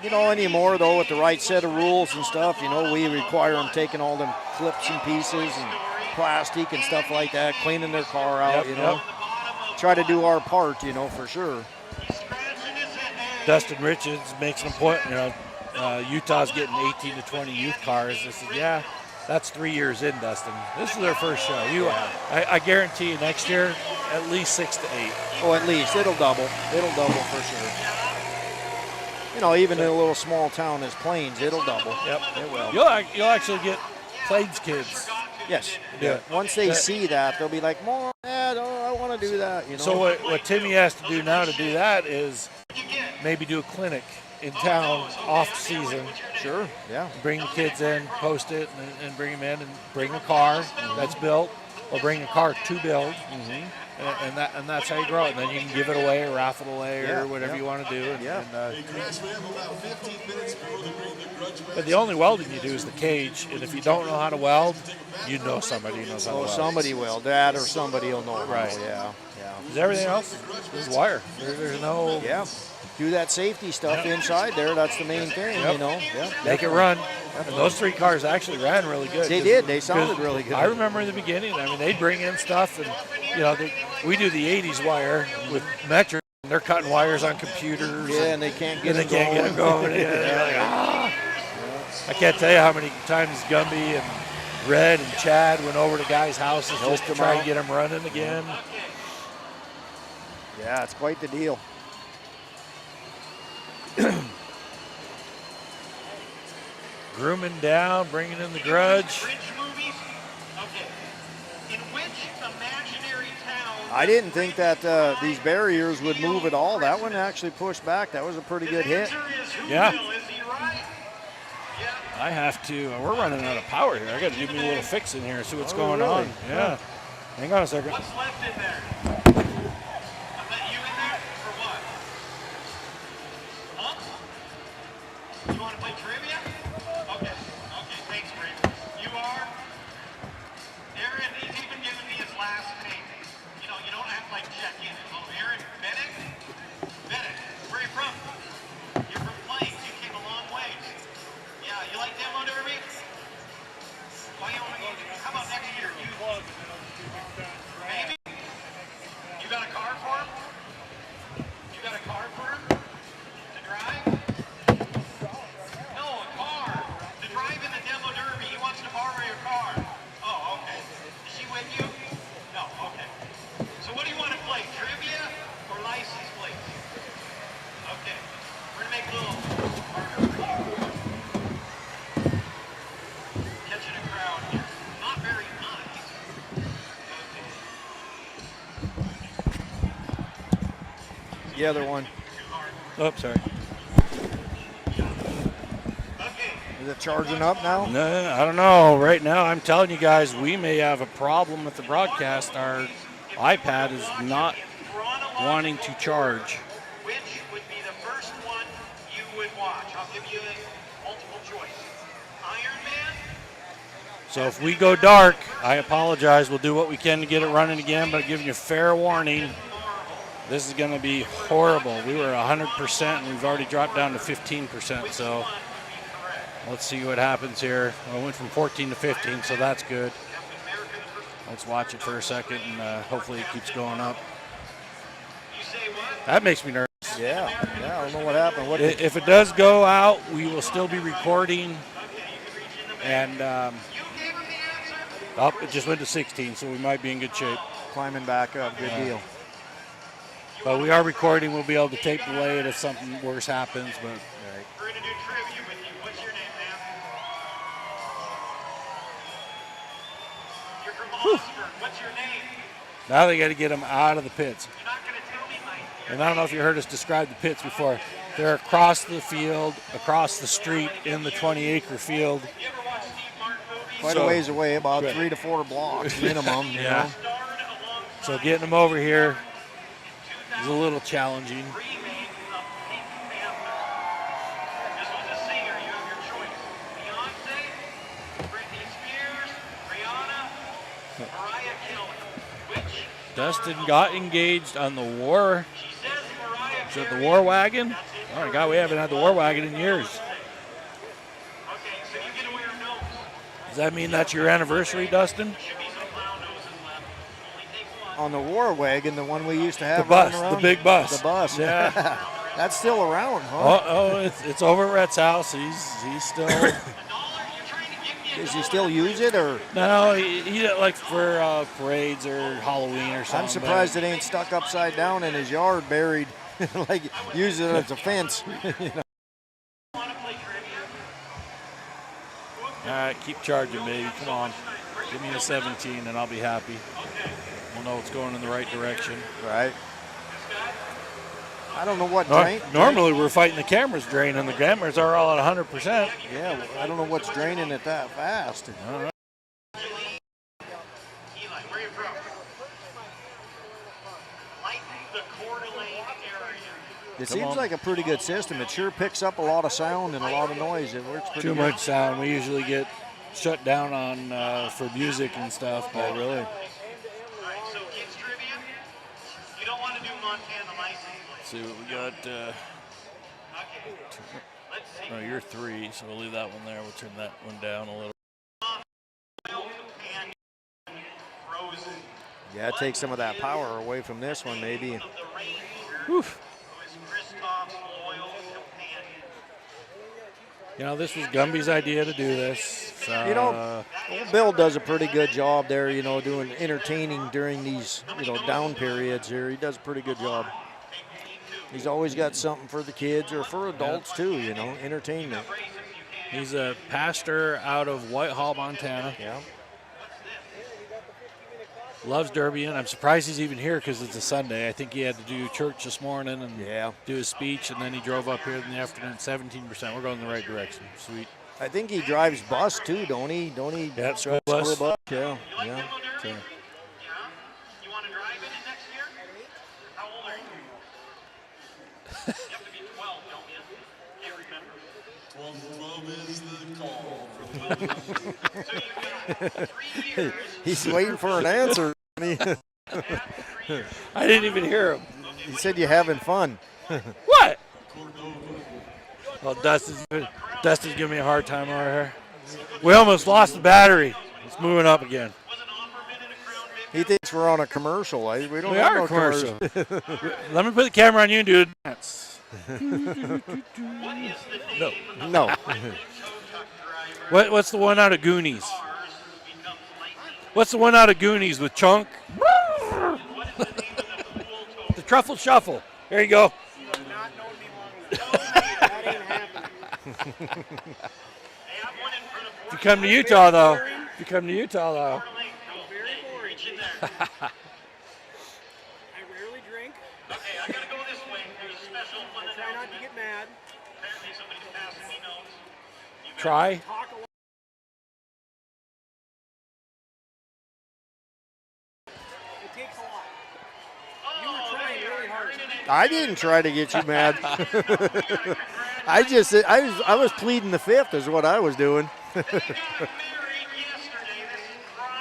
C: You know, anymore though, with the right set of rules and stuff, you know, we require them taking all them clips and pieces and plastic and stuff like that, cleaning their car out, you know. Try to do our part, you know, for sure.
A: Dustin Richards makes an point, you know, Utah's getting 18 to 20 youth cars. I said, yeah, that's 3 years in, Dustin. This is their first show. I guarantee you next year, at least 6 to 8.
C: Oh, at least. It'll double. It'll double for sure. You know, even in a little small town as Plains, it'll double.
A: Yep,
C: it will.
A: You'll actually get Plains kids.
C: Yes. Yeah. Once they see that, they'll be like, Mom, Dad, I want to do that. You know.
A: So what Timmy has to do now to do that is maybe do a clinic in town off season.
C: Sure. Yeah.
A: Bring the kids in, post it, and bring them in, and bring a car that's built, or bring a car to build. And that's how you grow it. And then you can give it away or raffle it away or whatever you want to do. But the only welding you do is the cage. And if you don't know how to weld, you know somebody who knows how to weld.
C: Somebody will. Dad or somebody will know.
A: Right.
C: Yeah.
A: Because everything else is wire. There's no...
C: Yeah. Do that safety stuff inside there. That's the main thing, you know. Yeah.
A: Make it run. And those 3 cars actually ran really good.
C: They did. They sounded really good.
A: I remember in the beginning, I mean, they'd bring in stuff, and, you know, we do the 80s wire with metric, and they're cutting wires on computers.
C: Yeah, and they can't get them
A: going. They're like, I can't tell you how many times Gumby and Red and Chad went over to guys' houses just to try and get them running again.
C: Yeah, it's quite the deal.
A: Grooming down, bringing in the Grudge.
C: I didn't think that these barriers would move at all. That one actually pushed back. That was a pretty good hit.
A: Yeah. I have to. We're running out of power here. I got to do me a little fix in here, see what's going on. Yeah. Hang on a second.
B: What's left in there? You want to play trivia? Okay, thanks, Brady. You are? Aaron, he's even giving me his last name. You know, you don't have to, like, check in. Oh, Aaron Bennett? Bennett, where are you from? You're from Plains. You came a long way. Yeah, you like demo derby? Why you want to go? How about next year? Maybe? You got a car for him? You got a car for him? To drive? Borrow your car. Oh, okay. Is she with you? No, okay. So what do you want to play, trivia or license plates?
C: The other one.
A: Oh, sorry.
C: Is it charging up now?
A: No, I don't know. Right now, I'm telling you guys, we may have a problem with the broadcast. Our iPad is not wanting to charge.
B: Which would be the first one you would watch? I'll give you a multiple choice. Iron Man?
A: So if we go dark, I apologize. We'll do what we can to get it running again, but giving you fair warning, this is going to be horrible. We were 100%, and we've already dropped down to 15%, so let's see what happens here. I went from 14 to 15, so that's good. Let's watch it for a second, and hopefully it keeps going up. That makes me nervous.
C: Yeah, I don't know what happened.
A: If it does go out, we will still be recording. And it just went to 16, so we might be in good shape.
C: Climbing back up, good deal.
A: But we are recording. We'll be able to tape delay it if something worse happens. But
B: We're going to do trivia with you. What's your name, man? You're from Oxford. What's your name?
A: now they got to get them out of the pits.
B: You're not going to tell me my
A: And I don't know if you heard us describe the pits before. They're across the field, across the street in the 20-acre field.
C: Quite a ways away, about 3 to 4 blocks minimum. You know?
A: So getting them over here is a little challenging. Dustin got engaged on the war. Is it the war wagon? Oh my God, we haven't had the war wagon in years. Does that mean that's your anniversary, Dustin?
C: On the war wagon, the one we used to have.
A: The bus,
C: running around?
A: the big bus.
C: The bus.
A: Yeah.
C: That's still around, huh?
A: Oh, it's over at Rhett's house. He's still.
C: Does he still use it, or?
A: No, he like for parades or Halloween or something.
C: I'm surprised it ain't stuck upside down in his yard, buried, like use it as a fence. You know?
A: All right, keep charging, baby. Come on. Give me a 17 and I'll be happy. We'll know it's going in the right direction.
C: Right. I don't know what
A: Normally we're fighting the camera's drain, and the cameras are all at 100%.
C: Yeah, I don't know what's draining it that fast.
A: All right.
B: Where are you from? Like the Coeur d'Alene area.
C: It seems like a pretty good system. It sure picks up a lot of sound and a lot of noise. It works pretty
A: Too
C: good.
A: much sound. We usually get shut down on for music and stuff. But
C: really?
B: All right, so kids trivia. You don't want to do Montana license.
A: Let's see what we got. Oh, you're 3, so we'll leave that one there. We'll turn that one down a little.
C: Yeah, take some of that power away from this one, maybe.
A: Oof. You know, this was Gumby's idea to do this. So,
C: You know, old Bill does a pretty good job there, you know, doing entertaining during these, you know, down periods here. He does a pretty good job. He's always got something for the kids or for adults too, you know, entertainment.
A: He's a pastor out of Whitehall, Montana.
C: Yeah.
A: Loves Derby, and I'm surprised he's even here because it's a Sunday. I think he had to do church this morning and do his speech, and then he drove up here in the afternoon. 17%. We're going in the right direction. Sweet.
C: I think he drives bus too, don't he? Don't he?
A: Yeah, school bus.
C: Yeah, yeah. So.
B: You want to drive in it next year? How old are you? You have to be 12, don't you? Can't remember.
E: 12 is the call for the
B: So you've got 3 years.
C: He's waiting for an answer.
A: I didn't even hear him.
C: He said you're having fun.
A: What? Well, Dustin's giving me a hard time over here. We almost lost the battery. It's moving up again.
C: He thinks we're on a commercial. We don't
A: We
C: have
A: are
C: no
A: a commercial. Let me put the camera on you and do a dance. No. What's the one out of Goonies? What's the one out of Goonies with Chunk? The Truffle Shuffle. There you go. If you come to Utah, though.
D: Very boring. I rarely drink.
B: Okay, I gotta go this way.
A: try?
C: I didn't try to get you mad. I was pleading the fifth is what I was doing.
A: All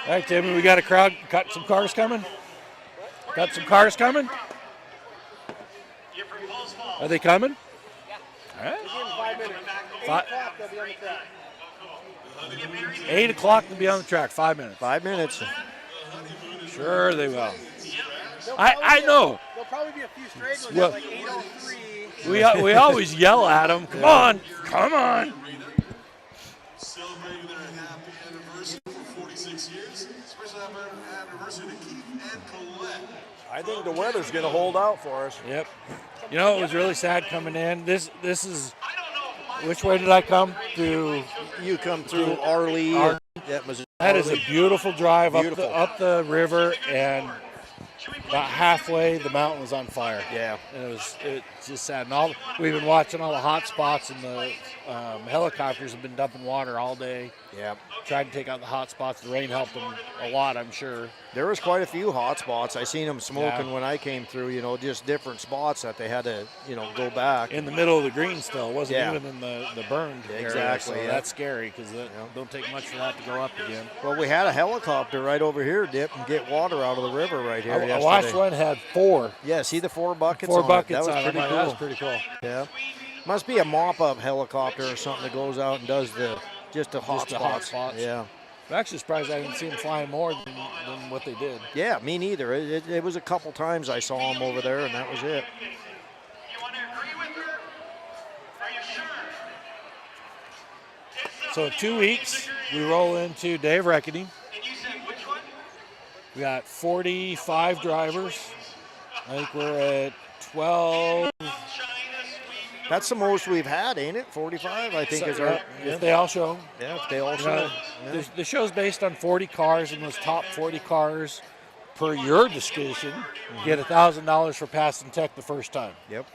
A: right, Timmy, we got a crowd. Got some cars coming? Got some cars coming? Are they coming? Yeah. All right. 8 o'clock to be on the track. 5 minutes.
C: 5 minutes.
A: Sure they will. I know.
D: There'll probably be a few stragglers
A: Well,
D: at like 8:03.
A: We always yell at them. Come on. Come on.
E: Celebrating their happy anniversary for 46 years. Special happy anniversary to Keith and Colette.
C: I think the weather's going to hold out for us.
A: Yep. You know, it was really sad coming in. This is, which way did I come? Through.
C: You come through Arley.
A: That is a beautiful drive up the river, and about halfway the mountain was on fire.
C: Yeah.
A: And it's just sad. And we've been watching all the hot spots, and the helicopters have been dumping water all day.
C: Yeah.
A: Tried to take out the hot spots. The rain helped them a lot, I'm sure.
C: There was quite a few hot spots. I seen them smoking when I came through, you know, just different spots that they had to, you know, go back.
A: In the middle of the green still. It wasn't even in the burned area.
C: Exactly.
A: So that's scary because it don't take much for that to go up again.
C: Well, we had a helicopter right over here dip and get water out of the river right here yesterday.
A: I watched one had 4.
C: Yeah, see the 4 buckets
A: Four
C: on
A: buckets
C: it. That was
A: on
C: pretty
A: it.
C: cool.
A: That was pretty cool.
C: Yeah. Must be a mop-up helicopter or something that goes out and does just the hot spots. Yeah.
A: I'm actually surprised I didn't see them flying more than what they did.
C: Yeah, me neither. It was a couple times I saw them over there, and that was it.
B: You want to agree with her? Are you sure?
A: So in 2 weeks, we roll into Day of Reckoning.
B: And you said which one?
A: We got 45 drivers. I think we're at 12.
C: That's the most we've had, ain't it? 45, I think, is our.
A: If they all show.
C: Yeah, if they all show.
A: The show's based on 40 cars, and those top 40 cars, per your discussion, get $1,000 for passing tech the first time.
C: Yep.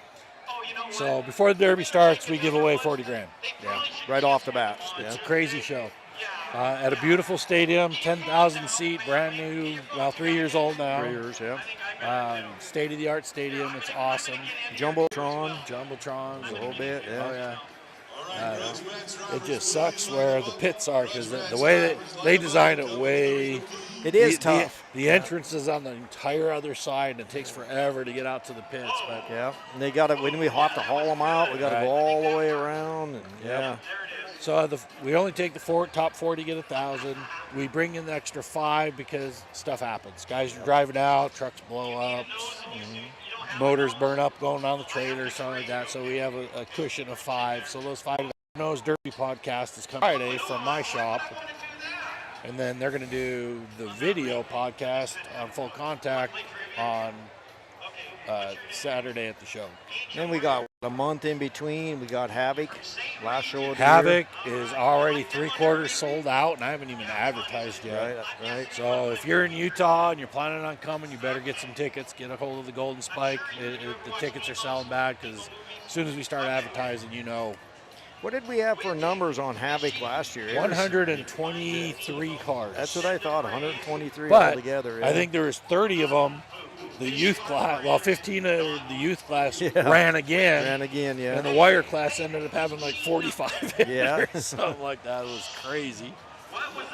A: So before the Derby starts, we give away 40 grand.
C: Yeah, right off the bat.
A: It's a crazy show. At a beautiful stadium, 10,000 seat, brand new, 3 years old now.
C: 3 years, yeah.
A: State-of-the-art stadium. It's awesome. Jumbotrons.
C: A little bit, yeah.
A: Oh, yeah. It just sucks where the pits are because the way they designed it
C: It is tough.
A: The entrance is on the entire other side, and it takes forever to get out to the pits. But
C: yeah, and they got to, when we have to haul them out, we got to go all the way around. And yeah.
A: So we only take the top 40, get 1,000. We bring in the extra 5 because stuff happens. Guys are driving out, trucks blow up, motors burn up going on the trailer, something like that. So we have a cushion of 5. So those 5 Knows Derby podcast is coming Friday from my shop. And then they're going to do the video podcast on Full Contact on Saturday at the show.
C: Then we got a month in between. We got Havoc, last show of the
A: Havoc is already 3/4 sold out, and I haven't even advertised yet.
C: Right.
A: So if you're in Utah and you're planning on coming, you better get some tickets. Get a hold of the Golden Spike. The tickets are selling bad because as soon as we start advertising, you know.
C: What did we have for numbers on Havoc last year?
A: 123 cars.
C: That's what I thought, 123
A: but
C: altogether. Yeah.
A: I think there was 30 of them. The youth class, 15 of the youth class ran again.
C: Yeah.
A: And the wire class ended up having like 45 in
C: Yeah.
A: there, something like that. It was crazy.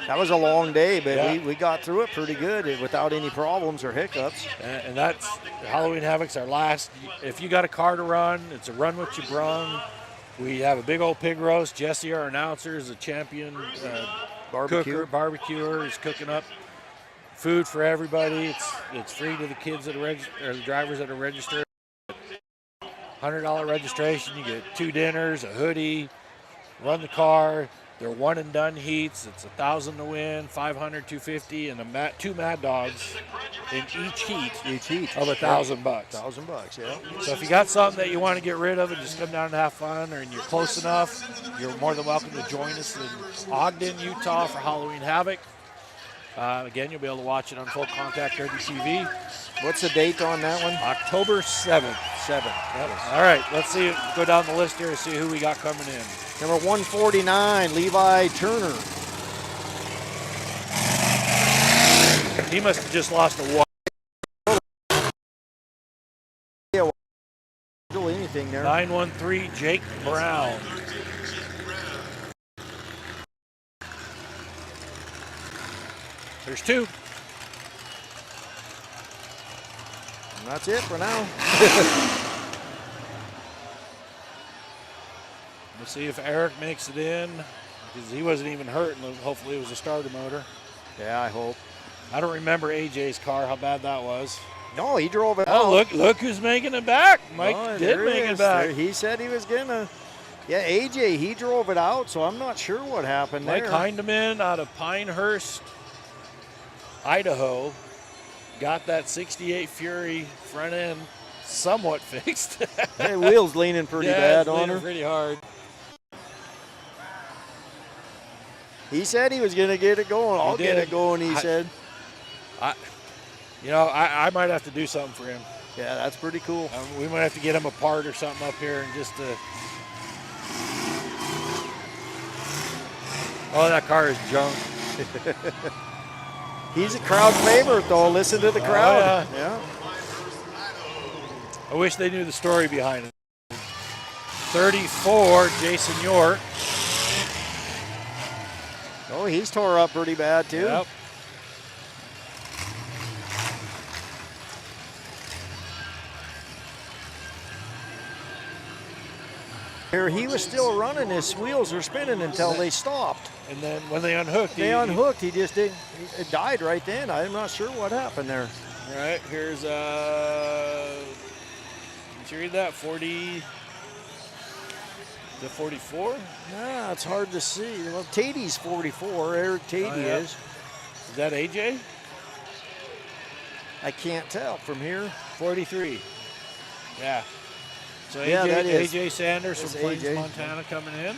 C: That was a long day, but we got through it pretty good without any problems or hiccups.
A: And that's Halloween Havoc's our last. If you got a car to run, it's a run what you brung. We have a big old pig roast. Jesse, our announcer, is a champion barbecuer. He's cooking up food for everybody. It's free to the kids that are or the drivers that are registered. $100 registration. You get 2 dinners, a hoodie, run the car. They're one and done heats. It's $1,000 to win, $500, $250, and 2 Mad Dogs in each heat of $1,000.
C: $1,000, yeah.
A: So if you got something that you want to get rid of and just come down and have fun, or you're close enough, you're more than welcome to join us in Ogden, Utah for Halloween Havoc. Again, you'll be able to watch it on Full Contact Derby TV.
C: What's the date on that one?
A: October 7th.
C: 7.
A: All right, let's see. Go down the list here and see who we got coming in.
C: Number 149, Levi Turner.
A: He must have just lost a walk.
C: Yeah, do anything there.
A: 913, Jake Brown. There's 2.
C: And that's it for now.
A: We'll see if Eric makes it in, because he wasn't even hurt, and hopefully it was a starter motor.
C: Yeah, I hope.
A: I don't remember AJ's car, how bad that was.
C: No, he drove it out.
A: Oh, look who's making it back. Mike did make it back.
C: There, he said he was gonna. Yeah, AJ, he drove it out, so I'm not sure what happened
A: Mike
C: there.
A: Hindeman out of Pinehurst, Idaho, got that 68 Fury front end somewhat fixed.
C: Hey, wheels leaning pretty bad on her.
A: Pretty hard.
C: He said he was going to get it going. I'll get it going, he said.
A: I might have to do something for him.
C: Yeah, that's pretty cool.
A: We might have to get him a part or something up here and just Oh, that car is junk.
C: He's a crowd favorite, though. Listen to the crowd.
A: Oh, yeah. I wish they knew the story behind it. 34, Jason York.
C: Oh, he's tore up pretty bad, too.
A: Yep.
C: Here, he was still running. His wheels were spinning until they stopped.
A: And then when they unhooked,
C: he just didn't. It died right then. I'm not sure what happened there.
A: All right, here's did you read that? 40. The 44?
C: Yeah, it's hard to see. Well, Tady's 44. Eric Tady is.
A: Is that AJ?
C: I can't tell from here.
A: 43. Yeah. So
C: yeah, that is.
A: AJ Sanders from Plains, Montana coming in.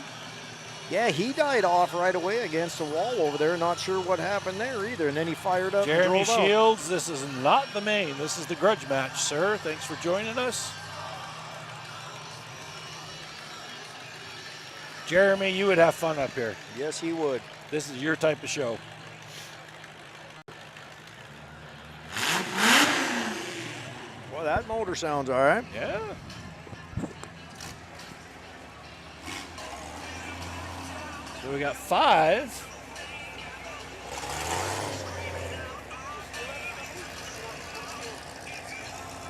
C: Yeah, he died off right away against the wall over there. Not sure what happened there either. And then he fired up
A: Jeremy
C: and drove
A: Shields, this is not the main. This is the grudge match, sir. Thanks for joining us. Jeremy, you would have fun up here.
C: Yes, he would.
A: This is your type of show.
C: Well, that motor sounds all right.
A: Yeah. So we got 5.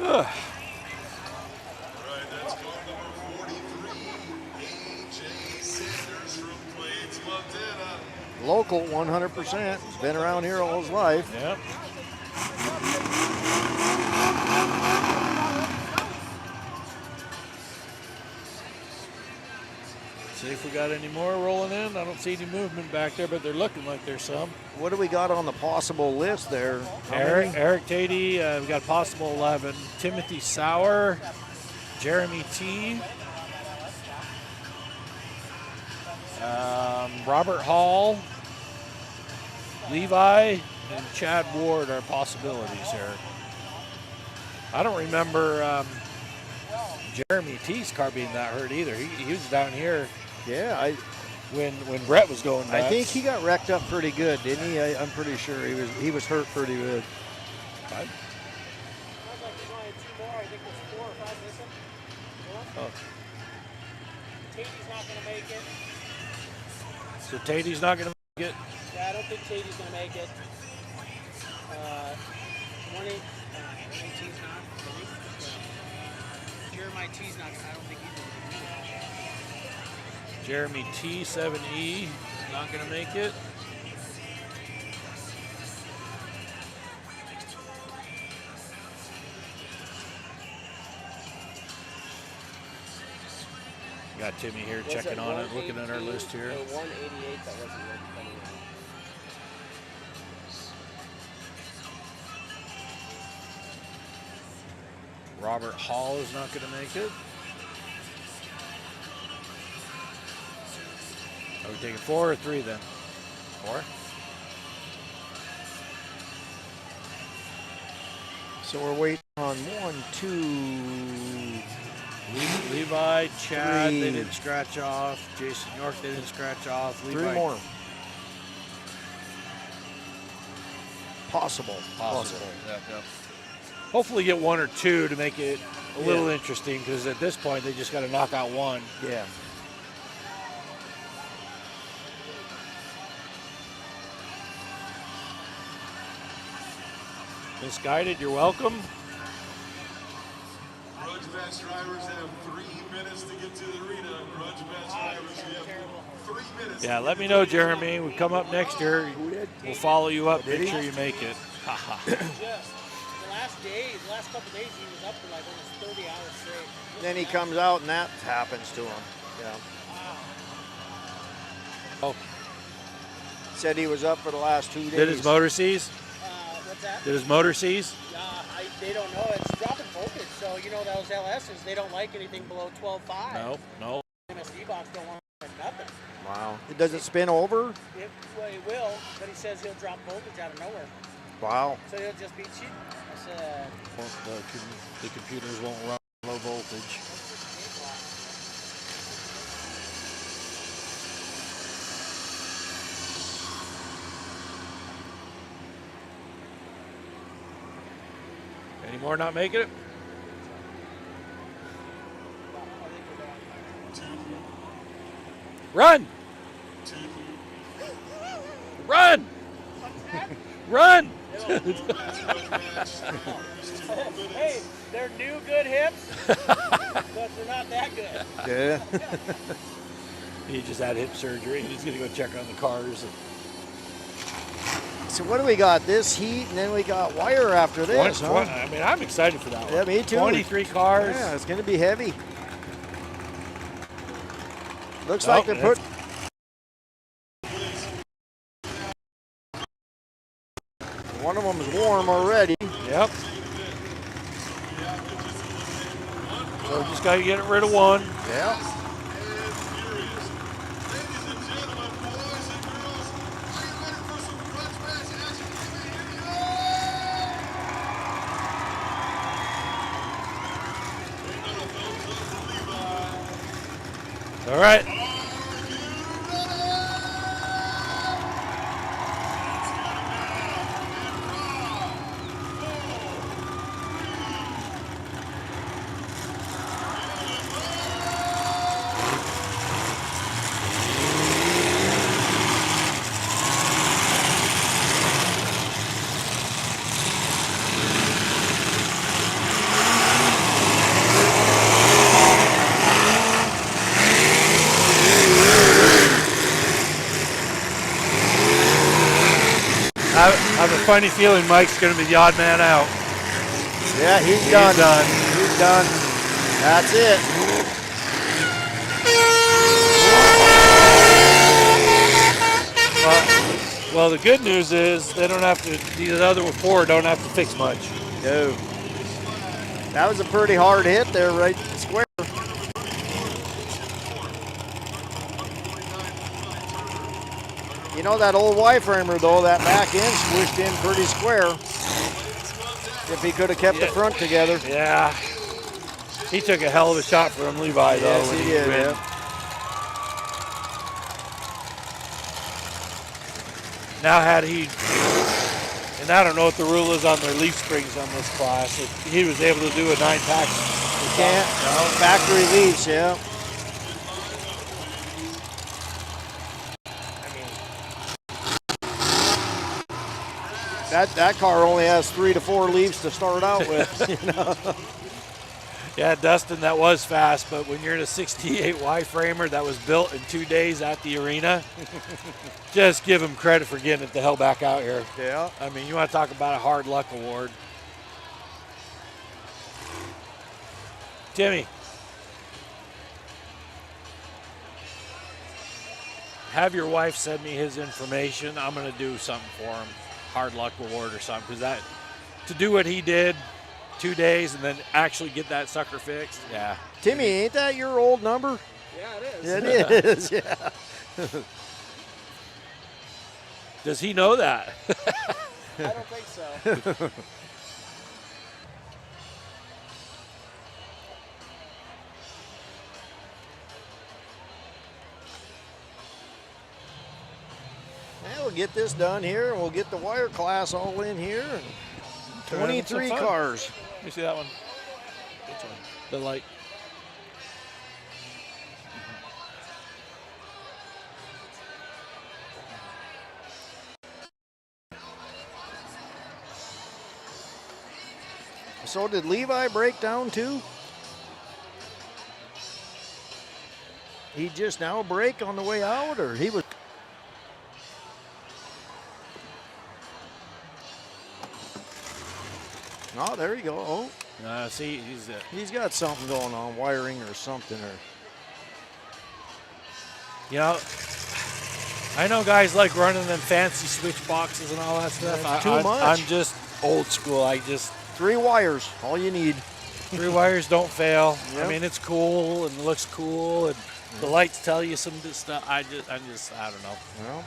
A: Ugh.
C: Local, 100%. He's been around here all his life.
A: Yep. See if we got any more rolling in. I don't see any movement back there, but they're looking like there's some.
C: What do we got on the possible list there?
A: Eric Tady, we got possible 11. Timothy Sauer, Jeremy T. Robert Hall, Levi, and Chad Ward are possibilities here. I don't remember Jeremy T's car being that hurt either. He was down here.
C: Yeah,
A: when Brett was going nuts.
C: I think he got wrecked up pretty good, didn't he? I'm pretty sure he was hurt pretty good.
A: Oh.
D: Tady's not going to make it.
A: So Tady's not going to make it?
D: Yeah, I don't think Tady's going to make it. 118's not. Jeremiah T's not going to. I don't think he's going to make it.
A: Jeremy T, 7E, not going to make it. Got Timmy here checking on it, looking at our list here.
G: 188 that wasn't coming in.
A: Robert Hall is not going to make it. Are we taking 4 or 3 then? 4?
C: So we're waiting on 1, 2,
A: Levi, Chad, they didn't scratch off. Jason York, they didn't scratch off. Levi,
C: 3 more. Possible.
A: Yep. Hopefully get 1 or 2 to make it a little interesting, because at this point they just got to knock out 1.
C: Yeah.
A: Misguided, you're welcome.
E: Grudge match drivers have 3 minutes to get to the arena. Grudge match drivers, you have 3 minutes.
A: Yeah, let me know, Jeremy. We come up next year. We'll follow you up. Make sure you make it.
D: The last couple days, he was up for like almost 30 hours straight.
C: Then he comes out and that happens to him. Yeah.
A: Oh.
C: Said he was up for the last 2 days.
A: Did his motor seize?
D: What's that?
A: Did his motor seize?
D: They don't know. It's dropping voltage. So, you know, those LSs, they don't like anything below 12.5.
A: No.
D: MSD box don't want nothing.
C: Wow. Does it spin over?
D: It will, but he says he'll drop voltage out of nowhere.
C: Wow.
D: So he'll just be cheap.
A: The computers won't run low voltage. Any more not making it? Run! Run! Run!
D: Hey, they're new good hips, but they're not that good.
C: Yeah.
A: He just had hip surgery. He's going to go check on the cars.
C: So what do we got? This heat, and then we got wire after this, huh?
A: I mean, I'm excited for that one.
C: Yeah, me too.
A: 23 cars.
C: Yeah, it's going to be heavy. Looks like they're putting... One of them is warm already.
A: Yep. So just got to get rid of one.
C: Yeah.
A: All right. I have a funny feeling Mike's going to be the odd man out.
C: Yeah, he's done. He's done. That's it.
A: Well, the good news is they don't have to, the other 4 don't have to fix much.
C: No. That was a pretty hard hit there, right square. You know that old Y-framer, though, that back end squished in pretty square. If he could have kept the front together.
A: Yeah. He took a hell of a shot from Levi, though.
C: Yes, he did, yeah.
A: Now had he, and I don't know what the rule is on their leaf springs on this class, if he was able to do a 9-pack.
C: You can't. No, factory leaves, yeah. That car only has 3 to 4 leaves to start out with. You know?
A: Yeah, Dustin, that was fast, but when you're in a 68 Y-framer that was built in 2 days at the arena, just give him credit for getting it the hell back out here.
C: Yeah.
A: I mean, you want to talk about a hard luck award. Timmy, have your wife send me his information. I'm going to do something for him. Hard luck award or something, because that, to do what he did 2 days and then actually get that sucker fixed, yeah.
C: Timmy, ain't that your old number?
D: Yeah, it is.
C: It is, yeah.
A: Does he know that?
D: I don't think so.
C: we'll get this done here, and we'll get the wire class all in here. 23 cars.
A: Let me see that one. Which one? The light.
C: So did Levi break down too? He just now break on the way out, or he was? Oh, there you go. Oh,
A: see,
C: he's got something going on, wiring or something, or.
A: You know, I know guys like running them fancy switch boxes and all that stuff.
C: That's too much.
A: I'm just old school.
C: 3 wires, all you need.
A: 3 wires don't fail.
C: Yep.
A: I mean, it's cool and looks cool, and the lights tell you some stuff. I don't know.
C: Well,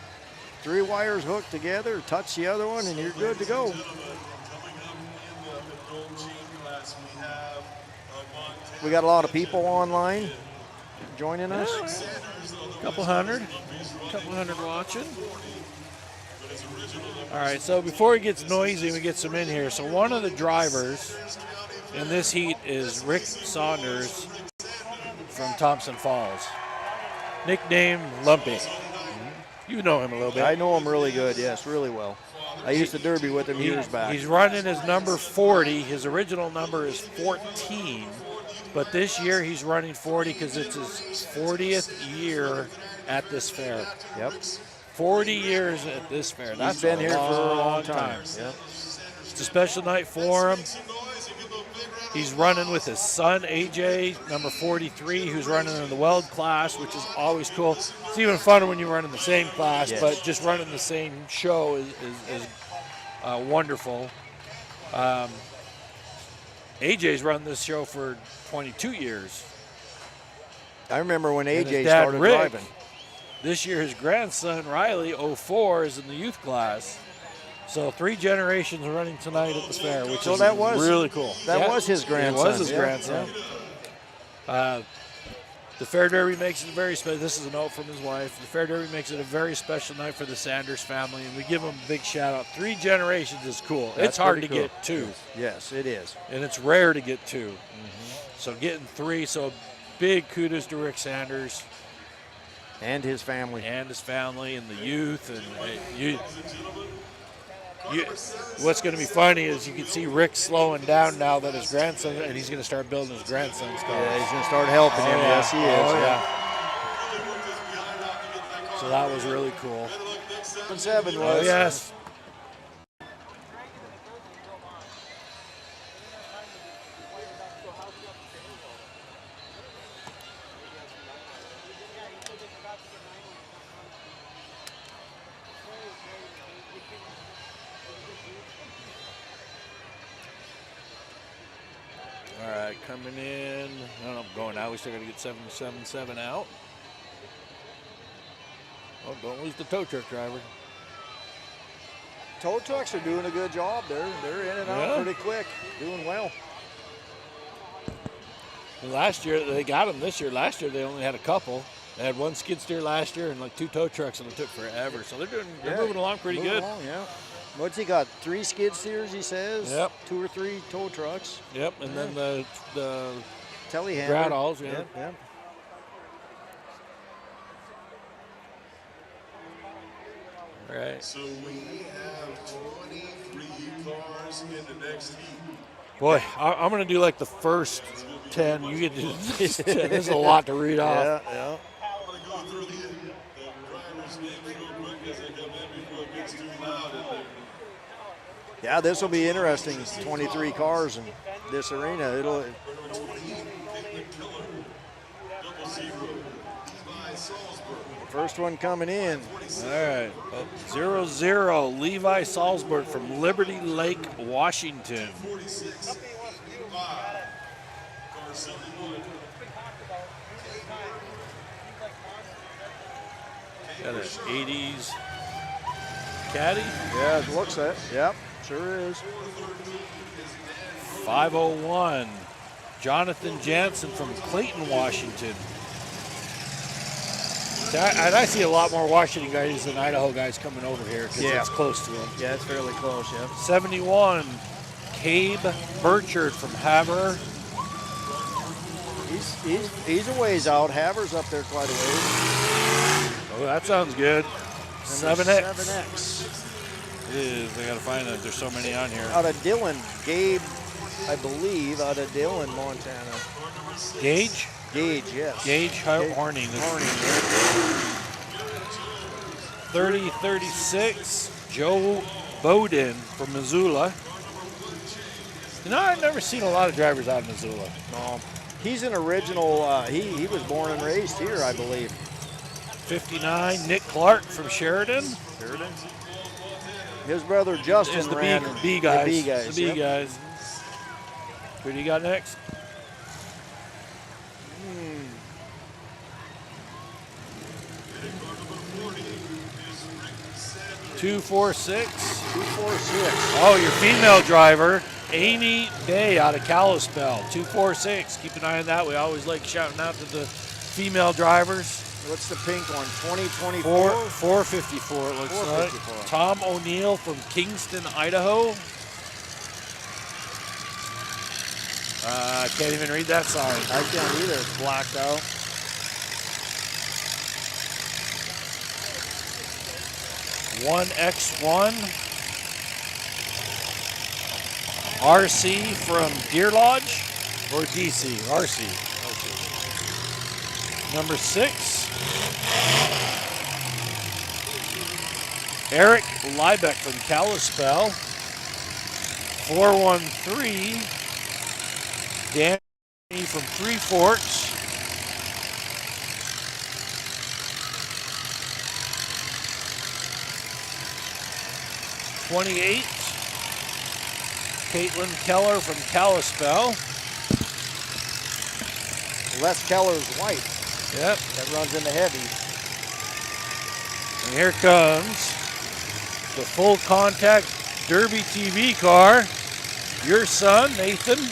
C: 3 wires hooked together, touch the other one, and you're good to go. We got a lot of people online joining us.
A: Couple hundred watching. All right, so before it gets noisy, we get some in here. So one of the drivers in this heat is Rick Saunders from Thompson Falls, nicknamed Lumpy. You know him a little bit.
C: I know him really good, yes, really well. I used to derby with him years back.
A: He's running his number 40. His original number is 14, but this year he's running 40 because it's his 40th year at this fair.
C: Yep.
A: 40 years at this fair. That's
C: been here for a long time.
A: Yep. It's a special night for him. He's running with his son, AJ, number 43, who's running in the Weld class, which is always cool. It's even funner when you run in the same class,
C: yes.
A: But just running the same show is wonderful. AJ's run this show for 22 years.
C: I remember when
A: And
C: AJ
A: his dad,
C: started
A: Rick,
C: driving.
A: This year, his grandson, Riley, 04, is in the youth class. So 3 generations running tonight at the fair, which is really cool.
C: That was his grandson.
A: It was his grandson. Yeah. The Fair Derby makes it very special. This is a note from his wife. The Fair Derby makes it a very special night for the Sanders family, and we give them a big shout out. 3 generations is cool. It's hard to get 2.
C: Yes, it is.
A: And it's rare to get 2. Mm-hmm. So getting 3, so big kudos to Rick Sanders.
C: And his family.
A: And the youth. And what's going to be funny is you can see Rick slowing down now that his grandson, and he's going to start building his grandson's car.
C: Yeah, he's going to start helping him.
A: Yeah.
C: Yes, he is.
A: Yeah. So that was really cool.
C: 7 was.
A: Oh, yes. All right, coming in. I don't know, going out. We still got to get 777 out. Oh, don't lose the tow truck driver.
C: Tow trucks are doing a good job. They're in and out pretty quick. Doing well.
A: And last year, they got them this year. Last year, they only had a couple. They had 1 skid steer last year and like 2 tow trucks, and it took forever. So they're moving along pretty good.
C: Yeah. What's he got? 3 skid steers, he says?
A: Yep.
C: 2 or 3 tow trucks.
A: Yep, and then the
C: telehandler.
A: Gradalls, yeah.
C: Yep.
A: All right.
E: So we have 23 cars in the next heat.
A: Boy, I'm going to do like the first 10. You get to do this 10. This is a lot to read off.
C: Yeah.
E: I'm going to go through the drivers' names real quick as they come in before it gets too loud.
C: Yeah, this will be interesting. 23 cars in this arena. It'll. First one coming in.
A: All right. 0-0, Levi Salzburg from Liberty Lake, Washington. Got an 80s caddy.
C: Yeah, it looks that. Yep, sure is.
A: 501, Jonathan Jansen from Clayton, Washington. See, I see a lot more Washington guys than Idaho guys coming over here because it's close to them.
C: Yeah, it's fairly close, yeah.
A: 71, Cabe Burchard from Haver.
C: He's a ways out. Haver's up there quite a ways.
A: Oh, that sounds good. 7X.
C: 7X.
A: I got to find that. There's so many on here.
C: Out of Dillon, Gabe, I believe, out of Dillon, Montana.
A: Gage?
C: Gage, yes.
A: Gage Horning. 30-36, Joe Bowden from Missoula. You know, I've never seen a lot of drivers out of Missoula.
C: No. He's an original, he was born and raised here, I believe.
A: 59, Nick Clark from Sheridan.
C: His brother Justin
A: is the
C: ran
A: B guys.
C: The B guys.
A: The B guys. Who do you got next? 246.
C: 246.
A: Oh, your female driver, Amy Bay out of Kalispell. 246. Keep an eye on that. We always like shouting out to the female drivers.
C: What's the pink one? 2024?
A: 454 it looks
C: 454.
A: like. Tom O'Neill from Kingston, Idaho. I can't even read that sign.
C: I can't either. It's blacked out.
A: One X1. RC from Deer Lodge or DC? RC. Number 6. Eric Liebeck from Kalispell. 413. Dan from Three Forks. '28. Caitlin Keller from Kalispell.
C: Les Keller's white.
A: Yep.
C: That runs in the heavies.
A: And here comes the full contact Derby TV car. Your son, Nathan.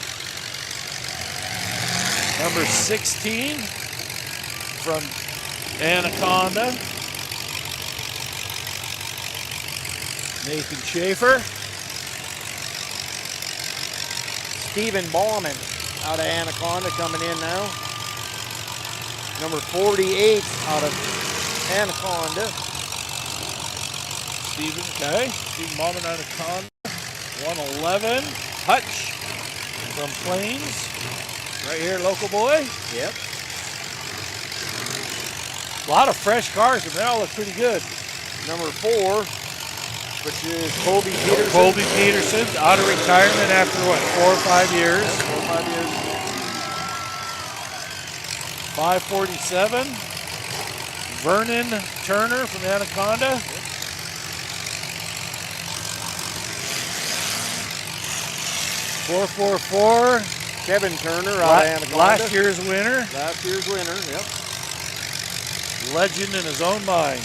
A: Number 16 from Anaconda. Nathan Schaefer.
C: Stephen Bauman out of Anaconda coming in now. Number 48 out of Anaconda.
A: Stephen, okay. Stephen Bauman, Anaconda. 111. Hutch from Plains. Right here, local boy.
C: Yep.
A: A lot of fresh cars, and they all look pretty good.
C: Number 4, which is Colby Peterson.
A: Colby Peterson, out of retirement after what, 4 or 5 years?
C: 4 or 5 years.
A: 547. Vernon Turner from Anaconda. .444.
C: Kevin Turner out of Anaconda.
A: Last year's winner.
C: Last year's winner, yep.
A: Legend in his own mind.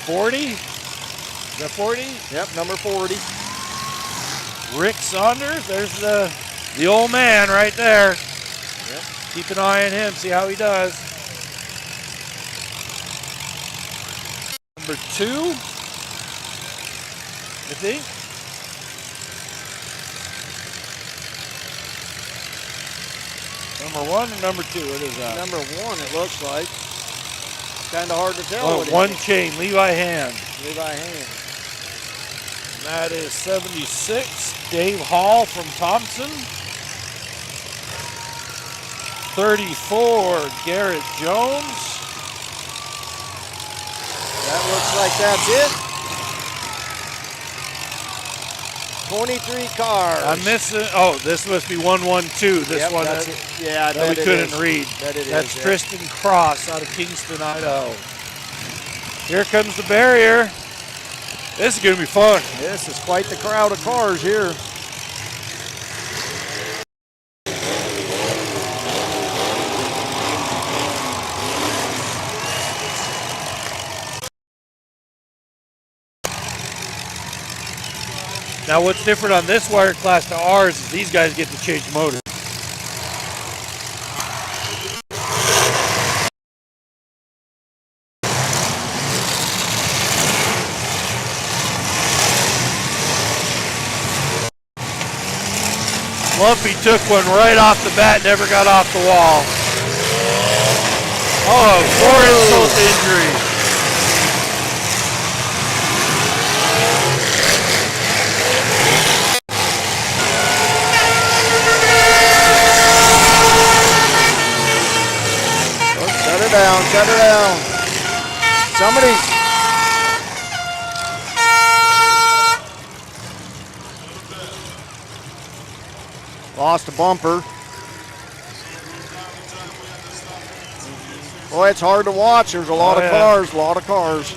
A: 40? Is that 40?
C: Yep, number 40.
A: Rick Saunders, there's the old man right there.
C: Yep.
A: Keep an eye on him, see how he does. Number 2, I think. Number 1 or number 2? What is that?
C: Number 1, it looks like. Kind of hard to tell.
A: Oh, one chain, Levi Hand.
C: Levi Hand.
A: And that is 76. Dave Hall from Thompson. 34, Garrett Jones.
C: That looks like that's it. 23 cars.
A: I'm missing. Oh, this must be 112. This
C: Yep,
A: one
C: that's it. Yeah,
A: that we couldn't read.
C: That's
A: Tristan Cross out of Kingston, Idaho. Here comes the barrier. This is going to be fun.
C: This is quite the crowd of cars here.
A: Now, what's different on this wire class to ours is these guys get to change motors. Lumpy took one right off the bat, never got off the wall. Oh, 4 insult to injury.
C: Oh, shut her down, shut her down. Somebody. Lost a bumper. Boy, it's hard to watch. There's a lot of cars, a lot of cars.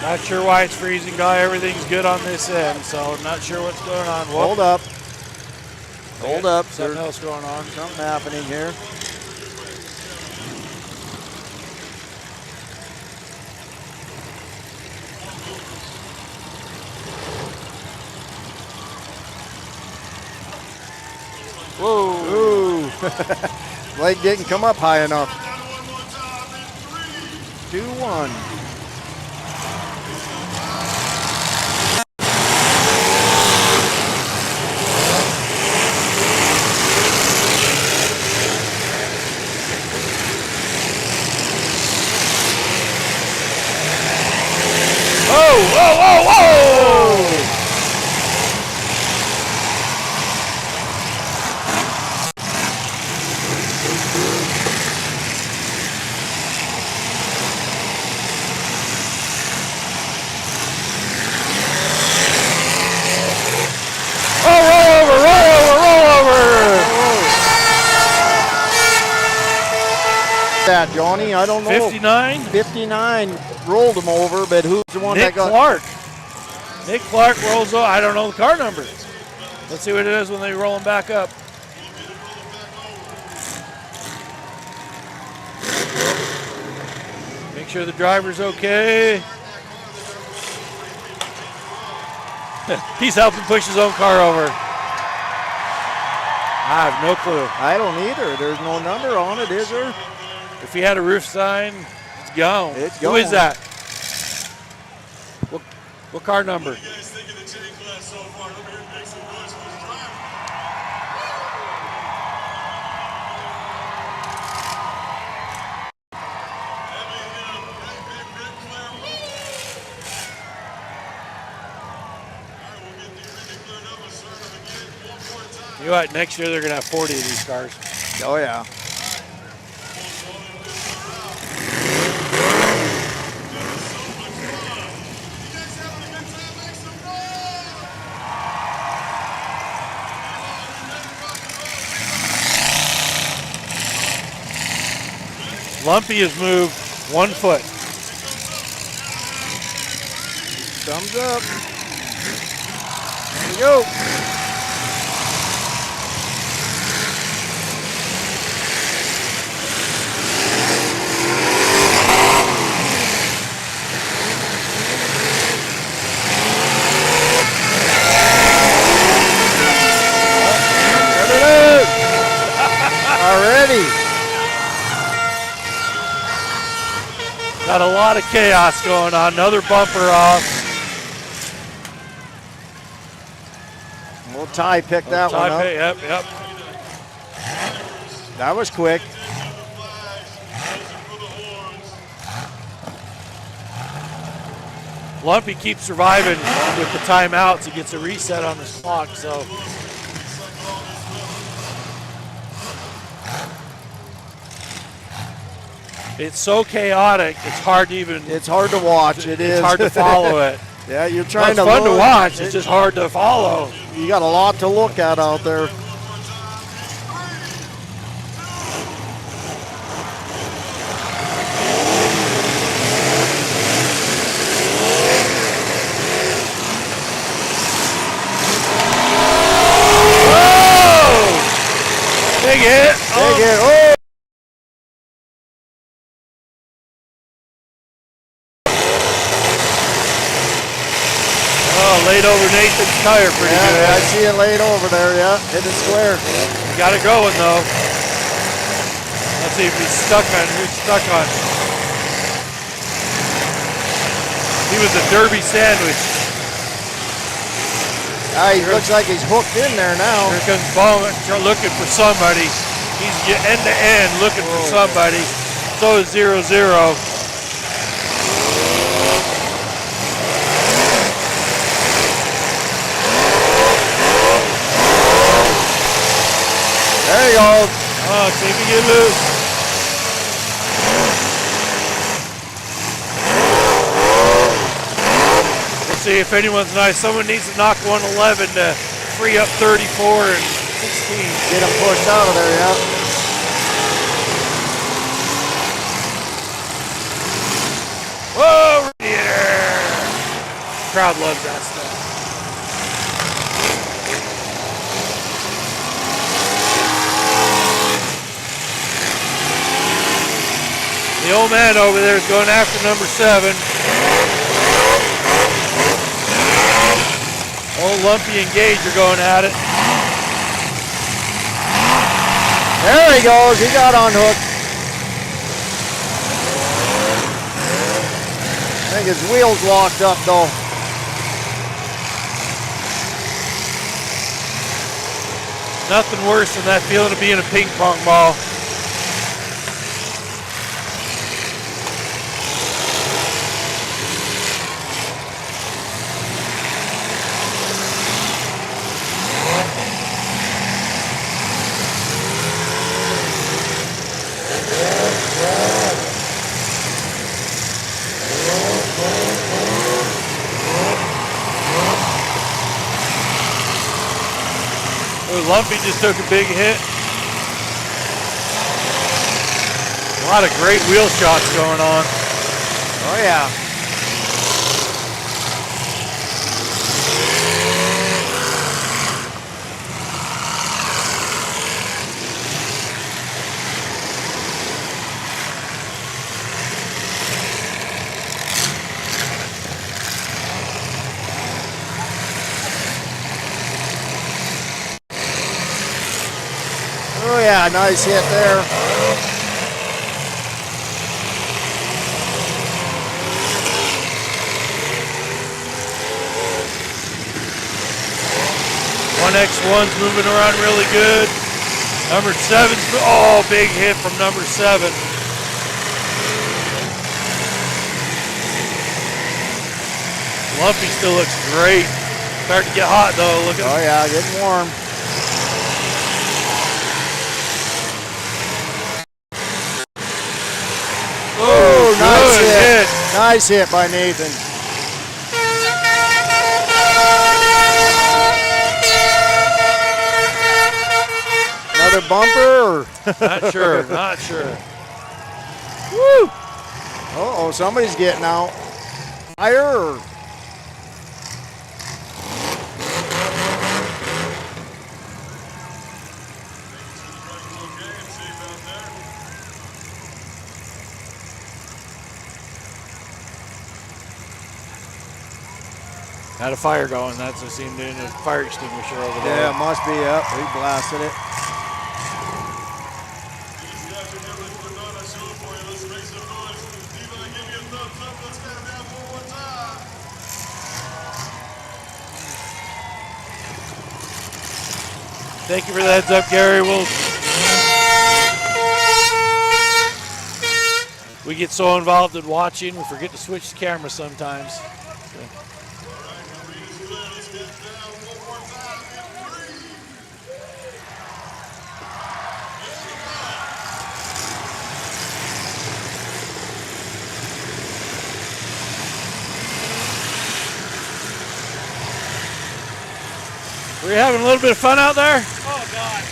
A: Not sure why it's freezing, guy. Everything's good on this end, so not sure what's going on. Whoa.
C: Hold up. Hold up.
A: Something else going on.
C: Something happening here.
A: Whoa.
C: Ooh. Leg didn't come up high enough. 2-1.
A: Whoa, whoa, whoa, whoa!
C: That, Johnny, I don't know.
A: 59?
C: 59 rolled him over, but who's the one
A: Nick
C: that got?
A: Clark. Nick Clark rolls over. I don't know the car number. Let's see what it is when they roll him back up. Make sure the driver's okay. He's helping push his own car over. I have no clue.
C: I don't either. There's no number on it, is there?
A: If he had a roof sign, it's gone.
C: It's
A: Who
C: gone.
A: is that? What car number? You know what? Next year they're going to have 40 of these cars.
C: Oh, yeah.
A: Lumpy has moved 1 foot.
C: Thumbs up. Here we go. Already.
A: Got a lot of chaos going on. Another bumper off.
C: Well, Ty picked that one up.
A: Yep.
C: That was quick.
A: Lumpy keeps surviving with the timeouts. He gets a reset on the clock, so. It's so chaotic, it's hard to even.
C: It's hard to watch. It is.
A: It's hard to follow it.
C: Yeah, you're trying to.
A: It's fun to watch. It's just hard to follow.
C: You got a lot to look at out there.
A: Whoa! Big hit.
C: Big hit. Oh!
A: Laid over Nathan's tire pretty good.
C: I see it laid over there, yeah. Hit it square.
A: Got it going though. Let's see if he's stuck on. Who's stuck on? He was a derby sandwich.
C: He looks like he's hooked in there now.
A: Here comes Bowman looking for somebody. He's end to end looking for somebody. So is 0-0.
C: There he goes.
A: Oh, taking it loose. We'll see if anyone's nice. Someone needs to knock 111 to free up 34 and 16.
C: Get him pushed out of there, yeah.
A: Whoa, radiator! Crowd loves that stuff. The old man over there is going after number 7. Old Lumpy and Gage are going at it.
C: There he goes. He got unhooked. I think his wheel's locked up though.
A: Nothing worse than that feeling of being a ping pong ball. Lumpy just took a big hit. A lot of great wheel shots going on.
C: Oh yeah. Oh yeah, nice hit there.
A: One X1's moving around really good. Number 7's, oh, big hit from number 7. Lumpy still looks great. Starting to get hot though. Look at
C: oh yeah, getting warm. Oh, nice hit. Nice hit by Nathan. Another bumper?
A: Not sure, not sure.
C: Woo! Uh-oh, somebody's getting out. Fire!
A: Had a fire going. That's what seemed in a fire extinguisher over there.
C: Yeah, it must be up. He blasted it.
A: Thank you for the heads up, Gary. We get so involved in watching, we forget to switch the camera sometimes. Were you having a little bit of fun out there?
K: Oh, God.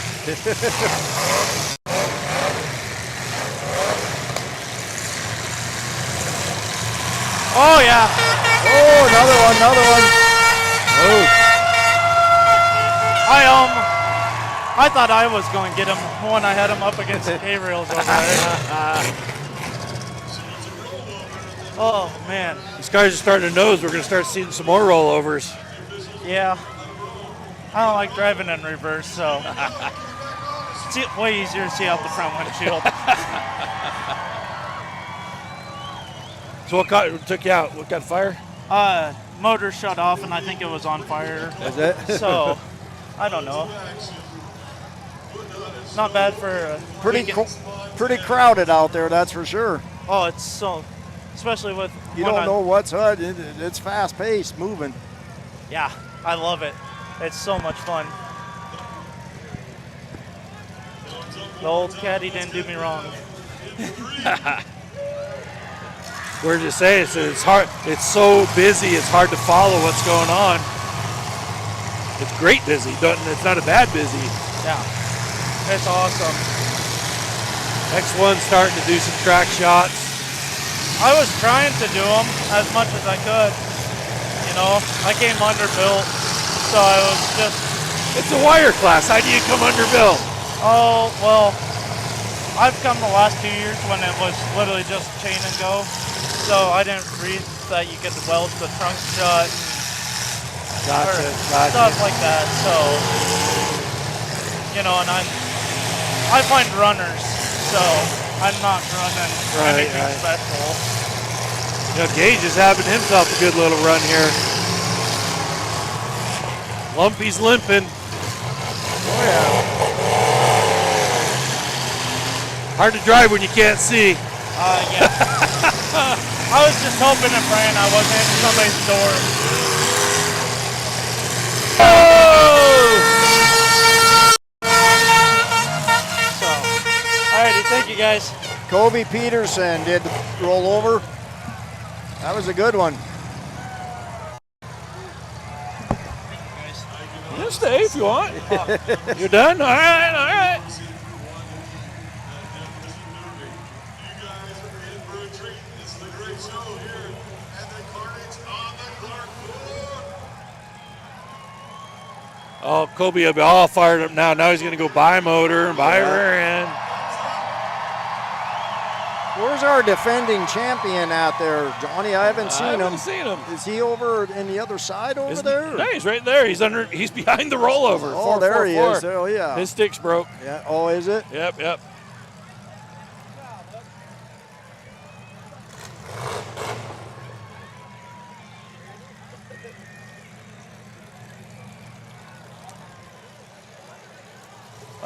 A: Oh, yeah.
C: Oh, another one, another one.
A: Oh.
K: I thought I was going to get him when I had him up against the K-rails over there. Oh, man.
A: These guys are starting to nose. We're going to start seeing some more rollovers.
K: Yeah. I don't like driving in reverse, so it's way easier to see out the front windshield.
A: So what took you out? What got fire?
K: Motor shut off, and I think it was on fire.
C: Is it?
K: So, I don't know. Not bad for a
C: pretty crowded out there, that's for sure.
K: Oh, it's so, especially with
C: you don't know what's what. It's fast paced, moving.
K: Yeah, I love it. It's so much fun. The old caddy didn't do me wrong.
A: We're just saying it's hard. It's so busy. It's hard to follow what's going on. It's great busy. It's not a bad busy.
K: Yeah, it's awesome.
A: X1's starting to do some track shots.
K: I was trying to do them as much as I could. You know, I came underbuilt, so I was just.
A: It's a wire class. How do you come underbuilt?
K: Oh well, I've come the last 2 years when it was literally just chain and go. So I didn't read that you could weld the trunk shut.
A: Gotcha.
K: Stuff like that. So, you know, and I find runners, so I'm not running anything special.
A: You know, Gage is having himself a good little run here. Lumpy's limping.
C: Oh yeah.
A: Hard to drive when you can't see.
K: Yeah. I was just hoping and praying I wasn't in somebody's door. So, alrighty, thank you guys.
C: Kobe Peterson did roll over. That was a good one.
A: You stay if you want. You're done? All right, all right. Oh, Kobe will be all fired up now. Now he's going to go buy motor and buy rear end.
C: Where's our defending champion out there, Johnny? I haven't seen him.
A: I haven't seen him.
C: Is he over in the other side over there?
A: No, he's right there. He's behind the rollover.
C: Oh, there he is. Oh, yeah.
A: His stick's broke.
C: Yeah. Oh, is it?
A: Yep, yep.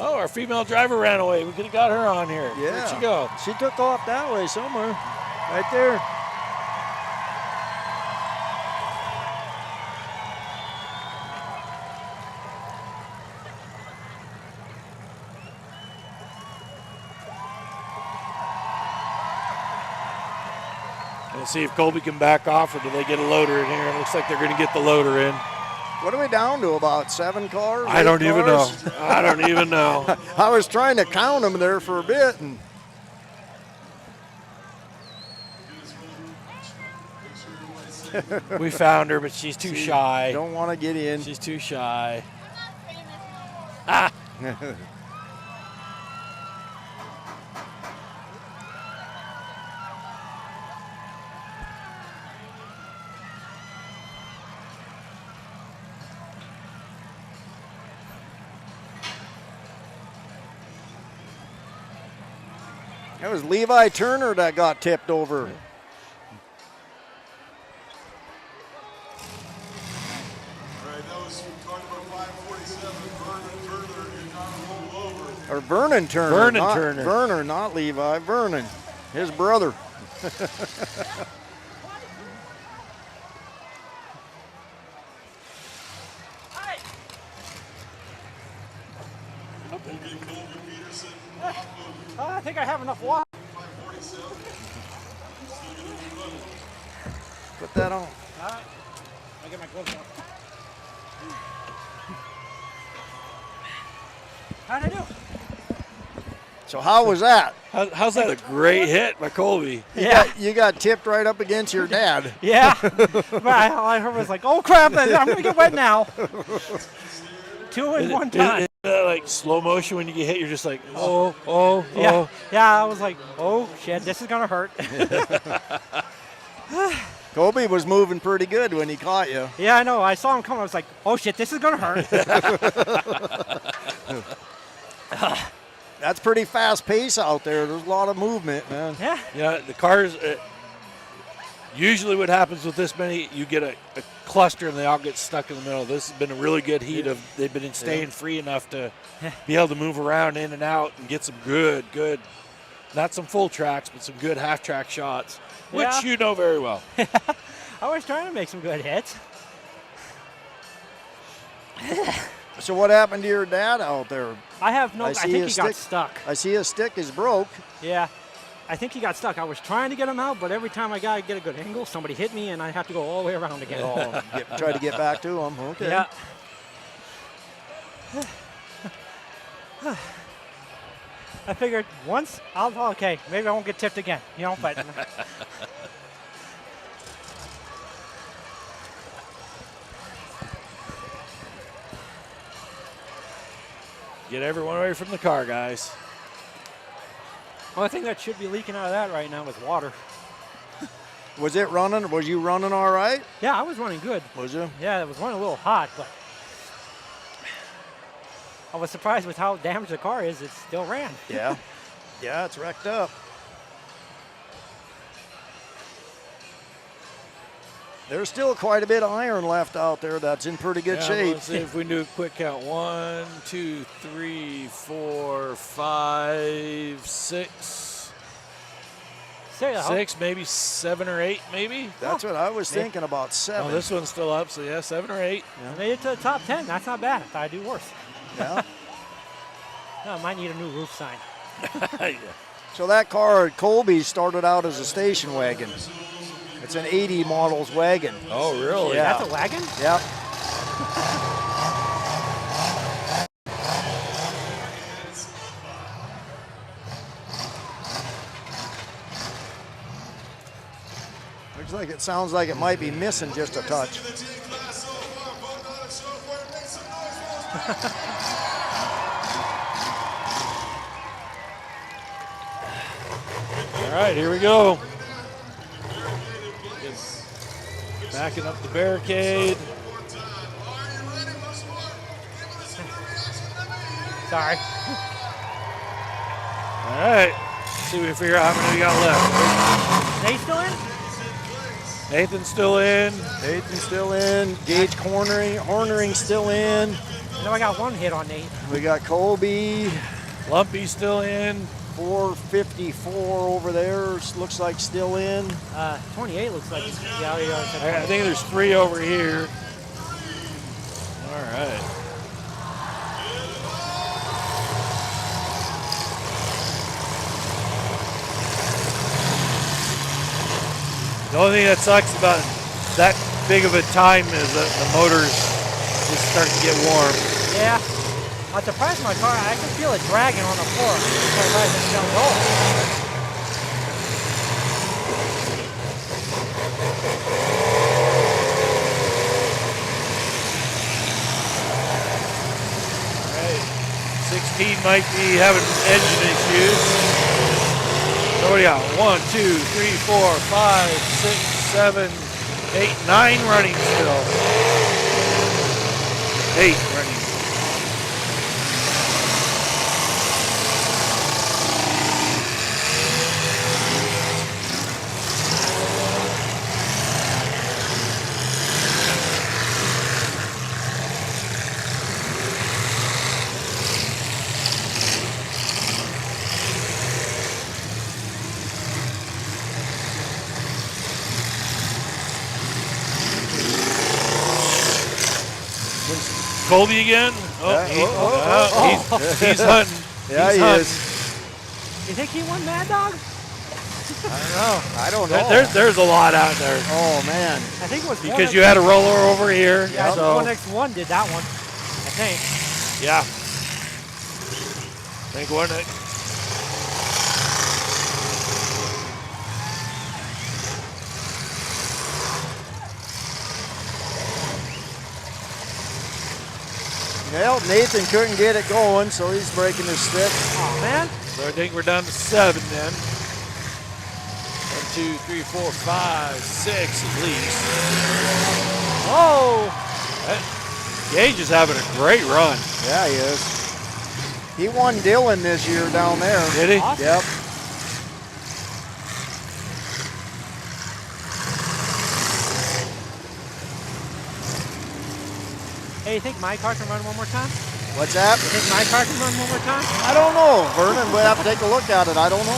A: Oh, our female driver ran away. We could have got her on here.
C: Yeah.
A: Where'd she go?
C: She took off that way somewhere. Right there.
A: Let's see if Colby can back off, or do they get a loader in here? It looks like they're going to get the loader in.
C: What are we down to, about 7 cars?
A: I don't even know. I don't even know.
C: I was trying to count them there for a bit. And
A: we found her, but she's too shy.
C: Don't want to get in.
A: She's too shy. Ah!
C: It was Levi Turner that got tipped over.
E: Right, that was car number 547, Vernon Turner, who got rolled over.
C: Or Vernon Turner.
A: Vernon
C: not
A: Turner.
C: Vernon, not Levi. Vernon, his brother.
K: I think I have enough water.
C: Put that on.
K: All right. I'll get my gloves off. How'd I do?
C: So how was that?
A: How's that a great hit by Colby?
C: You got tipped right up against your dad.
K: Yeah. But I heard was like, oh crap, I'm going to get wet now. 2 in one time.
A: Like slow motion when you get hit, you're just like, oh.
K: Yeah, I was like, oh shit, this is gonna hurt.
C: Kobe was moving pretty good when he caught you.
K: Yeah, I know. I saw him come. I was like, oh shit, this is gonna hurt.
C: That's pretty fast pace out there. There's a lot of movement, man.
K: Yeah.
A: Yeah, the cars. Usually what happens with this many, you get a cluster and they all get stuck in the middle. This has been a really good heat of they've been staying free enough to be able to move around in and out and get some good, not some full tracks, but some good half-track shots, which you know very well.
L: I was trying to make some good hits.
C: So what happened to your dad out there?
L: I think he got stuck.
C: I see his stick is broke.
L: Yeah, I think he got stuck. I was trying to get him out, but every time I got to get a good angle, somebody hit me, and I have to go all the way around again.
C: Oh, try to get back to him. Okay.
L: Yeah. I figured once, okay, maybe I won't get tipped again. You know, but.
A: Get everyone away from the car, guys.
L: Only thing that should be leaking out of that right now is water.
C: Was it running? Was you running all right?
L: Yeah, I was running good.
C: Was you?
L: Yeah, it was running a little hot, but I was surprised with how damaged the car is. It still ran.
C: Yeah. Yeah, it's wrecked up. There's still quite a bit of iron left out there that's in pretty good shape.
A: Let's see if we can do a quick count. 1, 2, 3, 4, 5, 6. 6, maybe 7 or 8, maybe.
C: That's what I was thinking, about 7.
A: Oh, this one's still up, so yeah, 7 or 8.
L: Yeah. Made it to the top 10. That's not bad. I thought I'd do worse.
C: Yeah.
L: No, I might need a new roof sign.
A: Yeah.
C: So that car at Colby started out as a station wagon. It's an 80 models wagon.
A: Oh, really?
C: Yeah.
L: That's a wagon?
C: Yep. Looks like it sounds like it might be missing just a touch.
A: All right, here we go. Backing up the barricade.
L: Sorry.
A: All right. See if we can figure out how many we got left.
L: They still in?
A: Nathan's still in.
C: Nathan's still in. Gage Hornering still in.
L: No, I got one hit on Nate.
C: We got Colby.
A: Lumpy's still in.
C: 454 over there. Looks like still in.
L: 28 looks like. Yeah,
A: I think there's 3 over here. All right. The only thing that sucks about that big of a time is that the motor's just starting to get warm.
L: Yeah. I'm surprised my car, I can feel it dragging on the floor. It's don't roll.
A: Right. 16 might be having engine issues. So what do you got? 1, 2, 3, 4, 5, 6, 7, 8, 9 running still. 8 running. Colby again? He's hunting.
C: Yeah, he is.
L: You think he won Mad Dog?
C: I don't know.
A: There's a lot out there.
C: Oh, man.
L: I think it was
A: because you had a roller over here.
L: Yeah,
A: so.
L: 1X1 did that one, I think.
A: Yeah. I think 1X.
C: Well, Nathan couldn't get it going, so he's breaking his stick.
L: Oh, man.
A: So I think we're down to 7 then. 1, 2, 3, 4, 5, 6 at least.
L: Whoa!
A: Gage is having a great run.
C: Yeah, he is. He won Dillon this year down there.
A: Did he?
L: Awesome.
C: Yep.
L: Hey, you think my car can run one more time?
C: What's that?
L: You think my car can run one more time?
C: I don't know, Vernon. We'll have to take a look at it. I don't know.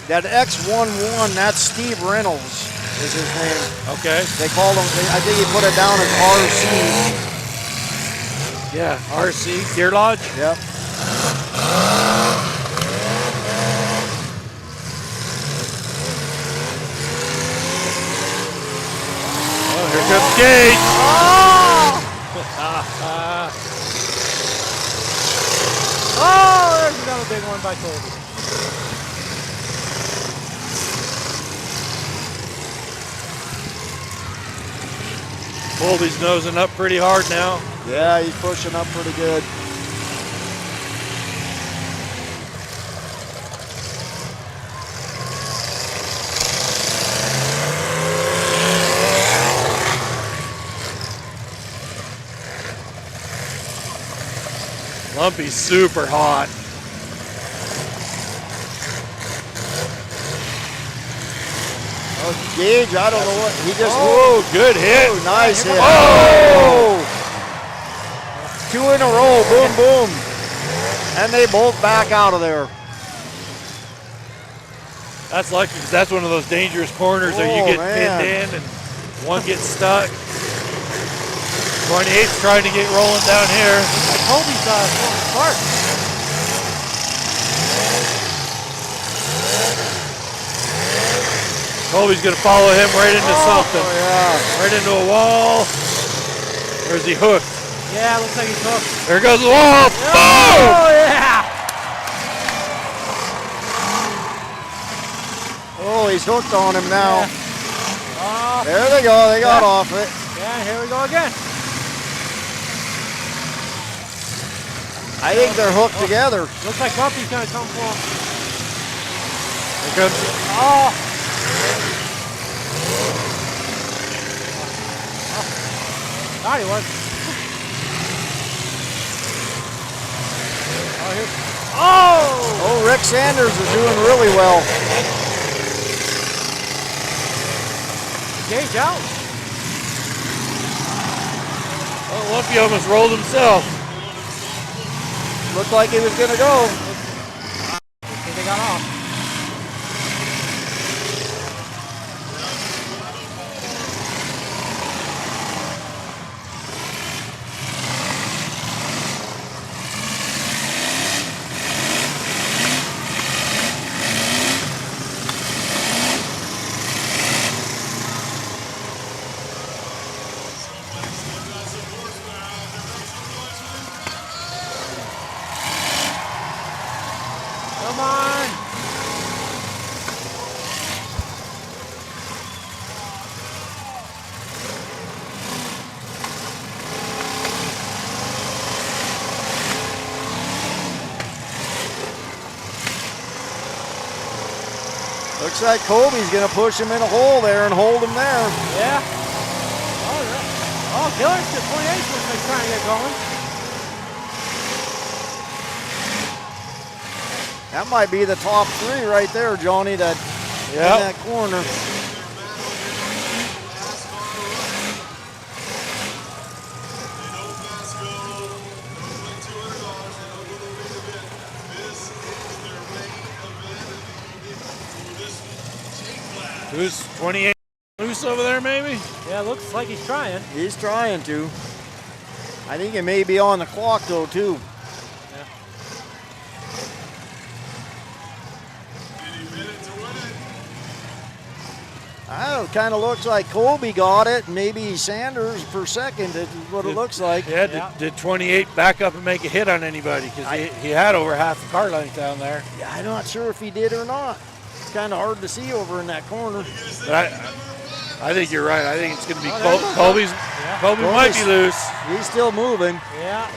C: That X11, that's Steve Reynolds is his name.
A: Okay.
C: They call him, I think he put it down as RC.
A: Yeah, RC, Deer Lodge.
C: Yep.
A: Oh, here comes Gage.
L: Oh, there's another big one by Colby.
A: Colby's nosing up pretty hard now.
C: Yeah, he's pushing up pretty good.
A: Lumpy's super hot.
C: Oh, Gage, I don't know what, he just...
A: Oh, good hit.
C: Oh, nice hit.
A: Oh!
C: 2 in a row, boom, boom. And they both back out of there.
A: That's lucky because that's one of those dangerous corners where you get pinned in and one gets stuck. 28's trying to get rolling down here.
L: Colby's falling apart.
A: Colby's going to follow him right into something.
C: Yeah.
A: Right into a wall. Or is he hooked?
L: Yeah, looks like he's hooked.
A: There goes the wall. Boom!
L: Oh, yeah!
C: Oh, he's hooked on him now.
L: Yeah. Oh.
C: There they go. They got off it.
L: Yeah, here we go again.
C: I think they're hooked together.
L: Looks like Bumpy's going to come for him.
A: Here comes.
L: Oh. Thought he was. Oh, here. Oh!
C: Oh, Rick Sanders is doing really well.
L: Gage out.
A: Oh, Lumpy almost rolled himself.
C: Looked like he was going to go.
L: I think they got off. Come on.
C: Looks like Colby's going to push him in a hole there and hold him there.
L: Yeah. Oh, yeah. Oh, Killer's to 28 looks like trying to get going.
C: That might be the top 3 right there, Johnny, that in that corner.
A: Who's 28 loose over there, maybe?
L: Yeah, looks like he's trying.
C: He's trying to. I think it may be on the clock, though, too. It kind of looks like Colby got it. Maybe Sanders per second is what it looks like.
A: Yeah, did 28 back up and make a hit on anybody? Because he had over half the car length down there.
C: Yeah, I'm not sure if he did or not. It's kind of hard to see over in that corner.
A: But I think you're right. I think it's going to be Colby's. Yeah. Colby might be loose.
C: He's still moving.
L: Yeah.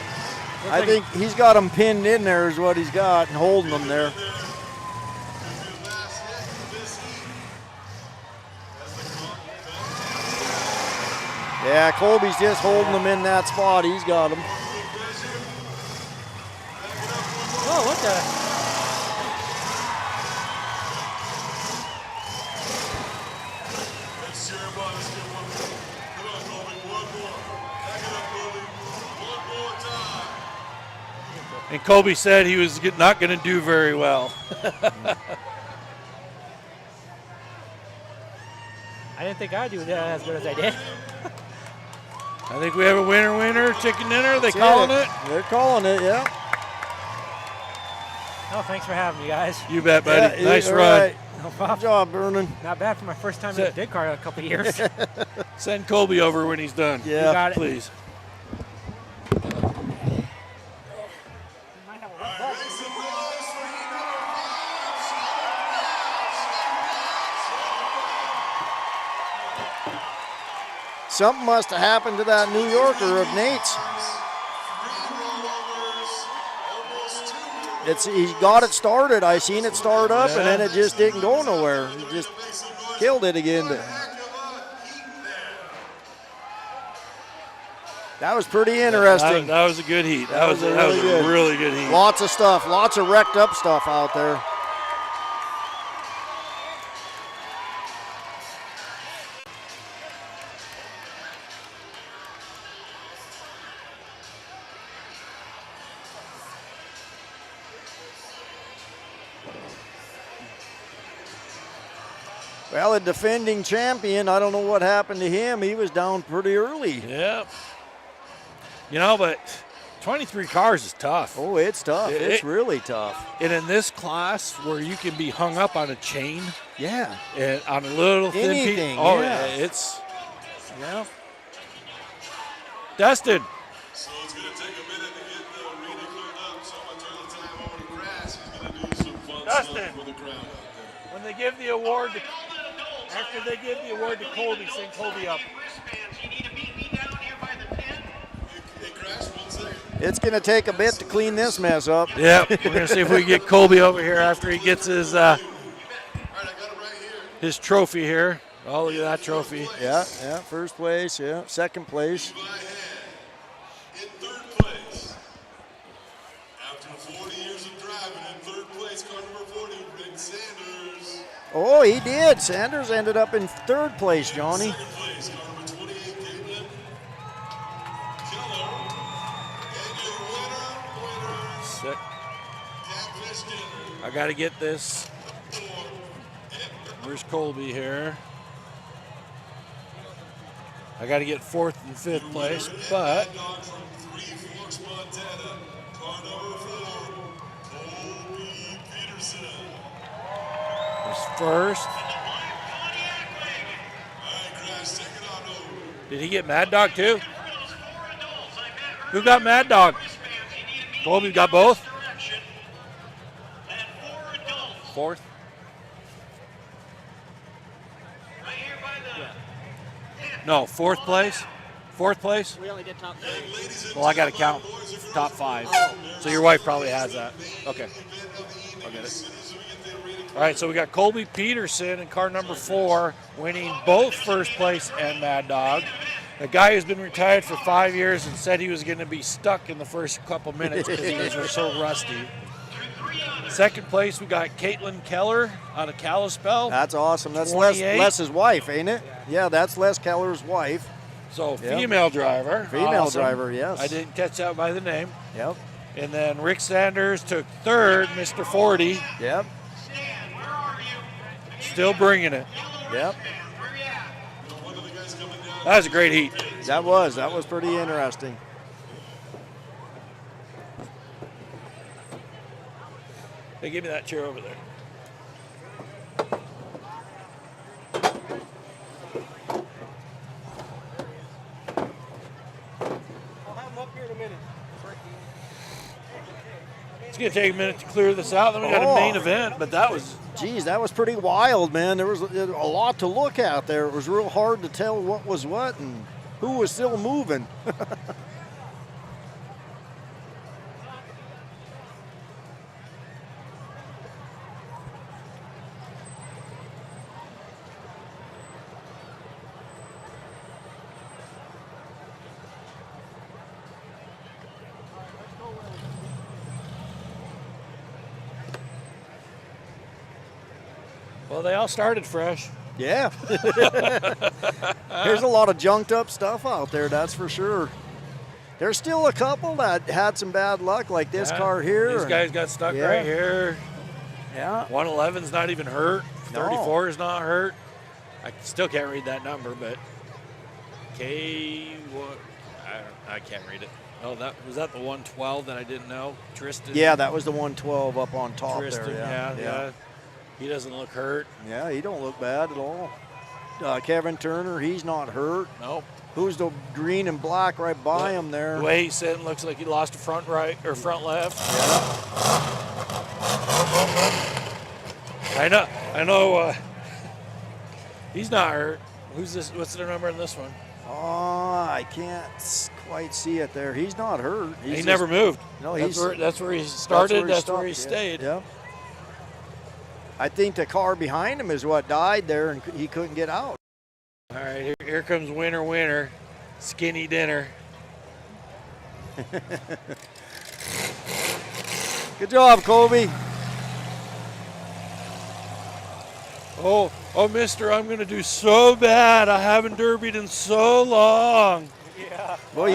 C: I think he's got him pinned in there is what he's got and holding them there. Yeah, Colby's just holding them in that spot. He's got them.
L: Oh, what the?
A: And Colby said he was not going to do very well.
L: I didn't think I'd do that as good as I did.
A: I think we have a winner, chicken dinner. They calling it?
C: They're calling it, yeah.
L: Oh, thanks for having me, guys.
A: You bet, buddy.
C: Yeah,
A: nice run.
C: Right.
L: No problem.
C: Good job, Vernon.
L: Not bad for my first time in a dig car in a couple of years.
A: Send Colby over when he's done.
C: Yeah,
L: you got it.
A: Please.
C: Something must have happened to that New Yorker of Nate's. He got it started. I seen it start up, and then it just didn't go nowhere. He just killed it again. That was pretty interesting.
A: That was a good heat. That was a really good heat.
C: Lots of stuff. Lots of wrecked up stuff out there. Well, a defending champion, I don't know what happened to him. He was down pretty early.
A: Yep. You know, but 23 cars is tough.
C: Oh, it's tough. It's really tough.
A: And in this class where you can be hung up on a chain.
C: Yeah.
A: And on a little thin piece.
C: Anything,
A: Oh,
C: yeah.
A: Yeah. Dustin.
E: So it's going to take a minute to get the arena cleared up, so I'm going to turn the time over to Grass. He's going to do some fun stuff for the crowd out there.
A: When they give the award to, after they give the award to Colby, sing Colby up.
C: It's going to take a bit to clean this mess up.
A: Yep. We're going to see if we can get Colby over here after he gets his trophy here. Oh, look at that trophy.
C: Yeah, first place, second place.
E: In third place, after 40 years of driving, in third place, car number 40, Rick Sanders.
C: Oh, he did. Sanders ended up in third place, Johnny.
E: Second place, car number 28, Caitlin Keller. And your winner,
A: Sick.
E: Catfish Dinner.
A: I got to get this. Where's Colby here? I got to get fourth and fifth place, but there's first. Did he get Mad Dog too? Who got Mad Dog? Colby got both? Fourth? No, fourth place? Fourth place?
G: We only did top 3.
A: Well, I got to count top 5. So your wife probably has that. Okay. I'll get it. All right, so we got Colby Peterson in car number 4 winning both first place and Mad Dog. A guy who's been retired for 5 years and said he was going to be stuck in the first couple minutes because he was so rusty. Second place, we got Caitlin Keller out of Kalispell.
C: That's awesome. That's
A: 28.
C: Les's wife, ain't it? Yeah, that's Les Keller's wife.
A: So female driver.
C: Female driver, yes.
A: I didn't catch that by the name.
C: Yep.
A: And then Rick Sanders took third, Mr. 40.
C: Yep.
A: Still bringing it.
C: Yep.
A: That was a great heat.
C: That was pretty interesting.
A: Hey, give me that chair over there.
D: I'll have them up here in a minute.
A: It's going to take a minute to clear this out. Then we got a main event, but that was...
C: Geez, that was pretty wild, man. There was a lot to look at there. It was real hard to tell what was what and who was still moving.
A: Well, they all started fresh.
C: Yeah. There's a lot of junked up stuff out there, that's for sure. There's still a couple that had some bad luck, like this car here.
A: These guys got stuck right here.
C: Yeah.
A: 111's not even hurt.
C: No.
A: 34 is not hurt. I still can't read that number, but what? I can't read it. Oh, was that the 112 that I didn't know? Tristan.
C: Yeah, that was the 112 up on top
A: Tristan,
C: there.
A: yeah. He doesn't look hurt.
C: Yeah, he don't look bad at all. Kevin Turner, he's not hurt.
A: Nope.
C: Who's the green and black right by him there?
A: The way he's sitting looks like he lost a front right or front left. Yeah. I know. He's not hurt. Who's this? What's their number in this one?
C: Oh, I can't quite see it there. He's not hurt.
A: He never moved.
C: No,
A: that's where he started. That's where he stayed.
C: Yeah. I think the car behind him is what died there, and he couldn't get out.
A: All right, here comes winner, skinny dinner.
C: Good job, Colby.
A: Oh, mister, I'm going to do so bad. I haven't derbied in so long.
C: Yeah. Well,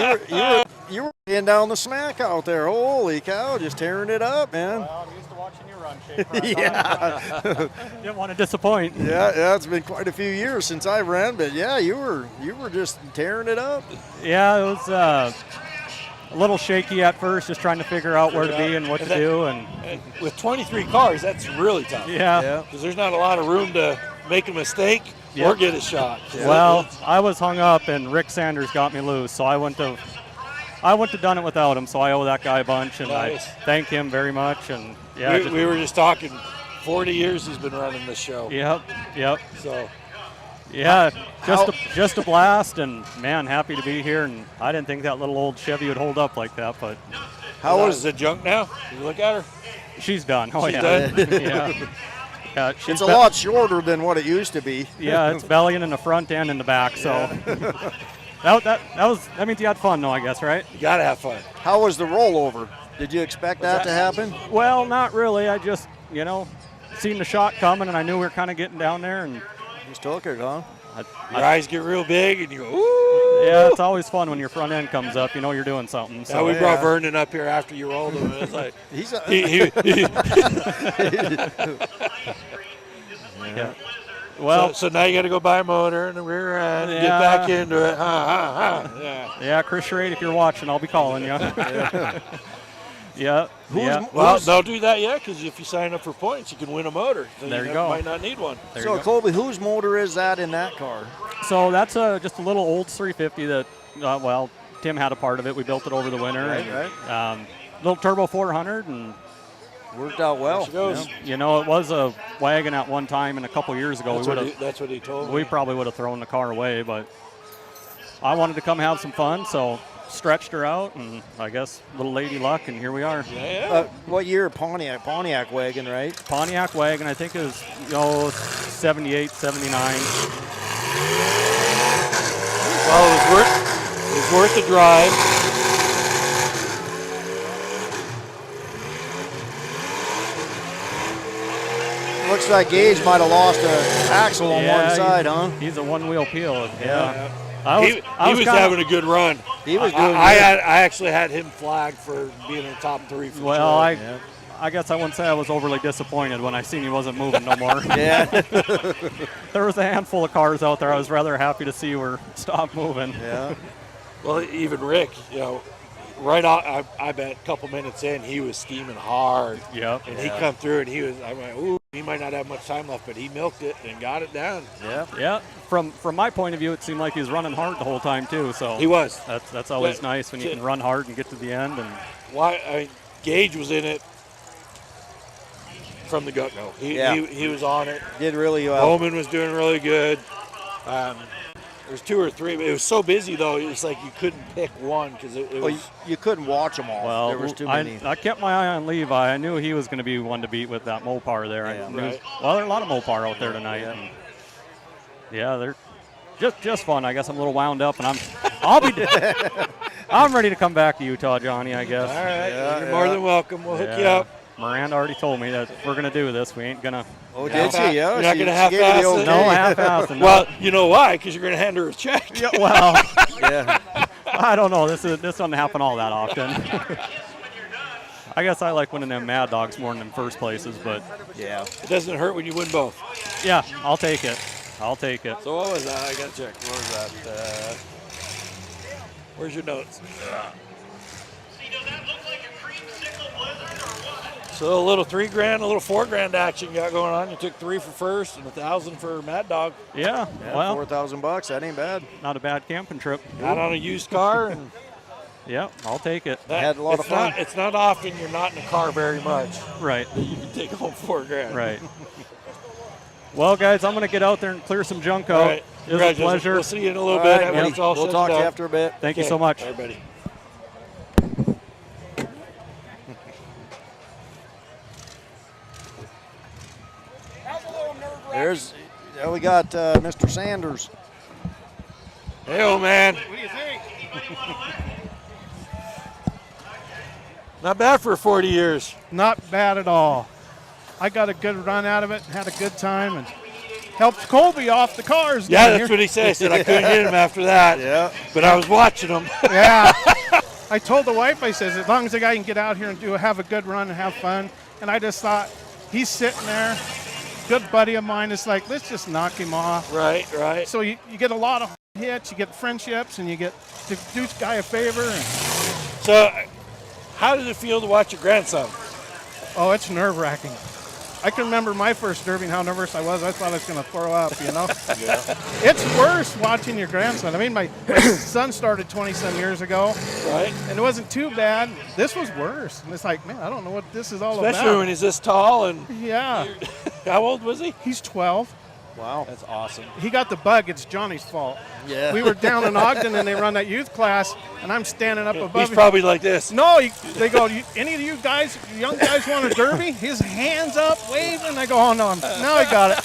C: you were laying down the smack out there. Holy cow, just tearing it up, man.
L: Well, I'm used to watching you run, Schaefer.
C: Yeah.
L: Didn't want to disappoint.
C: Yeah, it's been quite a few years since I ran, but yeah, you were just tearing it up.
L: Yeah, it was a little shaky at first, just trying to figure out where to be and what to do. And
A: with 23 cars, that's really tough.
L: Yeah.
A: Because there's not a lot of room to make a mistake or get a shot.
L: Yeah. Well, I was hung up, and Rick Sanders got me loose, so I wouldn't have done it without him. So I owe that guy a bunch, and
A: nice.
L: I thank him very much. And yeah,
A: we were just talking. 40 years he's been running this show.
L: Yep.
A: So.
L: Yeah, just a blast, and man, happy to be here. And I didn't think that little old Chevy would hold up like that, but
A: how is the junk now? You look at her.
L: She's done. Oh,
A: she's
L: yeah.
A: done.
L: Yeah,
C: it's a lot shorter than what it used to be.
L: Yeah, it's bellying in the front and in the back. So that means you had fun, though, I guess, right?
A: You gotta have fun.
C: How was the rollover? Did you expect that to happen?
L: Well, not really. I just seen the shot coming, and I knew we were kind of getting down there, and
C: just took it, huh?
A: Your eyes get real big, and you go, ooh.
L: Yeah, it's always fun when your front end comes up. You know you're doing something. So
A: we brought Vernon up here after you rolled him. It's like
L: yeah. Well,
A: so now you got to go buy a motor and a rear end and get back into it.
L: Yeah, Chris Schrade, if you're watching, I'll be calling you. Yeah.
A: Well, don't do that yet, because if you sign up for points, you can win a motor. So
L: there you go.
A: Might not need one.
C: So, Colby, whose motor is that in that car?
L: So that's just a little old 350 that, Tim had a part of it. We built it over the winter.
C: Right.
L: Little turbo 400 and
C: worked out well.
L: It was a wagon at one time, and a couple years ago
A: that's what he told me.
L: We probably would have thrown the car away, but I wanted to come have some fun, so stretched her out, and I guess little lady luck, and here we are.
A: Yeah.
C: What year? Pontiac wagon, right?
L: Pontiac wagon, I think it was 78, 79.
A: Well, it was worth the drive.
C: Looks like Gage might have lost an axle on one side, huh?
L: He's a one-wheel peel.
A: Yeah. He was having a good run.
C: He was doing good.
A: I actually had him flagged for being in the top 3.
L: I guess I wouldn't say I was overly disappointed when I seen he wasn't moving no more.
C: Yeah.
L: There was a handful of cars out there I was rather happy to see were stopped moving.
C: Yeah.
A: Well, even Rick, right off, I bet a couple minutes in, he was steaming hard.
L: Yep.
A: And he come through, and I went, ooh, he might not have much time left, but he milked it and got it down.
C: Yeah.
L: Yeah. From my point of view, it seemed like he was running hard the whole time too. So
A: he was.
L: That's always nice when you can run hard and get to the end. And
A: Gage was in it from the get-go. He was on it.
C: Did really well.
A: Bowman was doing really good. There's 2 or 3, but it was so busy though. It was like you couldn't pick one because it was.
C: You couldn't watch them all.
L: Well,
C: there was too many.
L: I kept my eye on Levi. I knew he was going to be one to beat with that Mopar there.
C: Yeah.
A: Right.
L: Well, there are a lot of Mopar out there tonight. And they're just fun. I guess I'm a little wound up, and I'm ready to come back to Utah, Johnny. I guess.
A: All right, you're more than welcome. We'll hook you up.
L: Miranda already told me that if we're going to do this, we ain't going to.
C: Oh, did she? Yeah.
A: You're not going to
C: she gave you
A: half-ass
C: the
A: it?
C: okay.
L: No, half-ass.
A: Well, you know why? Because you're going to hand her a check.
L: Yeah, well,
C: Yeah.
L: I don't know. This doesn't happen all that often. I guess I like winning them Mad Dogs more than them first places, but
C: Yeah.
A: It doesn't hurt when you win both.
L: yeah, I'll take it. I'll take it.
A: So what was that? I got to check. What was that? Where's your notes?
B: See, does that look like a creamsicle blizzard or what?
A: So a little $3,000, a little $4,000 action you got going on. You took 3 for first and 1,000 for Mad Dog.
L: Yeah,
C: Yeah,
L: well,
C: $4,000. That ain't bad.
L: not a bad camping trip.
A: Not on a used car. And
L: Yeah, I'll take it.
A: that,
C: Had a lot of
A: it's
C: fun.
A: It's not often you're not in a car very much.
L: Right,
A: That you can take home $4,000.
L: right. Well, guys, I'm going to get out there and clear some junk
A: All
L: out.
A: right.
L: It was a
A: Congratulations.
L: pleasure.
A: We'll see you in a little
C: All
A: bit.
C: right,
A: when
C: buddy.
A: it's all
C: We'll
A: said
C: talk
A: and done.
C: after a bit.
L: Thank you
A: Okay.
L: so much.
A: All right, buddy.
C: We got Mr. Sanders.
A: Hey, old man.
K: What do you think?
A: Not bad for 40 years.
K: Not bad at all. I got a good run out of it, had a good time, and helped Colby off the cars.
A: Yeah,
K: down
A: that's
K: here.
A: what he said. I said I couldn't hit him after that.
C: Yeah.
A: But I was watching him.
K: Yeah. I told the wife, I says, as long as the guy can get out here and have a good run and have fun. And I just thought, he's sitting there, good buddy of mine. It's like, let's just knock him off.
A: Right, right.
K: So you get a lot of hits, you get friendships, and you get to do this guy a favor. And,
A: So, how did it feel to watch your grandson?
K: oh, it's nerve-wracking. I can remember my first derby and how nervous I was. I thought I was going to throw up, you know. It's worse watching your grandson. I mean, my son started 20-some years ago,
A: Right?
K: and it wasn't too bad. This was worse. And it's like, man, I don't know what this is all
A: Especially
K: about.
A: when he's this tall and
K: Yeah,
A: how old was he?
K: he's 12.
C: Wow.
A: That's awesome.
K: He got the bug. It's Johnny's fault.
C: Yeah.
K: We were down in Ogden, and they run that youth class, and I'm standing up above
A: He's
K: him.
A: probably like this.
K: No, they go, any of you guys, young guys want a derby? His hands up, waving. I go, oh, no, now I got it.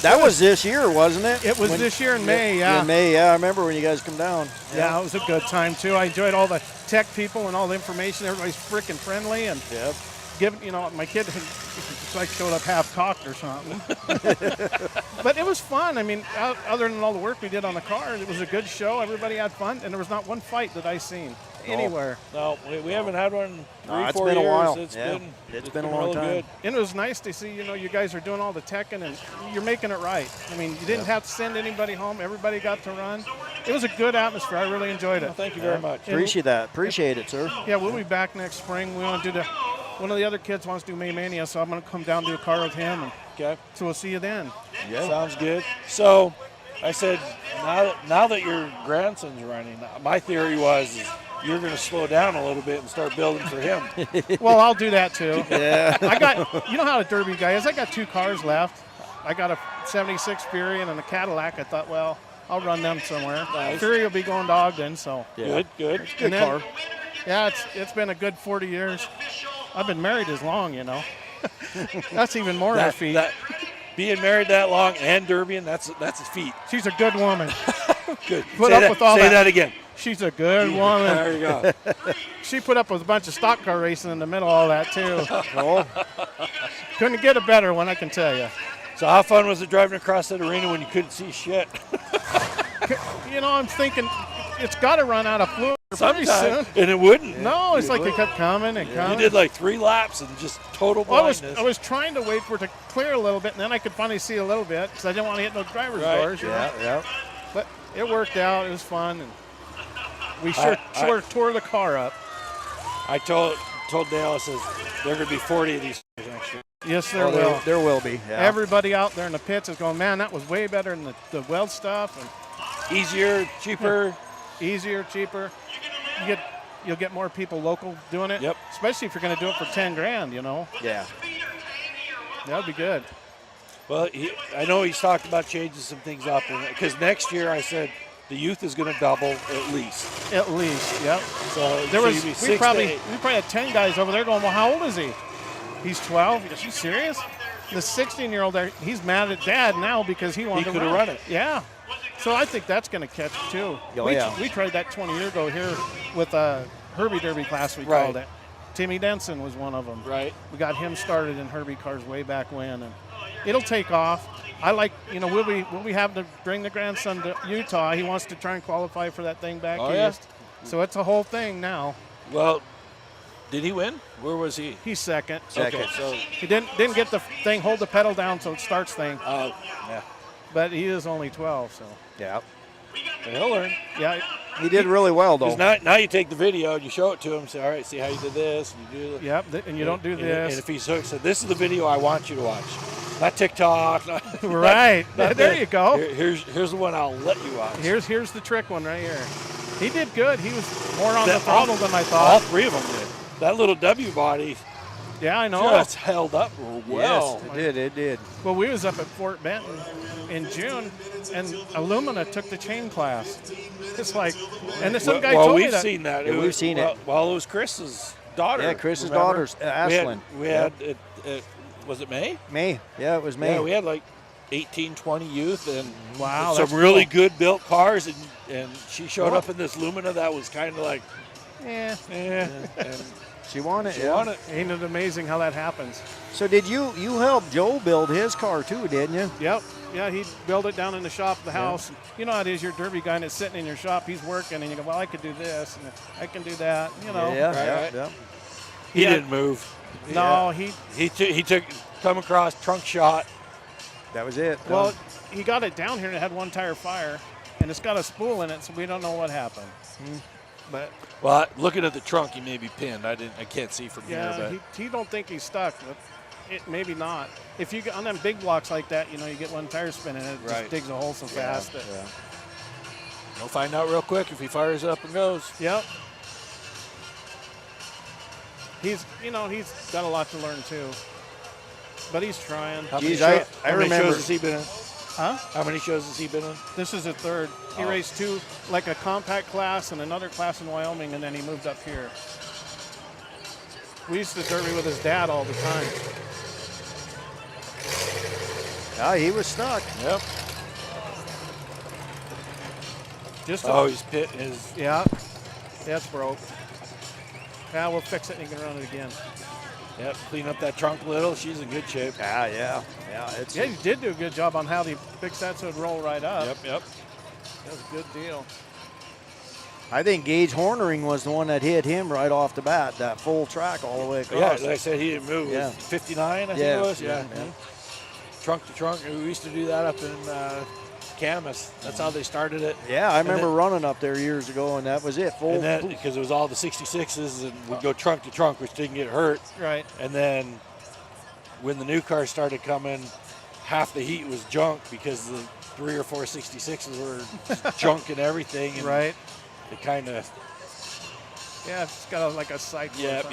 C: That was this year, wasn't it?
K: It was this year in May, yeah.
C: In May, yeah. I remember when you guys come down.
K: Yeah, it was a good time, too. I enjoyed all the tech people and all the information. Everybody's freaking friendly. And
C: Yep.
K: my kid, it's like showed up half-cocked or something. But it was fun. I mean, other than all the work we did on the car, it was a good show. Everybody had fun, and there was not one fight that I seen anywhere.
A: No, we haven't had one in 3-4
C: it's been a
A: years.
C: while.
A: It's
C: Yeah.
A: been
C: It's been a long
A: really
C: time.
A: good.
K: And it was nice to see, you guys are doing all the teching, and you're making it right. I mean, you didn't have to send anybody home. Everybody got to run. It was a good atmosphere. I really enjoyed it.
A: Well, thank you very much.
C: Appreciate that. Appreciate it, sir.
K: Yeah, we'll be back next spring. We want to do one of the other kids wants to do May Mania, so I'm going to come down and do a car with him. And
A: Okay.
K: so we'll see you then.
C: Yeah.
A: Sounds good. So, I said, now that your grandson's running, my theory was you're going to slow down a little bit and start building for him.
K: Well, I'll do that too.
C: Yeah.
K: I got, you know how a Derby guy is. I got 2 cars left. I got a 76 Fury and a Cadillac. I thought, well, I'll run them somewhere.
A: Nice.
K: Fury will be going to Ogden, so.
C: Yeah.
A: Good.
K: And then, yeah, it's been a good 40 years. I've been married as long, That's even more of a feat.
A: Being married that long and derbying, that's a feat.
K: She's a good woman.
A: Good.
K: Put
A: say
K: up
A: that,
K: with all
A: say
K: that.
A: that again.
K: She's a good woman.
A: There you go.
K: She put up with a bunch of stock car racing in the middle of all that, too.
C: Oh,
K: Couldn't get a better one, I can tell you.
A: So how fun was it driving across that arena when you couldn't see shit?
K: I'm thinking it's got to run out of fluid pretty
A: Sometime,
K: soon.
A: and it wouldn't.
K: No, it's like it kept coming and coming.
A: You did like 3 laps and just total
K: Well,
A: blindness.
K: I was trying to wait for it to clear a little bit, and then I could finally see a little bit because I didn't want to hit no driver's
A: Right.
K: doors.
C: yeah.
K: But it worked out. It was fun, and we sure tore the car up.
A: I told Dale, I says, there are going to be 40 of these next year.
K: Yes, there
C: Oh,
K: will.
C: there will be. Yeah.
K: Everybody out there in the pits is going, man, that was way better than the weld stuff. And
A: Easier, cheaper.
K: easier, cheaper. You'll get more people local doing it.
A: Yep.
K: Especially if you're going to do it for $10,000.
C: Yeah.
K: That would be good.
A: Well, I know he's talked about changing some things up, because next year I said the youth is going to double at least.
K: At least, yep.
A: So
K: There
A: so
K: was
A: you'd be
K: we
A: 6 to
K: probably
A: 8.
K: had 10 guys over there going, well, how old is he? He's 12. He goes, you serious? The 16-year-old there, he's mad at Dad now because he wanted to
A: coulda run it.
K: Yeah. So I think that's going to catch too.
C: Oh, yeah.
K: We tried that 20 years ago here with a Herbie Derby class, we
A: Right.
K: called it. Timmy Denson was one of them.
A: Right.
K: We got him started in Herbie cars way back when, and it'll take off. I like, we'll be having to bring the grandson to Utah. He wants to try and qualify for that thing back east. So it's a whole thing now.
A: Well, did he win? Where was he?
K: He's second.
A: Okay, so
K: he didn't get the thing, hold the pedal down so it starts thing.
A: Yeah.
K: But he is only 12, so.
C: Yeah.
A: He'll learn.
K: Yeah.
C: He did really well, though.
A: Now you take the video and you show it to him. Say, all right, see how you did this. And you do this.
K: Yep, and you don't do this.
A: And if he's hooked, so this is the video I want you to watch. Not TikTok.
K: Right. There you go.
A: Here's the one I'll let you watch.
K: Here's the trick one right here. He did good. He was more on the throttle than I thought.
A: All three of them did. That little W body.
K: Yeah, I know.
A: Just held up well.
C: Yes, it did.
K: Well, we was up at Fort Benton in June, and Illumina took the chain class. It's like, and then some guy told me that.
A: We've seen that.
C: Yeah, we've seen it.
A: Well, it was Chris's daughter.
C: Yeah, Chris's
A: remember?
C: daughter's Ashlyn.
A: We had was it May?
C: May. Yeah, it was May.
A: Yeah, we had like 18, 20 youth and
K: that's
A: some really
K: cool.
A: good built cars, and she showed up in this Lumina that was kind of like,
K: and
C: she won it.
A: She won it.
K: Ain't it amazing how that happens?
C: So did you help Joe build his car too, didn't you?
K: Yep. Yeah, he built it down in the shop, the house. You know how it is, you're a derby guy and it's sitting in your shop, he's working, and you go, well, I could do this, and I can do that,
C: Yeah.
A: He didn't move.
K: No,
A: he took come across, trunk shot.
C: That was it.
K: Well, he got it down here and it had one tire fire, and it's got a spool in it, so we don't know what happened. But
A: looking at the trunk, he may be pinned. I can't see from here, but
K: he don't think he's stuck, but it maybe not. If you get on them big blocks like that, you get one tire spinning, and it just digs a hole so fast.
A: We'll find out real quick if he fires up and goes.
K: Yep. He's got a lot to learn too, but he's trying.
A: How
C: Geez,
A: many
C: I remember.
A: shows has he been in?
K: Huh?
A: How many shows has he been in?
K: This is the third. He raced two, like a compact class and another class in Wyoming, and then he moved up here. We used to derby with his dad all the time.
C: Yeah, he was stuck.
A: Yep. He's pit his.
K: Yeah, it's broke. Yeah, we'll fix it and you can run it again.
A: Yep, clean up that trunk a little. She's in good shape.
C: Yeah.
K: He did do a good job on how he fixed that so it'd roll right up.
A: Yep.
K: That was a good deal.
C: I think Gage Hornering was the one that hit him right off the bat, that full track all the way across.
A: Yeah, like I said, he didn't move.
C: Yeah.
A: It was 59, I think it was. Yeah. Trunk to trunk. We used to do that up in Camas. That's how they started it.
C: Yeah, I remember running up there years ago, and that was it. Full.
A: And then, because it was all the 66s, and we'd go trunk to trunk, which didn't get hurt.
K: Right.
A: And then when the new cars started coming, half the heat was junk because the 3 or 4 66s were junk and everything. And
K: right.
A: It kind of.
K: Yeah, it's got like a sight.
A: Yep.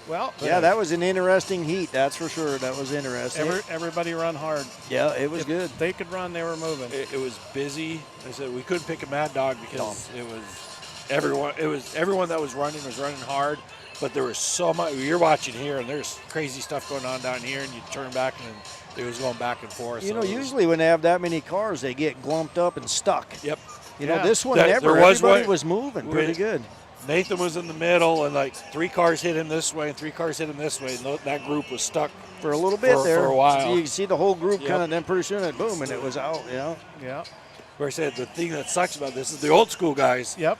K: Well.
C: Yeah, that was an interesting heat. That's for sure. That was interesting.
K: Everybody run hard.
C: Yeah, it was good.
K: They could run. They were moving.
A: It was busy. I said we couldn't pick a mad dog because it was everyone. It was everyone that was running hard. But there was so much. You're watching here, and there's crazy stuff going on down here, and you turn back, and it was going back and forth.
C: Usually when they have that many cars, they get glumped up and stuck.
A: Yep.
C: This one never. Everybody was moving pretty good.
A: Nathan was in the middle, and like 3 cars hit him this way, and 3 cars hit him this way, and that group was stuck
C: for a little bit there.
A: For a while.
C: So you can see the whole group kind of, then pretty soon it boom, and it was out.
K: Yeah.
A: Where I said the thing that sucks about this is the old school guys.
K: Yep.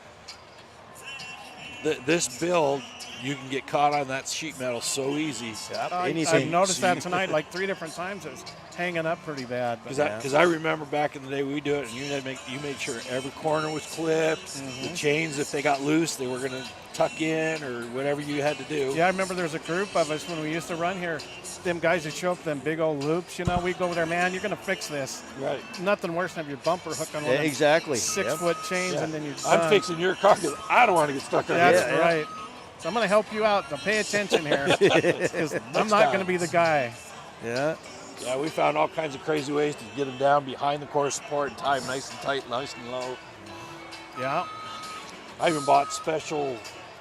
A: This build, you can get caught on that sheet metal so easy.
K: I've noticed that tonight like 3 different times. It's hanging up pretty bad.
A: Because I remember back in the day we do it, and you made sure every corner was clipped. The chains, if they got loose, they were going to tuck in or whatever you had to do.
K: Yeah, I remember there was a group of us when we used to run here. Them guys that show up them big old loops, we'd go over there, man, you're going to fix this.
A: Right.
K: Nothing worse than have your bumper hooked on one of them
C: exactly
K: 6-foot chains, and then you're
A: I'm
K: done.
A: fixing your car because I don't want to get stuck on
K: That's
A: this.
K: right. So I'm going to help you out. Now pay attention here because I'm not going to be the guy.
C: Yeah.
A: Yeah, we found all kinds of crazy ways to get them down behind the core support and tie them nice and tight, nice and low.
K: Yeah.
A: I even bought special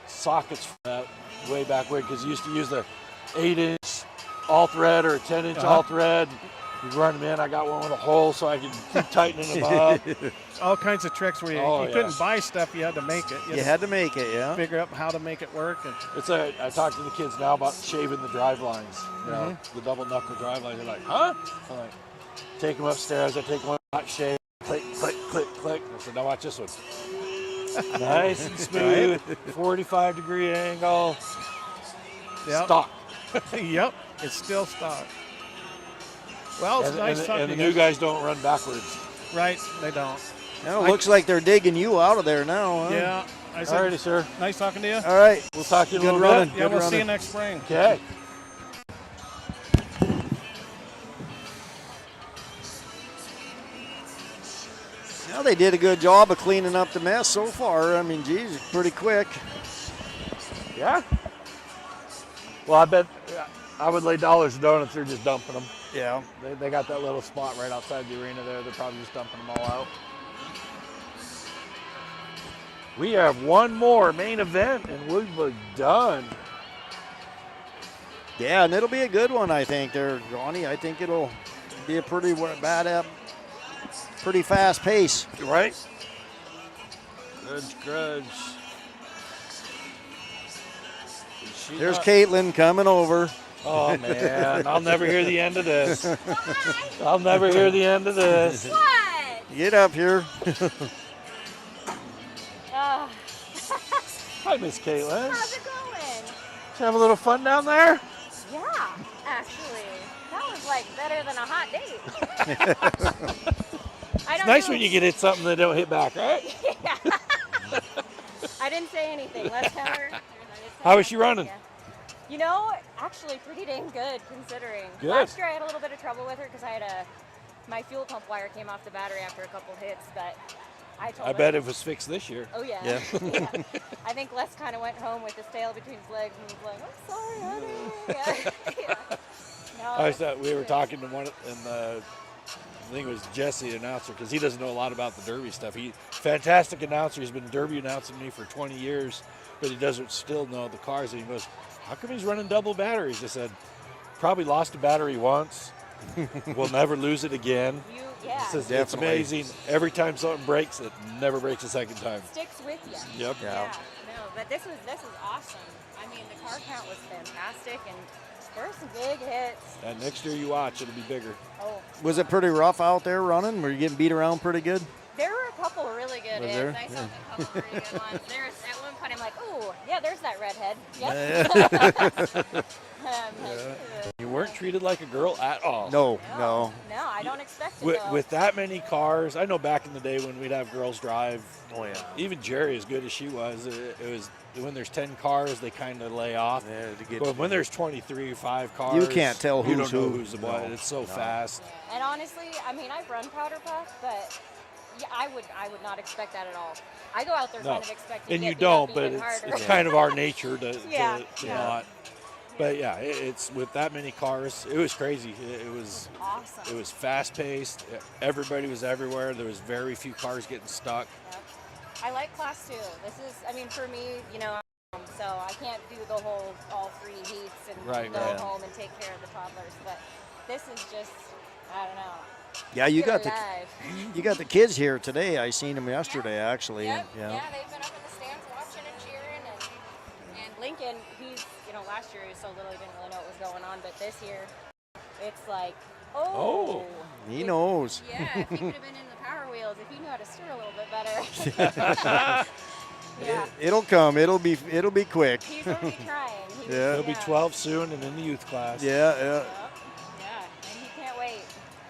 A: sockets for that way back when because you used to use the 8-inch all thread or a 10-inch all thread. You'd run them in. I got one with a hole so I could keep tightening them up.
K: all kinds of tricks where you couldn't buy stuff, you had to make it.
C: You had to make it, yeah.
K: Figure out how to make it work. And
A: I talk to the kids now about shaving the drive lines, you know, the double knuckle drive lines. They're like, huh? I'm like, take them upstairs. I take one hot shave, click, click, click, click. I said, now watch this one. Nice and smooth, 45-degree angle, stock.
K: Yep, it's still stock. Well, it's nice talking
A: and
K: to
A: the
K: you.
A: new guys don't run backwards.
K: Right, they don't.
C: Now it looks like they're digging you out of there now, huh?
K: Yeah.
A: All righty, sir.
K: Nice talking to you.
C: All right.
A: We'll talk to you in a
C: Good
A: little
C: running.
A: bit.
K: Yeah,
C: Good
K: we'll see you
C: running.
K: next spring.
A: Okay.
C: Well, they did a good job of cleaning up the mess so far. I mean, geez, pretty quick.
A: Yeah. Well, I bet I would lay dollars to donuts. They're just dumping them.
C: Yeah.
A: They got that little spot right outside the arena there. They're probably just dumping them all out. We have one more main event, and we'll be done.
C: Yeah, and it'll be a good one, I think. There, Ronnie. I think it'll be a pretty fast pace.
A: Right? Grudge.
C: There's Caitlin coming over.
A: Oh, man. I'll never hear the end of this. I'll never hear the end of this.
I: What?
C: Get up here.
A: Hi, Miss Caitlin.
I: How's it going?
A: Did you have a little fun down there?
I: Yeah, actually. That was like better than a hot date.
A: It's nice when you get hit something that don't hit back, right?
I: Yeah. I didn't say anything. Let's tell her.
A: How was she running?
I: Yeah. You know, actually pretty dang good considering.
A: Good.
I: Last year I had a little bit of trouble with her because my fuel pump wire came off the battery after a couple hits, but I told her.
A: I bet it was fixed this year.
I: Oh yeah.
C: Yeah.
I: Yeah. I think Les kind of went home with his tail between his legs and was like, "I'm sorry, honey." Yeah. Yeah. No,
A: I thought we were talking to one, and I think it was Jesse, the announcer, because he doesn't know a lot about the Derby stuff. Fantastic announcer. He's been Derby announcing me for 20 years, but he doesn't still know the cars. And he goes, "How come he's running double batteries?" I said, "Probably lost a battery once. We'll never lose it again."
I: Yeah.
A: He says, it's amazing. Every time something breaks, it never breaks a second time.
I: Sticks with you.
A: Yep.
I: Yeah. No, but this was awesome. I mean, the car count was fantastic, and there were some big hits.
A: And next year you watch, it'll be bigger.
I: Oh.
C: Was it pretty rough out there running? Were you getting beat around pretty good?
I: There were a couple of really good
C: Was
I: hits.
C: there?
I: I saw a couple of really good ones. There's at one point I'm like, "Ooh, yeah, there's that redhead." Yep.
A: You weren't treated like a girl at all.
C: No.
I: No, I don't expect it.
A: With that many cars, I know back in the day when we'd have girls drive.
C: Oh yeah.
A: Even Jerry, as good as she was, it was when there's 10 cars, they kind of lay off.
C: Yeah,
A: but when there's 23 or 5 cars,
C: you can't tell
A: you
C: who's
A: don't know
C: who.
A: who's what. It's so fast.
I: And honestly, I mean, I've run powder puff, but yeah, I would not expect that at all. I go out there kind of expecting.
A: And
I: to
A: you
I: get beat up
A: don't, but
I: even harder.
A: it's kind of our nature to
I: Yeah.
A: not. But yeah, it's with that many cars, it was crazy. It was
I: awesome.
A: It was fast paced. Everybody was everywhere. There was very few cars getting stuck.
I: Yep. I like class 2. This is, I mean, for me, you know, so I can't do the whole all 3 heats and go home and take care of the toddlers. But this is just, I don't know.
C: Yeah, you got
I: alive.
C: you got the kids here today. I seen them yesterday actually.
I: Yep.
C: Yeah.
I: Yeah, they've been up in the stands watching and cheering, and Lincoln, he's, you know, last year he was so little he didn't really know what was going on, but this year it's like,
C: he knows.
I: Yeah, if he could have been in the power wheels, if he knew how to steer a little bit better. Yeah.
C: It'll come. It'll be quick.
I: He's already trying.
C: Yeah.
A: He'll be 12 soon and in the youth class.
C: Yeah.
I: Yeah, and he can't wait.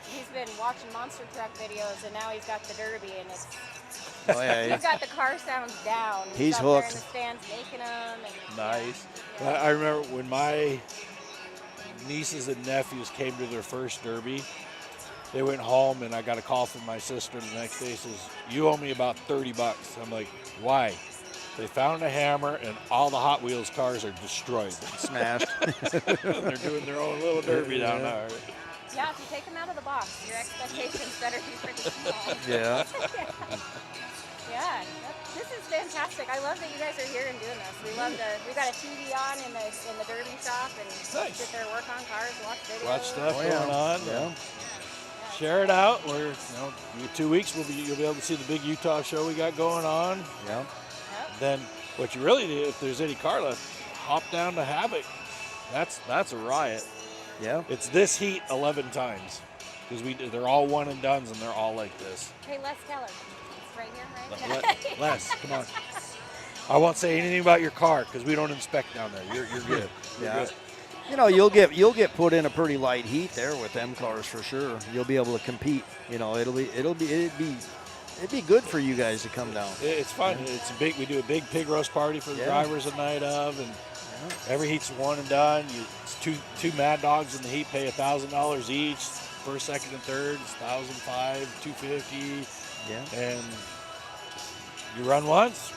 I: He's been watching monster truck videos, and now he's got the Derby, and it's.
C: Oh, yeah,
I: he's got the car sounds down.
C: He's
I: up
C: hooked.
I: there in the stands making them. And,
A: Nice.
I: Yeah.
A: I remember when my nieces and nephews came to their first Derby, they went home and I got a call from my sister the next day. Says, "You owe me about $30." I'm like, "Why?" They found a hammer and all the Hot Wheels cars are destroyed.
C: Smashed.
A: They're doing their own little Derby down there.
I: Yeah, if you take them out of the box, your expectations better be pretty small.
C: Yeah.
I: Yeah, this is fantastic. I love that you guys are here and doing this. We got a TV on in the Derby shop and sit there, work on cars, watch videos.
A: Watch stuff going on.
C: Yeah.
A: share it out. We're, in 2 weeks you'll be able to see the big Utah show we got going on.
C: Yeah.
A: Then what you really do, if there's any car left, hop down to Havoc. That's a riot.
C: Yeah.
A: It's this heat 11 times because they're all one and dones and they're all like this.
I: Hey, Les Keller. It's right here, right?
A: Les, come on. I won't say anything about your car because we don't inspect down there. You're good. You're
C: Yeah.
A: good.
C: You know, you'll get put in a pretty light heat there with them cars for sure. You'll be able to compete. You know, it'd be good for you guys to come down.
A: It's fun. It's a big. We do a big pig roast party for the drivers the night of, and every heat's one and done. It's two Mad Dogs in the heat pay $1,000 each. First, second, and third is $1,500, $250.
C: Yeah.
A: And you run once.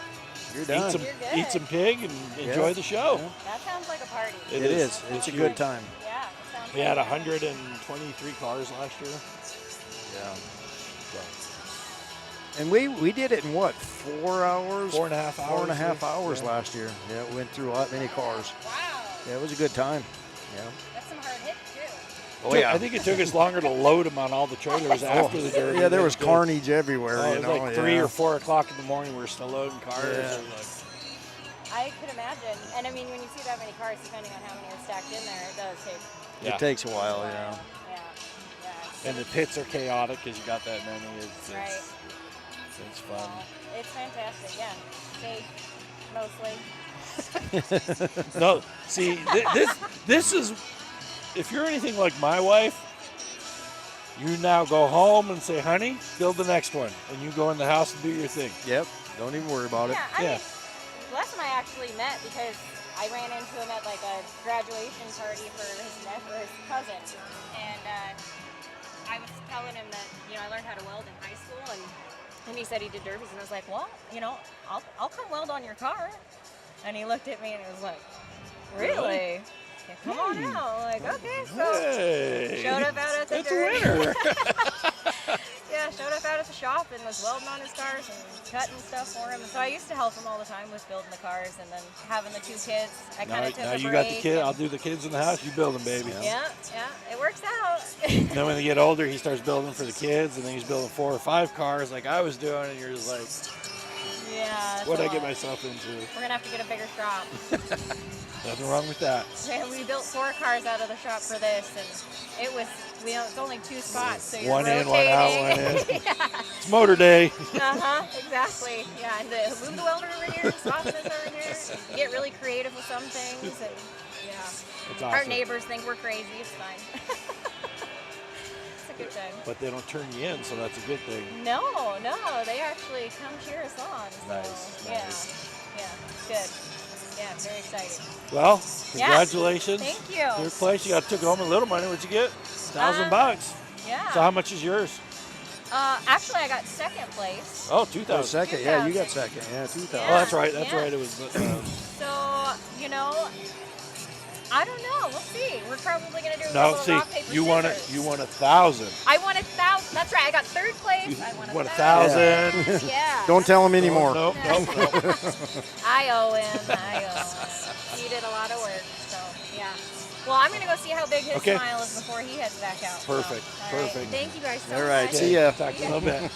C: You're done.
A: Eat some pig and enjoy the show.
C: Yeah.
I: That sounds like a party.
C: It is. It's a good time.
I: Yeah, it sounds
A: We had 123 cars last year.
C: Yeah. And we did it in what, 4 hours?
A: 4.5 hours.
C: 4.5 hours last year. Yeah, we went through that many cars.
I: Wow.
C: Yeah, it was a good time. Yeah.
I: That's some hard hits, too.
C: Oh, yeah.
A: I think it took us longer to load them on all the trailers after the derby.
C: Yeah, there was carnage everywhere.
A: It was like 3 or 4 o'clock in the morning. We were still loading cars.
C: Yeah.
I: I could imagine. And I mean, when you see that many cars, depending on how many are stacked in there, it does take.
C: It takes a while,
I: Yeah.
A: And the pits are chaotic because you got that many. It's fun.
I: Well, it's fantastic. Yeah. Safe, mostly.
A: No, see, this is, if you're anything like my wife, you now go home and say, honey, build the next one. And you go in the house and do your thing.
C: Yep. Don't even worry about it.
I: I mean, Les and I actually met because I ran into him at like a graduation party for his cousin. And I was telling him that, I learned how to weld in high school. And he said he did derbies. And I was like, well, I'll come weld on your car. And he looked at me and he was like, really? Yeah, come on out. Like, okay, so showed up out at the derby. Yeah, showed up out at the shop and was welding on his cars and cutting stuff for him. And so I used to help him all the time with building the cars, and then having the 2 kids. I kind of took a break.
A: Now you got the kid. I'll do the kids in the house. You build them, baby.
I: Yeah, it works out.
A: Then when they get older, he starts building for the kids, and then he's building 4 or 5 cars like I was doing, and you're just like,
I: yeah.
A: What did I get myself into?
I: We're gonna have to get a bigger shop.
A: Nothing wrong with that.
I: We built 4 cars out of the shop for this, and it was, it's only 2 spots, so you're
A: one
I: rotating.
A: in, one out, one in.
I: Yeah.
A: It's motor day.
I: Exactly. Yeah, and move the welder over here, swap this over here. You get really creative with some things, and
A: It's
I: Our
A: awesome.
I: neighbors think we're crazy. It's fine. It's a good time.
A: But they don't turn you in, so that's a good thing.
I: No, they actually come cheer us on. So,
A: Nice.
I: Yeah, good. Yeah, I'm very excited.
A: Well, congratulations.
I: Yeah, thank you.
A: Your place, you took home a little money. What'd you get? $1,000.
I: Yeah.
A: So how much is yours?
I: Actually, I got second place.
A: Oh, 2,000.
C: Second, yeah, you got second. Yeah, 2,000.
A: Oh, that's right. That's right. It was.
I: So, I don't know. We'll see. We're probably gonna do a little rock, paper,
A: you
I: scissors.
A: won 1,000.
I: I won 1,000. That's right. I got third place. I won
A: 1,000.
I: Yeah.
C: Don't tell him anymore.
A: Nope.
I: I owe him. He did a lot of work. So yeah. Well, I'm gonna go see how big his smile is before he heads back out.
A: Perfect.
I: So, all right.
A: Perfect.
I: Thank you guys so much.
C: All right. See ya.
A: Talk to you in a little bit.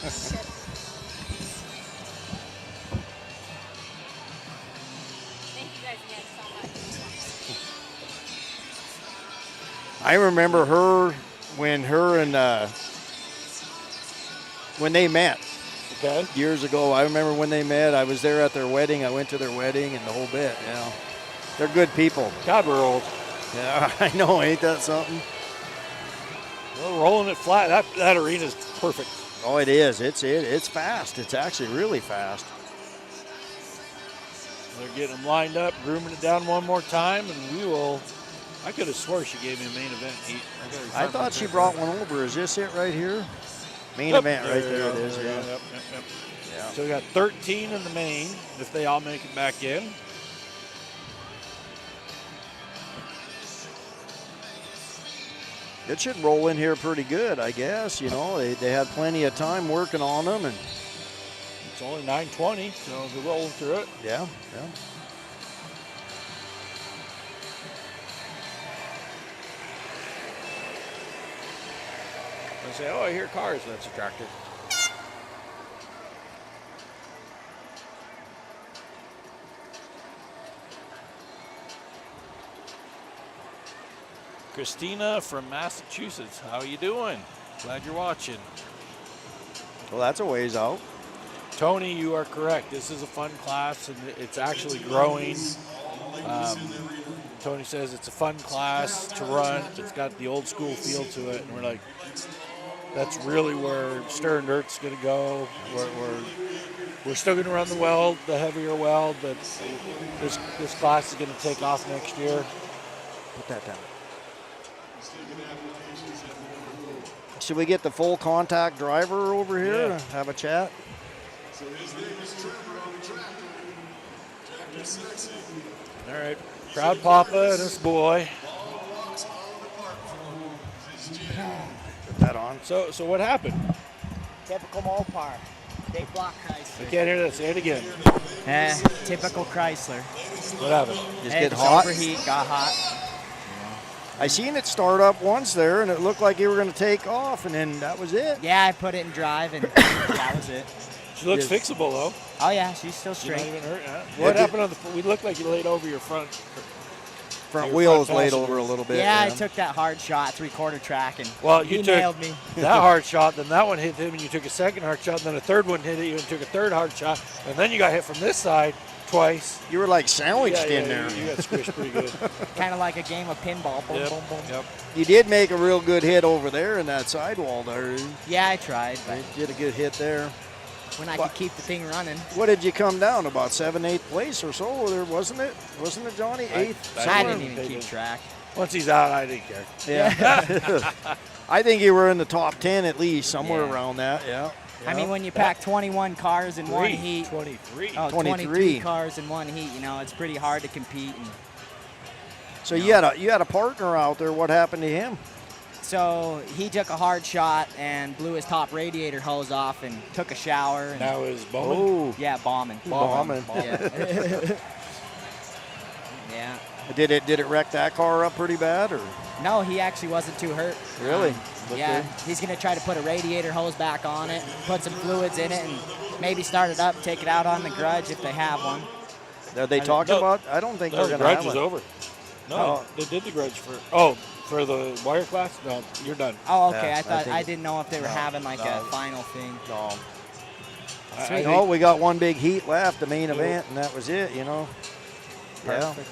I: Thank you guys again so much.
C: I remember her when they met.
A: Okay.
C: Years ago, I remember when they met. I was there at their wedding. I went to their wedding and the whole bit. They're good people.
A: God, we're old.
C: Yeah, I know. Ain't that something?
A: Well, rolling it flat. That arena's perfect.
C: Oh, it is. It's fast. It's actually really fast.
A: They're getting them lined up, grooming it down one more time, and we will. I could have swore she gave me a main event heat.
C: I thought she brought one over. Is this it right here? Main event right there. It is. Yeah.
A: Yep. So we got 13 in the main. If they all make it back in.
C: It should roll in here pretty good, I guess. They had plenty of time working on them, and
A: it's only 9:20, so they're rolling through it.
C: Yeah.
A: I say, oh, I hear cars. That's a tractor. Christina from Massachusetts, how you doing? Glad you're watching.
C: Well, that's a ways out.
A: Tony, you are correct. This is a fun class, and it's actually growing. Tony says it's a fun class to run. It's got the old school feel to it, and we're like, that's really where Stir and Dirt's going to go. We're still going to run the weld, the heavier weld, but this class is going to take off next year.
C: Put that down. Should we get the full contact driver over here to have a chat?
E: So his name is Trevor on the tractor. Tractor sexy.
A: All right, proud papa and his boy.
C: Put that on.
A: So what happened?
M: Typical Mopar. Big block
A: I
M: Chrysler.
A: can't hear that. Say it again.
M: Typical Chrysler.
A: What happened?
C: Just get hot?
M: Overheat, got hot.
C: I seen it start up once there, and it looked like you were going to take off, and then that was it.
M: Yeah, I put it in drive, and that was it.
A: She looks fixable, though.
M: Oh, yeah, she's still
A: She's not
M: straight.
A: even hurt, huh? What happened on the? We looked like you laid over your front.
C: Front wheel was laid over a little bit.
M: Yeah, I took that hard shot, 3/4 track, and
A: You
M: he
A: took
M: nailed me.
A: that hard shot, then that one hit him, and you took a second hard shot, and then a third one hit you, and took a third hard shot, and then you got hit from this side twice.
C: You were like sandwiched in there.
A: You got squished pretty good.
M: Kind of like a game of pinball. Boom, boom, boom.
A: Yep.
C: You did make a real good hit over there in that sidewall there.
M: Yeah, I tried, but
C: You did a good hit there.
M: when I could keep the thing running.
C: What did you come down? About 7th, 8th place or so? There wasn't it? Wasn't it, Johnny? 8th?
M: I didn't even keep track.
A: Once he's out, I didn't care.
C: Yeah. I think you were in the top 10 at least, somewhere around that. Yeah.
M: I mean, when you pack 21 cars in one heat.
A: 23.
M: Oh,
C: 23.
M: 22 cars in one heat. You know, it's pretty hard to compete. And,
C: So you had a partner out there. What happened to him?
M: so he took a hard shot and blew his top radiator hose off and took a shower. And,
A: Now is bombing.
C: Oh,
M: yeah, bombing.
C: bombing.
M: Yeah. Yeah.
C: Did it wreck that car up pretty bad, or?
M: No, he actually wasn't too hurt.
C: Really?
M: Yeah, he's going to try to put a radiator hose back on it, put some fluids in it, and maybe start it up, take it out on the Grudge if they have one.
C: Are they talking about? I don't think
A: No,
C: they're
A: the
C: going to
A: Grudge
C: have
A: is
C: it.
A: over. No, they did the Grudge for the wire class. No, you're done.
M: Oh, okay.
C: Yeah,
M: I didn't know if they were having like a final thing.
C: No.
M: Sweet.
C: No, we got one big heat left, the main event, and that was it, you know.
M: Perfect.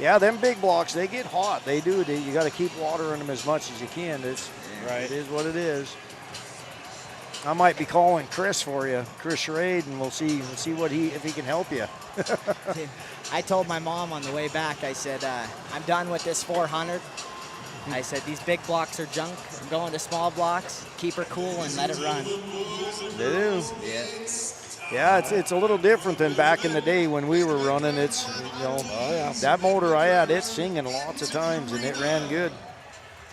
C: Yeah, them big blocks, they get hot. They do. You got to keep water in them as much as you can. It is what it is. I might be calling Chris for you, Chris Schrade, and we'll see if he can help you.
M: I told my mom on the way back, I said, I'm done with this 400. I said, these big blocks are junk. I'm going to small blocks. Keep her cool and let it run.
C: They do.
M: Yeah.
C: Yeah, it's a little different than back in the day when we were running. It's, that motor I had, it's singing lots of times, and it ran good.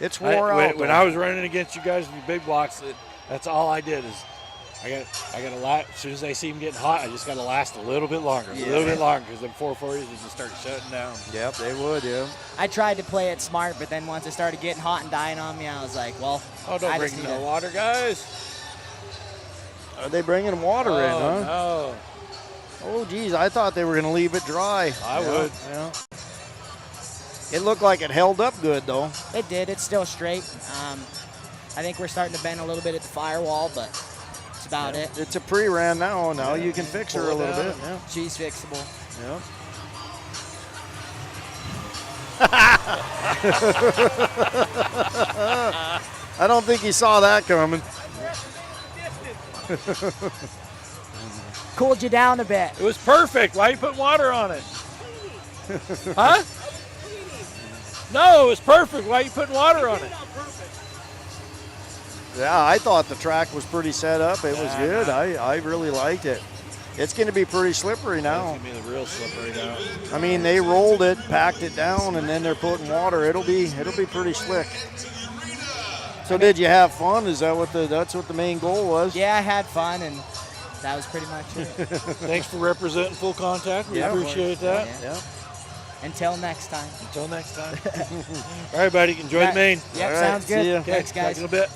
C: It's wore out.
A: When I was running against you guys in the big blocks, that's all I did is I got to last. As soon as I see them getting hot, I just got to last a little bit longer, because them 440s they just start shutting down.
C: Yep, they would. Yeah.
M: I tried to play it smart, but then once it started getting hot and dying on me, I was like, well,
A: don't bring no water, guys.
C: Are they bringing water in, huh?
A: No.
C: Oh, geez, I thought they were going to leave it dry.
A: I would.
C: Yeah. It looked like it held up good, though.
M: It did. It's still straight. I think we're starting to bend a little bit at the firewall, but that's about it.
C: It's a pre-ran now. Now you can fix her a little bit. Yeah.
M: She's fixable.
C: Yeah. I don't think he saw that coming.
M: Cooled you down a bit.
A: It was perfect. Why you put water on it? Huh? No, it was perfect. Why you putting water on it?
C: Yeah, I thought the track was pretty set up. It was good. I really liked it. It's going to be pretty slippery now.
A: It's going to be the real slippery now.
C: I mean, they rolled it, packed it down, and then they're putting water. It'll be pretty slick. So did you have fun? Is that that's what the main goal was?
M: Yeah, I had fun, and that was pretty much it.
A: Thanks for representing Full Contact. We appreciate that.
C: Yeah.
M: Until next time.
A: Until next time. All right, buddy. Enjoy the main.
M: Yep,
C: All right,
M: sounds good.
C: see ya.
M: Thanks, guys.
A: Talk in a bit.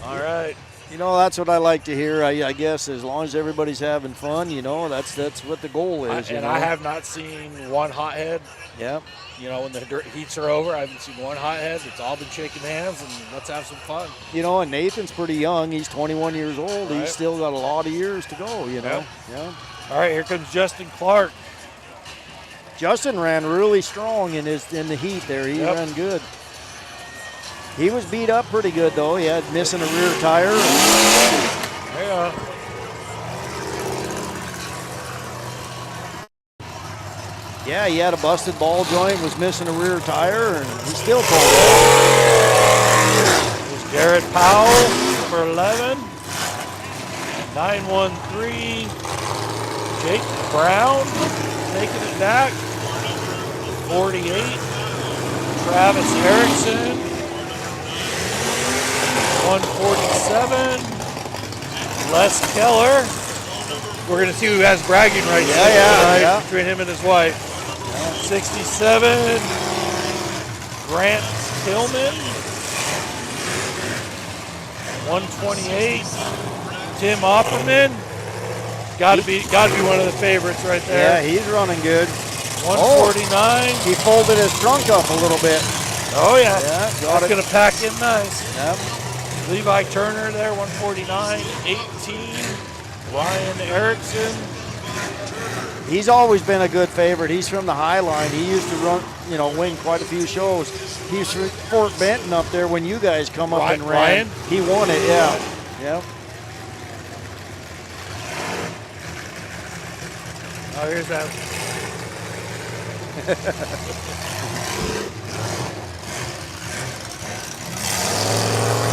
A: All right.
C: You know, that's what I like to hear. I guess as long as everybody's having fun, you know, that's what the goal is.
A: I have not seen one hothead.
C: Yep.
A: You know, when the heats are over, I haven't seen one hothead. It's all been shaking hands, and let's have some fun.
C: You know, and Nathan's pretty young. He's 21 years old.
A: Right.
C: He's still got a lot of years to go, you know. Yeah.
A: All right, here comes Justin Clark.
C: Justin ran really strong in the heat there. He ran good. He was beat up pretty good, though. He had missing a rear tire.
A: Yeah.
C: Yeah, he had a busted ball joint, was missing a rear tire, and he still pulled it.
A: There's Garrett Powell, number 11. 913. Jake Brown taking it back. 48. Travis Erickson. 147. Les Keller. We're going to see who has bragging rights tonight between him and his wife. 67. Grant Tillman. 128. Tim Opperman. Got to be one of the favorites right there.
C: Yeah, he's running good.
A: 149.
C: He folded his trunk up a little bit.
A: Oh yeah.
C: That's
A: going to pack in nice.
C: Yep.
A: Levi Turner there, 149. 18. Ryan Erickson.
C: He's always been a good favorite. He's from the High Line. He used to win quite a few shows. He's from Fort Benton up there when you guys come up and ran.
A: Ryan?
C: He won it, yeah. Yep.
A: Oh, here's that.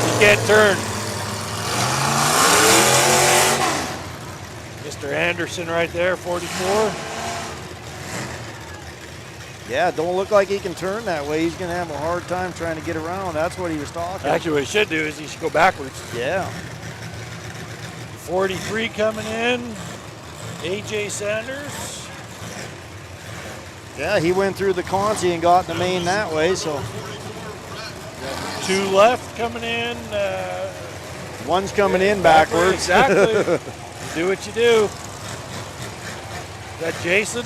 A: He can't turn. Mr. Anderson right there, 44.
C: Yeah, don't look like he can turn that way. He's going to have a hard time trying to get around. That's what he was talking.
A: Actually, what he should do is he should go backwards.
C: Yeah.
A: 43 coming in. AJ Sanders.
C: Yeah, he went through the Conti and got the main that way, so.
A: 2 left coming in.
C: One's coming in backwards.
A: Exactly. Do what you do. Is that Jason?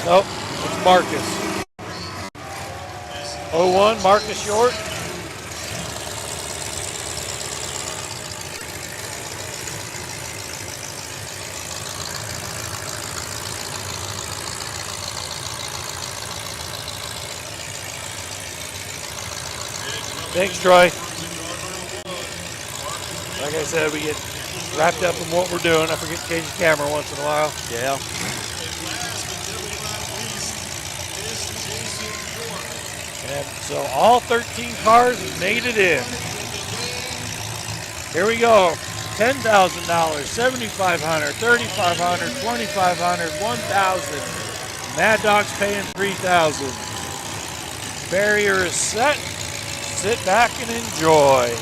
A: Nope, it's Marcus. 01, Marcus Short. Thanks, Troy. Like I said, we get wrapped up in what we're doing. I forget to change the camera once in a while.
C: Yeah.
A: And so all 13 cars have made it in. Here we go. $10,000, $7,500, $3,500, $2,500, $1,000. Mad Dog's paying $3,000. Barrier is set. Sit back and enjoy.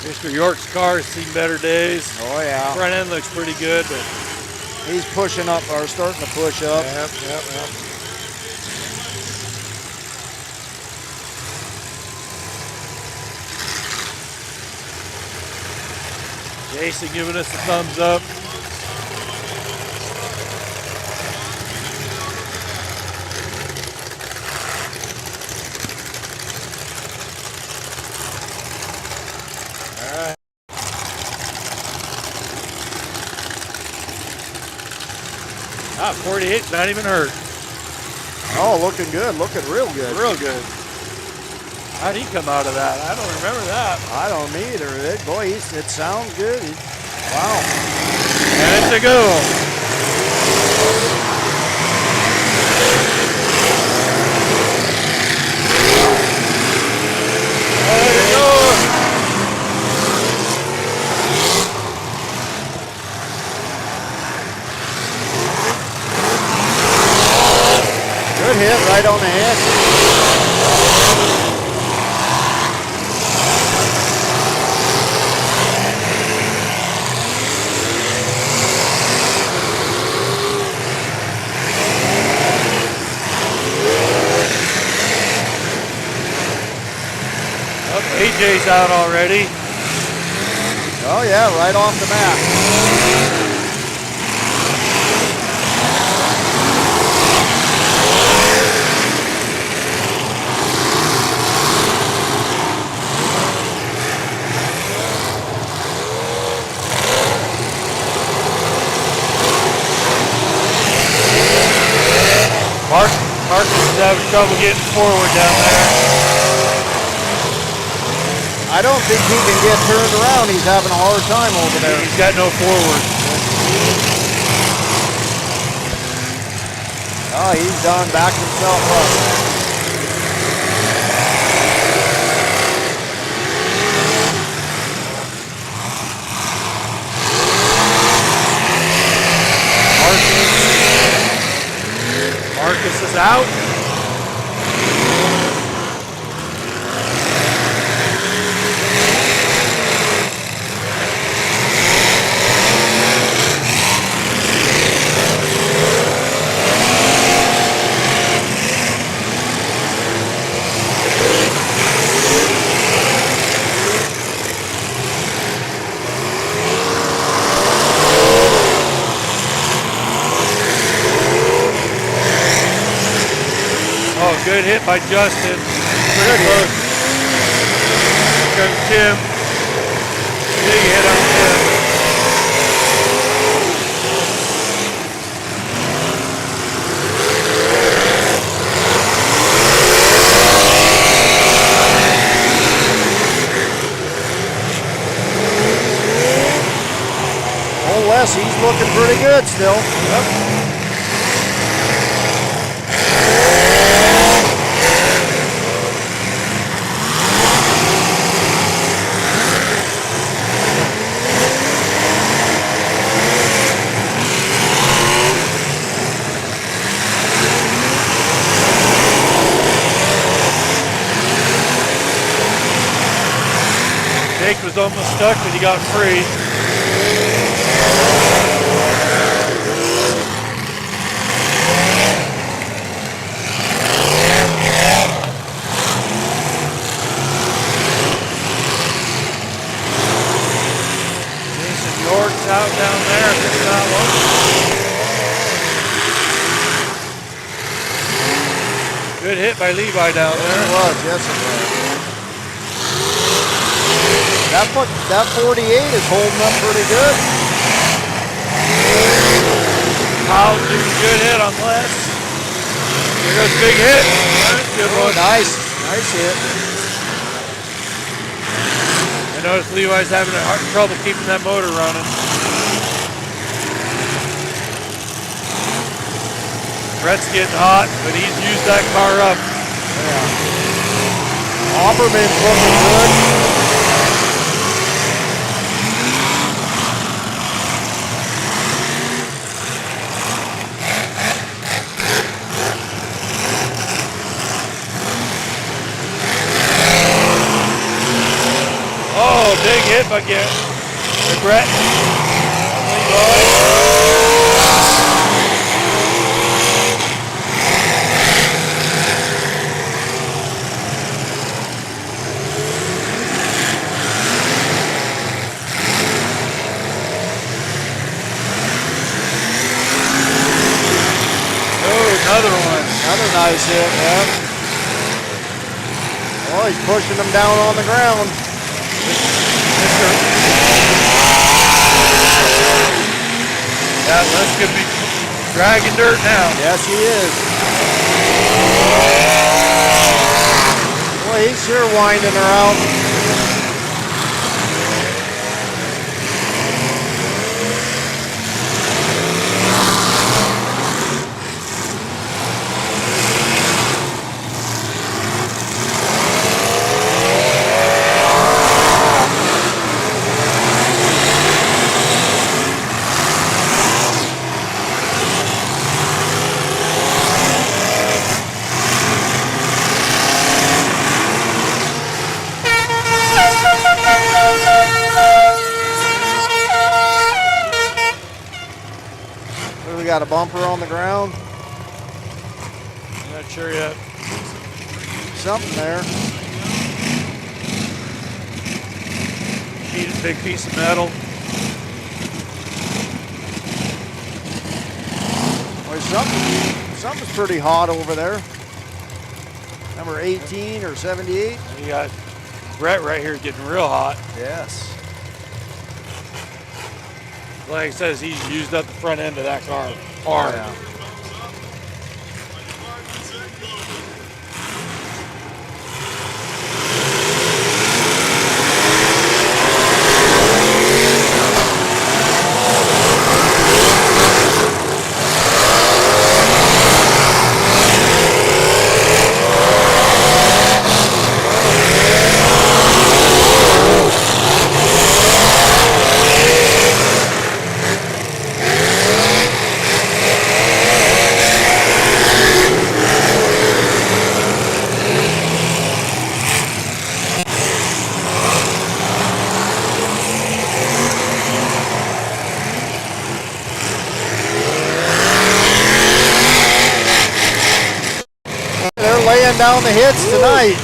A: Mr. York's car has seen better days.
C: Oh, yeah.
A: Front end looks pretty good, but
C: he's pushing up, or starting to push up.
A: Yep. Jason giving us a thumbs up. All right. Ah, 48's not even hurt.
C: Oh, looking good. Looking real good.
A: Real good. How'd he come out of that? I don't remember that.
C: I don't either. Boy, it sounds good. Wow.
A: And it's a go. There you go.
C: Good hit right on the head.
A: DJ's out already.
C: Oh yeah, right off the bat.
A: Marcus is having trouble getting forward down there.
C: I don't think he can get turned around. He's having a hard time over there.
A: He's got no forward.
C: Oh, he's done. Backed himself up.
A: Marcus is out. Good hit by Justin. Pretty close. Here comes Tim. Big hit on Tim.
C: Oh, Les, he's looking pretty good still. Yep.
A: Jake was almost stuck, but he got free. Jason York's out down there. Missed that one. Good hit by Levi down there.
C: It was, yes it was. That 48 is holding up pretty good.
A: Kyle doing a good hit on Les. Here goes a big hit. Good one.
C: Nice hit.
A: I noticed Levi's having trouble keeping that motor running. Brett's getting hot, but he's used that car up.
C: Yeah. Opperman's looking good.
A: Oh, big hit by Brett. Another one.
C: Another nice hit, yeah. Oh, he's pushing them down on the ground.
A: Yeah, Les could be dragging dirt now.
C: Yes, he is. Boy, he's sure winding her out. We got a bumper on the ground.
A: I'm not sure yet.
C: Something there.
A: big piece of metal.
C: Well, something's pretty hot over there. Number 18 or 78.
A: You got Brett right here getting real hot.
C: Yes.
A: Like I says, he's used up the front end of that car hard.
C: Yeah. Down the hits tonight.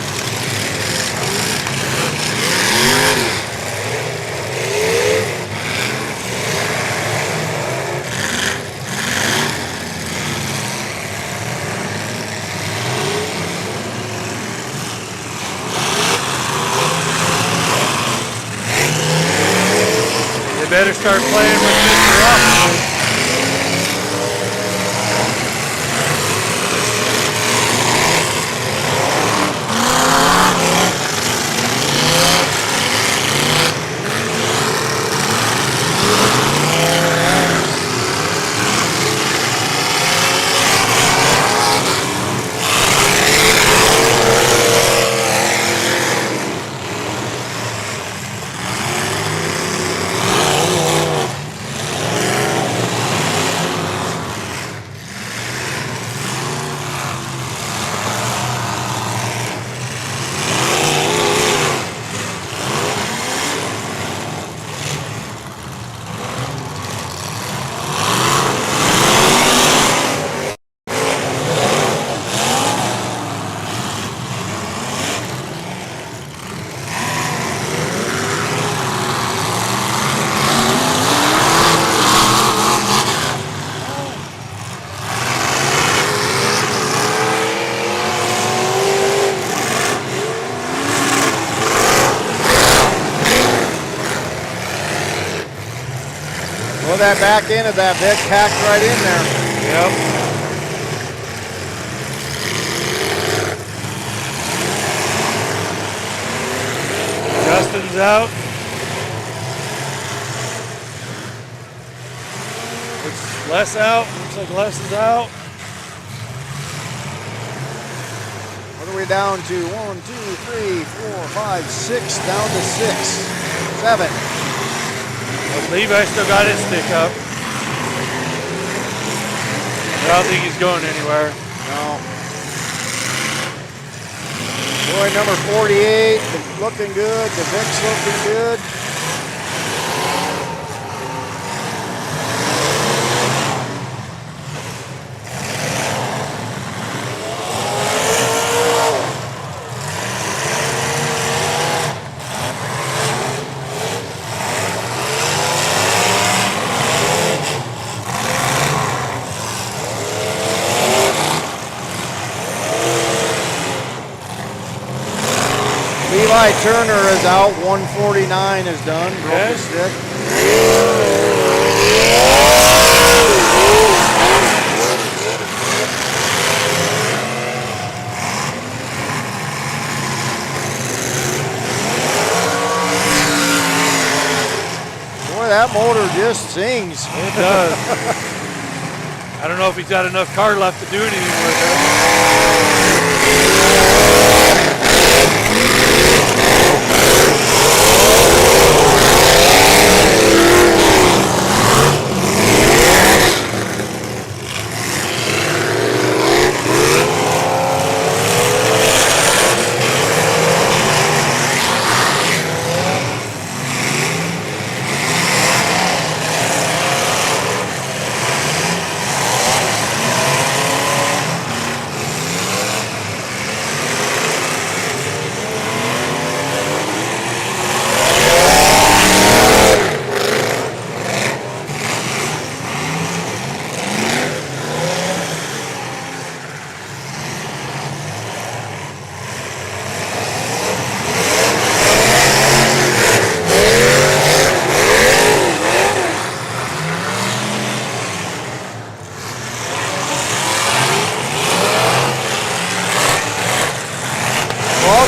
A: You better start playing with Mr. Officer. That back end of that bit packed right in there. Yep. Dustin's out. Looks Les out. Looks like Les is out.
C: What are we down to? 1, 2, 3, 4, 5, 6. Down to 6, 7.
A: But Levi still got his stick up. I don't think he's going anywhere.
C: No. Boy, number 48 looking good. The Vic's looking good. Levi Turner is out. 149 is done. Broke his stick. Boy, that motor just sings.
A: It does. I don't know if he's got enough car left to do anything with it.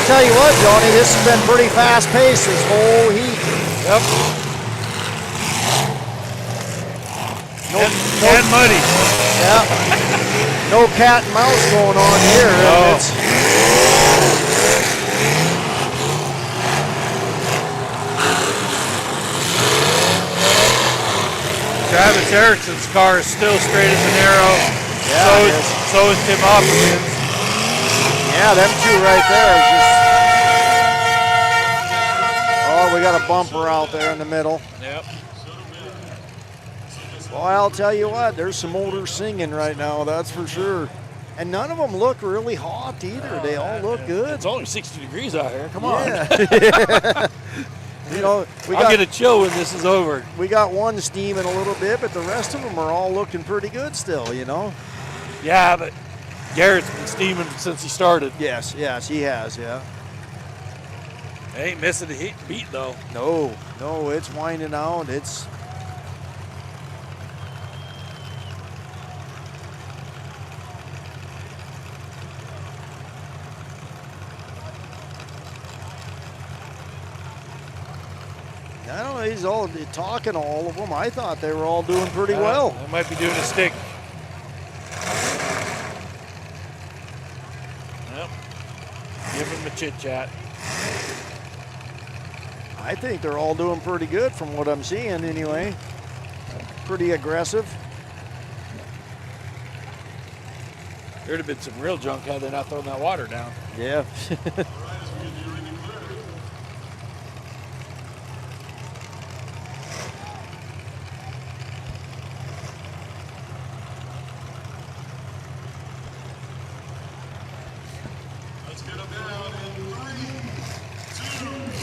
C: tell you what, Johnny, this has been pretty fast-paced this whole heat.
A: Yep. And muddy.
C: Yeah. No cat and mouse going on here.
A: No. Travis Erickson's car is still straight as an arrow.
C: Yeah,
A: so is Tim Opperman's.
C: Yeah, them two right there is just. Oh, we got a bumper out there in the middle.
A: Yep.
C: Well, I'll tell you what, there's some motors singing right now, that's for sure. And none of them look really hot either. They all look good.
A: It's only 60 degrees out here. Come on.
C: Yeah. You know,
A: I'll get a chill when this is over.
C: We got one steaming a little bit, but the rest of them are all looking pretty good still, you know?
A: Yeah, but Garrett's been steaming since he started.
C: Yes, he has, yeah.
A: Ain't missing a beat, though.
C: No, it's winding out. It's... I don't know, he's all talking to all of them. I thought they were all doing pretty well.
A: They might be doing a stick. Yep. Give him a chit chat.
C: I think they're all doing pretty good from what I'm seeing anyway. Pretty aggressive.
A: There'd have been some real junk had they not thrown that water down.
C: Yeah.
E: Let's get them down in 3, 2.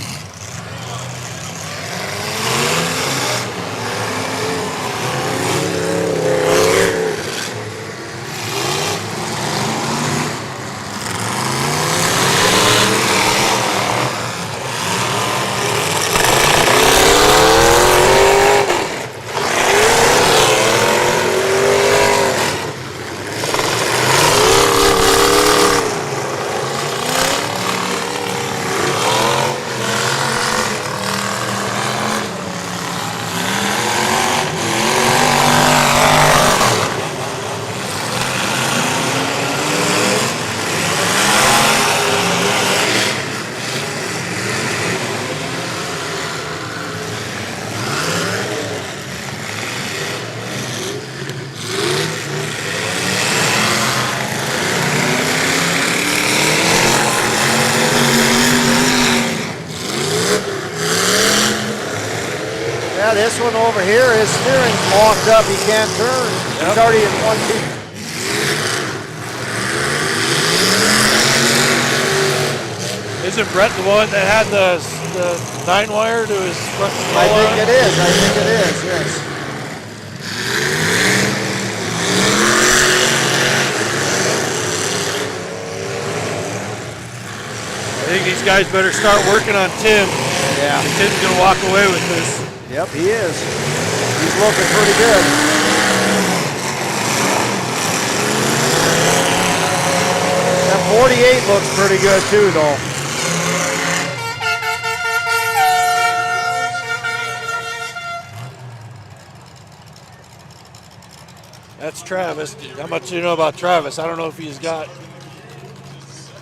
C: Yeah, this one over here, his steering's locked up. He can't turn. He's already in one beat.
A: Isn't Brett the one that had the 9-wire to his front?
C: I think it is, yes.
A: I think these guys better start working on Tim.
C: Yeah.
A: Tim's going to walk away with this.
C: Yep, he is. He's looking pretty good. That 48 looks pretty good too, though.
A: That's Travis. How much do you know about Travis? I don't know if he's got...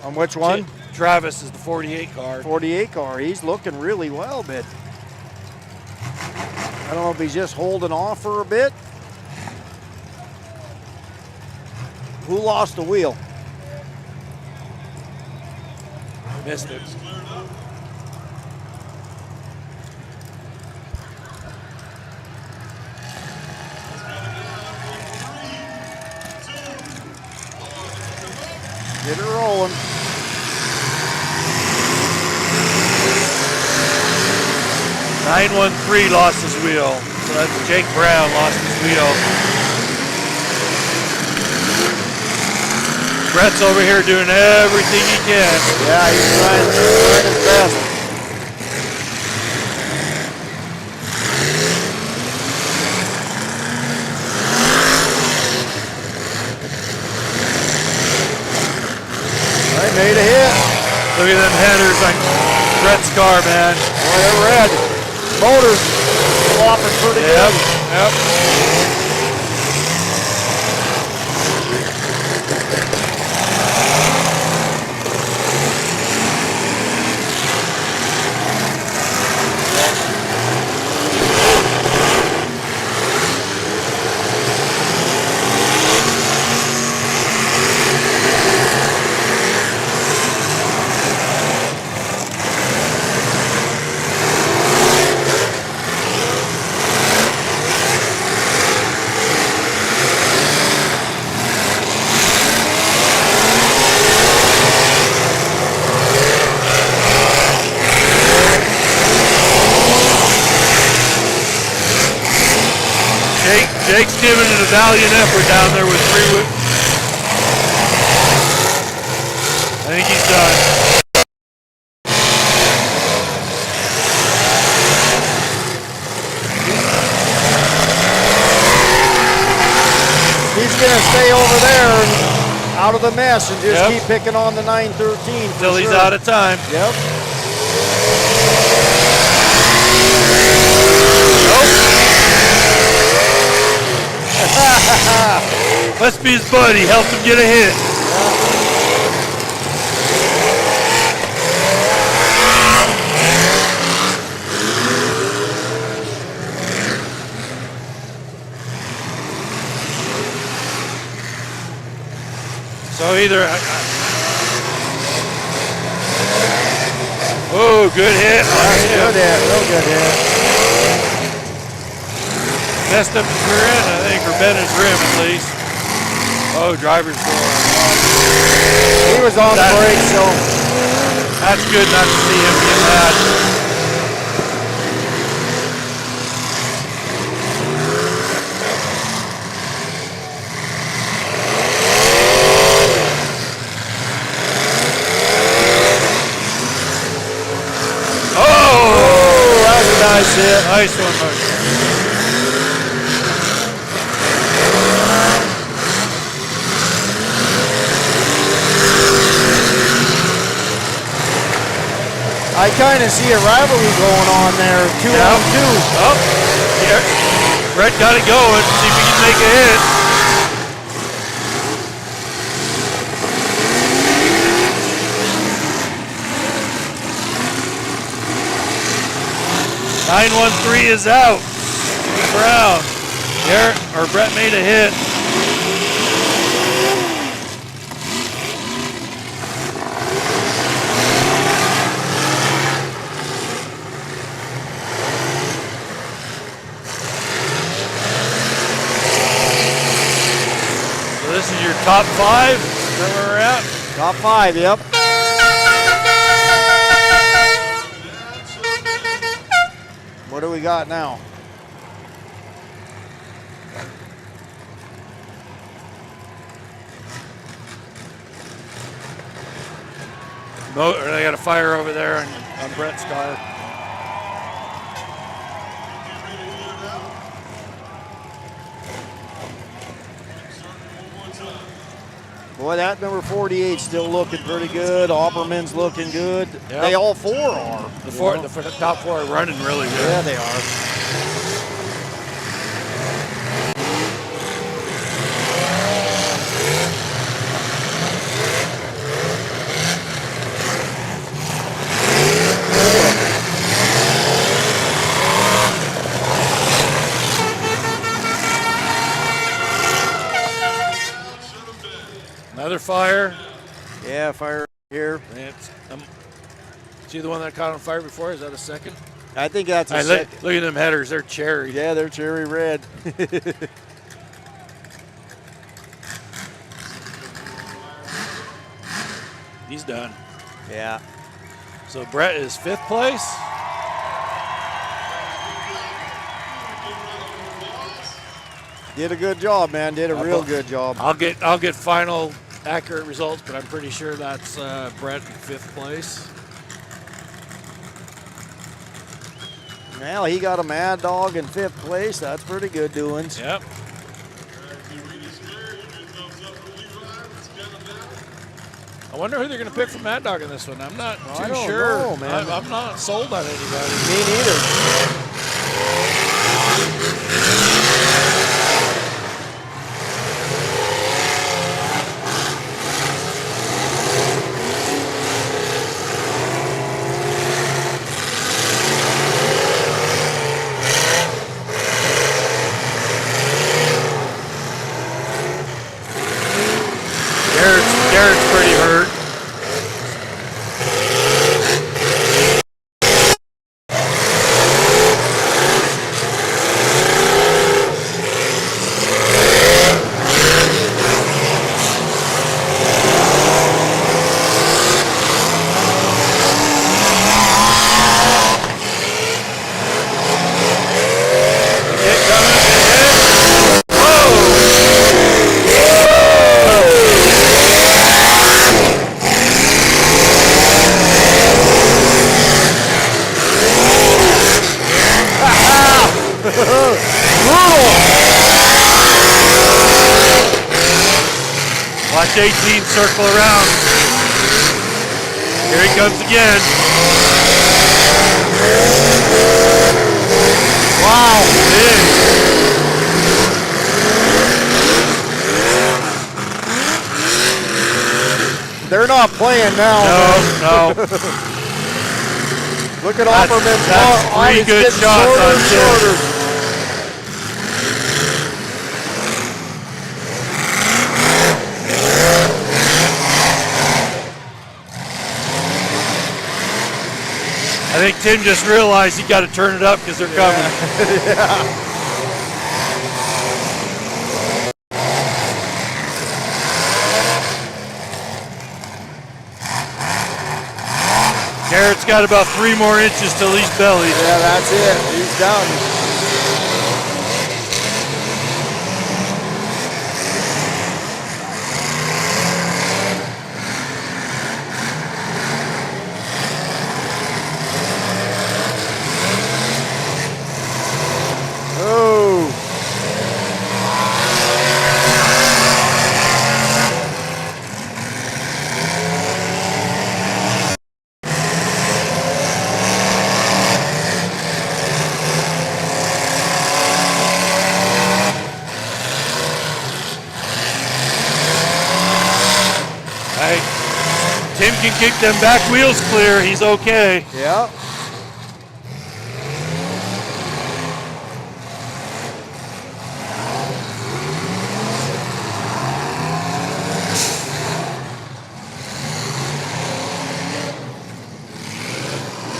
C: On which one?
A: Travis is the 48 car.
C: 48 car. He's looking really well, but I don't know if he's just holding off for a bit. Who lost the wheel?
A: Missed it.
C: Get it rolling.
A: (913) lost his wheel. So that's Jake Brown lost his wheel. Brett's over here doing everything he can.
C: Yeah, he's trying his best. I made a hit.
A: Look at them headers on Brett's car, man.
C: Boy, they're red. Motor's flopping pretty good.
A: Yep. Jake's giving it a valiant effort down there with 3 whip. I think he's done.
C: He's going to stay over there and out of the mess and just keep picking on the 913
A: until he's out of time.
C: Yep.
A: Must be his buddy. Helped him get a hit. So either. Oh, good hit.
C: Good hit. Real good hit.
A: Messed up his rear end, I think, or bent his rim at least. Oh, driver's door.
C: He was on the brake, so.
A: That's good not to see him get mad.
C: Oh, that was a nice hit.
A: Nice one, Mark.
C: I kind of see a rivalry going on there, 2 on 2.
A: Oh, yeah. Brett got it going. See if he can make a hit. .913 is out. Brown. Garrett or Brett made a hit. This is your top 5? Is that where we're at?
C: Top 5, yep. What do we got now?
A: They got a fire over there on Brett's car.
C: Boy, that number 48 still looking pretty good. Opperman's looking good.
A: Yep.
C: They all 4 are.
A: The top 4 are running really good.
C: Yeah, they are.
A: Another fire.
C: Yeah, fire here.
A: See the one that caught on fire before? Is that a second?
C: I think that's a second.
A: Look at them headers. They're cherry.
C: Yeah, they're cherry red.
A: He's done.
C: Yeah.
A: So Brett is 5th place.
C: Did a good job, man. Did a real good job.
A: I'll get final accurate results, but I'm pretty sure that's Brett in 5th place.
C: Well, he got a Mad Dog in 5th place. That's pretty good doings.
A: Yep. I wonder who they're going to pick for Mad Dog in this one. I'm not
C: I
A: too
C: don't
A: sure.
C: know, man.
A: I'm not sold on anybody.
C: Me neither.
A: Garrett's pretty hurt. Watch 18 circle around. Here he comes again. Wow, big.
C: They're not playing now.
A: No.
C: Look at Offerman's
A: That's
C: line.
A: 3 good
C: It's getting
A: shots
C: shorter
A: on
C: and
A: Tim.
C: shorter.
A: I think Tim just realized he got to turn it up because they're coming.
C: Yeah.
A: Garrett's got about 3 more inches till he's bellied.
C: Yeah, that's it. He's done. Oh.
A: Hey, Tim can kick them back wheels clear. He's okay.
C: Yeah.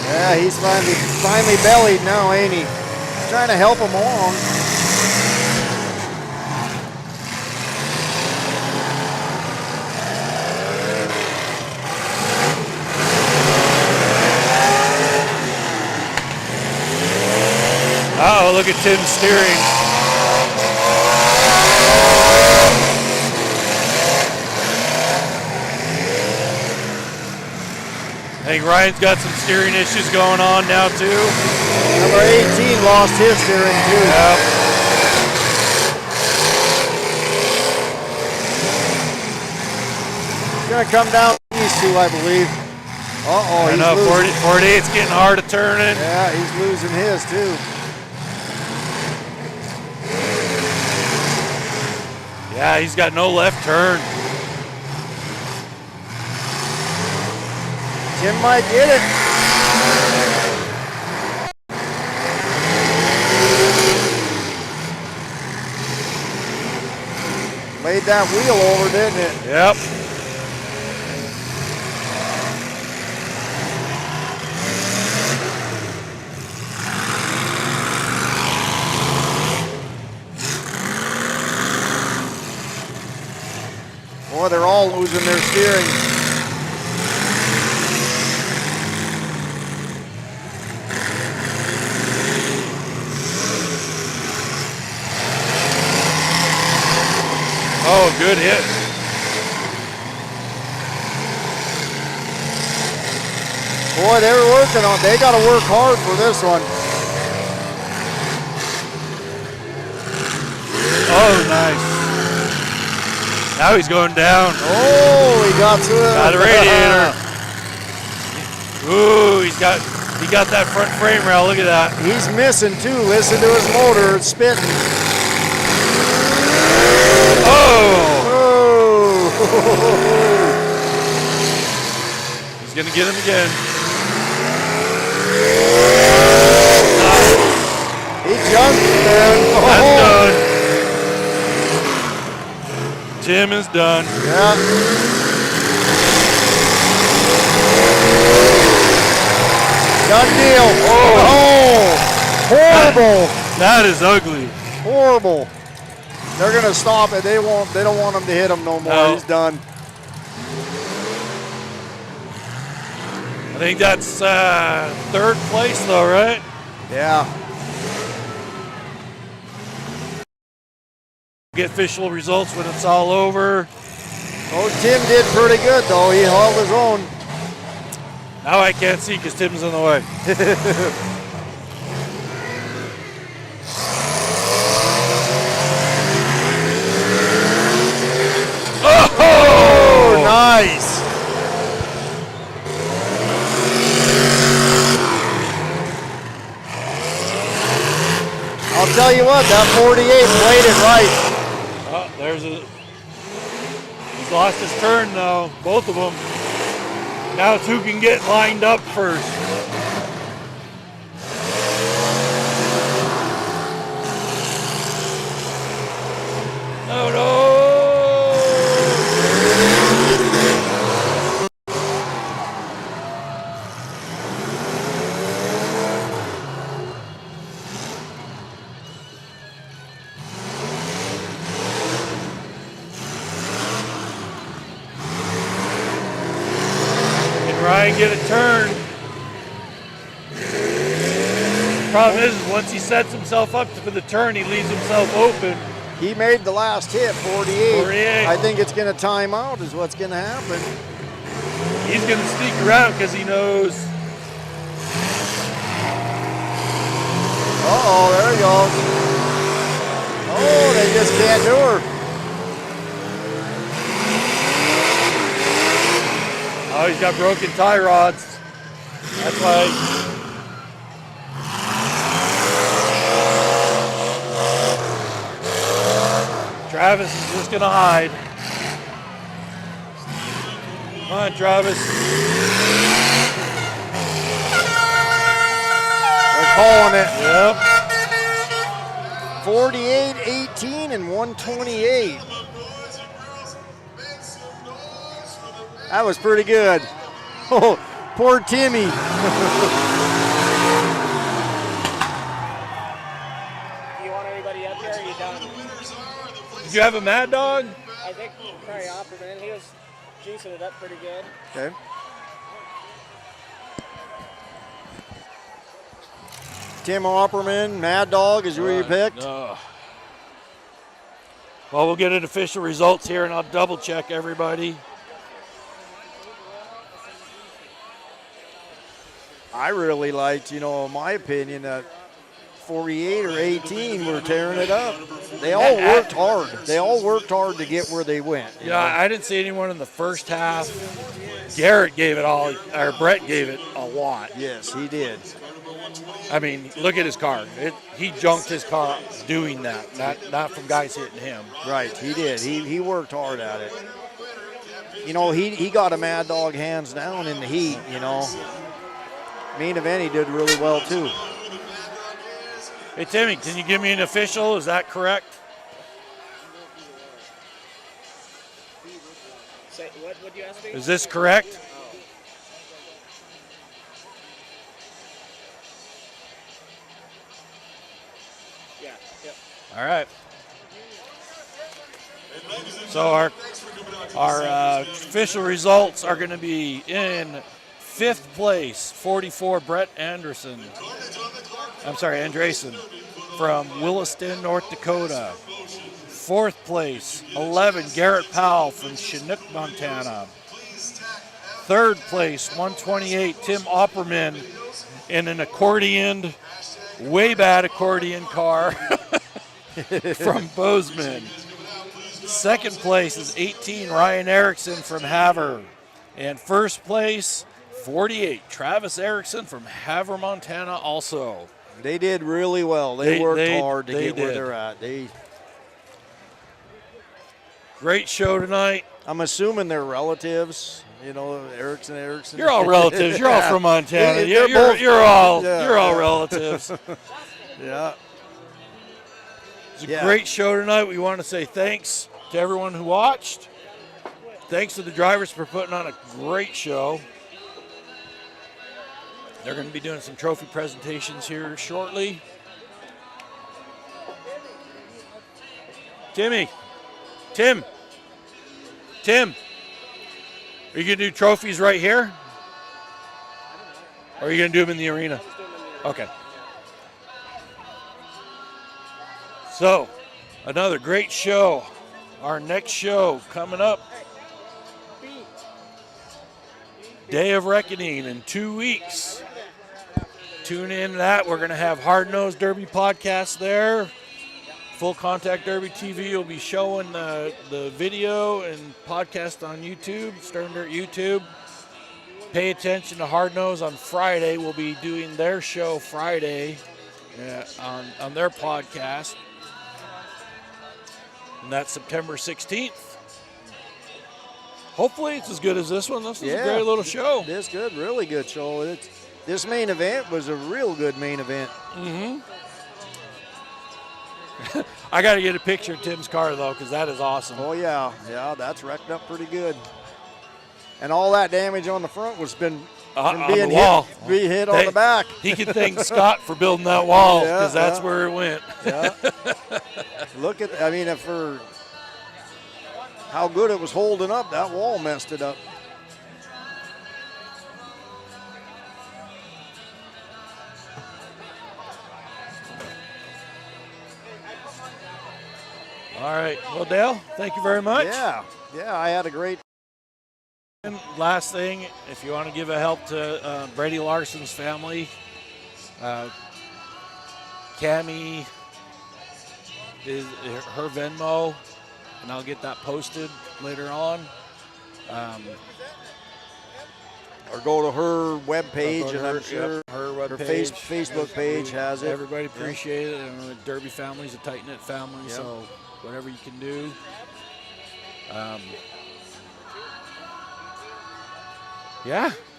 C: Yeah, he's finally bellied now, ain't he? Trying to help him along.
A: Uh-oh, look at Tim's steering. I think Ryan's got some steering issues going on now too.
C: Number 18 lost his steering too.
A: Yep.
C: He's gonna come down these two, I believe. Uh-oh,
A: I know, 48's getting hard to turn in.
C: Yeah, he's losing his too.
A: Yeah, he's got no left turn.
C: Tim might get it. Laid that wheel over, didn't it?
A: Yep.
C: Boy, they're all losing their steering.
A: Oh, good hit.
C: Boy, they were working on. They got to work hard for this one.
A: Oh, nice. Now he's going down.
C: Oh, he got through it.
A: Got the radiator. Ooh, he got that front frame rail. Look at that.
C: He's missing too. Listen to his motor. It's spitting.
A: Oh! He's going to get him again.
C: He jumped, man.
A: That's done. Tim is done.
C: Yeah. Done deal. Oh, horrible.
A: That is ugly.
C: Horrible. They're gonna stop it. They don't want him to hit him no more.
A: No.
C: He's done.
A: I think that's third place though, right?
C: Yeah.
A: Get official results when it's all over.
C: Oh, Tim did pretty good though. He held his own.
A: Now I can't see because Tim's in the way.
C: Oh, nice. I'll tell you what, that 48 played it right.
A: Oh, he's lost his turn though, both of them. Now it's who can get lined up first. Oh no! Try and get a turn. Problem is, once he sets himself up for the turn, he leaves himself open.
C: He made the last hit, 48.
A: 48.
C: I think it's going to time out is what's going to happen.
A: He's going to sneak around because he knows.
C: Uh-oh, there he goes. Oh, they just can't do her.
A: Oh, he's got broken tie rods. That's why. Travis is just going to hide. Come on, Travis.
C: They're calling it.
A: Yep.
C: 48-18 and 128. That was pretty good. Oh, poor Timmy.
G: Do you want anybody up here, or are you done?
A: Did you have a Mad Dog?
G: I think probably Opperman. He was juicing it up pretty good.
C: Okay. Tim Opperman, Mad Dog is who you picked?
A: Well, we'll get an official results here, and I'll double check everybody.
C: I really liked, in my opinion, that 48 or 18 were tearing it up. They all worked hard. They all worked hard to get where they went.
A: Yeah, I didn't see anyone in the first half. Garrett gave it all, or Brett gave it a lot.
C: Yes, he did.
A: I mean, look at his car. He junked his car doing that, not from guys hitting him.
C: Right, he did. He worked hard at it. He got a Mad Dog hands down in the heat, Main event, he did really well, too.
A: Hey, Timmy, can you give me an official? Is that correct?
G: What would you ask me?
A: Is this correct?
G: Yeah.
A: All right. So our official results are going to be in 5th place, 44, Brett Anderson. Andresen from Williston, North Dakota. 4th place, 11, Garrett Powell from Chinook, Montana. 3rd place, 128, Tim Opperman in an accordioned, way bad accordion car from Bozeman. Second place is 18, Ryan Erickson from Havre. And first place, 48, Travis Erickson from Havre, Montana also.
C: They did really well. They worked hard to get where they're at.
A: Great show tonight.
C: I'm assuming they're relatives. You know, Erickson.
A: You're all relatives. You're all from Montana. You're all relatives.
C: Yeah.
A: It's a great show tonight. We want to say thanks to everyone who watched. Thanks to the drivers for putting on a great show. They're going to be doing some trophy presentations here shortly. Tim, are you going to do trophies right here? Or are you going to do them in the arena? Okay. So, another great show. Our next show coming up, Day of Reckoning in 2 weeks. Tune in to that. We're going to have Hard Nosed Derby podcast there. Full Contact Derby TV will be showing the video and podcast on YouTube, Stern Dirt YouTube. Pay attention to Hard Nose on Friday. We'll be doing their show Friday on their podcast. And that's September 16th. Hopefully it's as good as this one. This is a great little show.
C: This good, really good show. This main event was a real good main event.
A: Mm-hmm. I got to get a picture of Tim's car, though, because that is awesome.
C: Oh, yeah. Yeah, that's wrecked up pretty good. And all that damage on the front was from being hit on the back.
A: He can thank Scott for building that wall, because that's where it went.
C: Yeah. Look at, for how good it was holding up, that wall messed it up.
A: All right. Well, Dale, thank you very much.
C: Yeah, I had a great.
A: And last thing, if you want to give a help to Brady Larson's family, Cammie is her Venmo, and I'll get that posted later on.
C: Or go to her webpage, and I'm sure
A: her
C: webpage, Facebook page has it.
A: Everybody appreciate it. And the Derby family's a tight-knit family, so whatever you can do.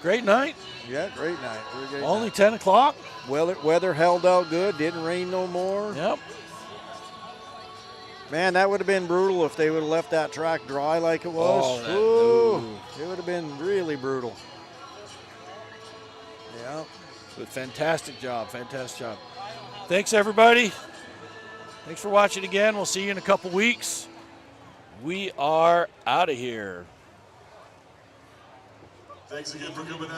A: Great night.
C: Yeah, great night.
A: Only 10 o'clock.
C: Weather held out good. Didn't rain no more.
A: Yep.
C: Man, that would have been brutal if they would have left that track dry like it was. It would have been really brutal. Yeah.
A: But fantastic job. Thanks, everybody. Thanks for watching again. We'll see you in a couple weeks. We are out of here.
E: Thanks again for coming out.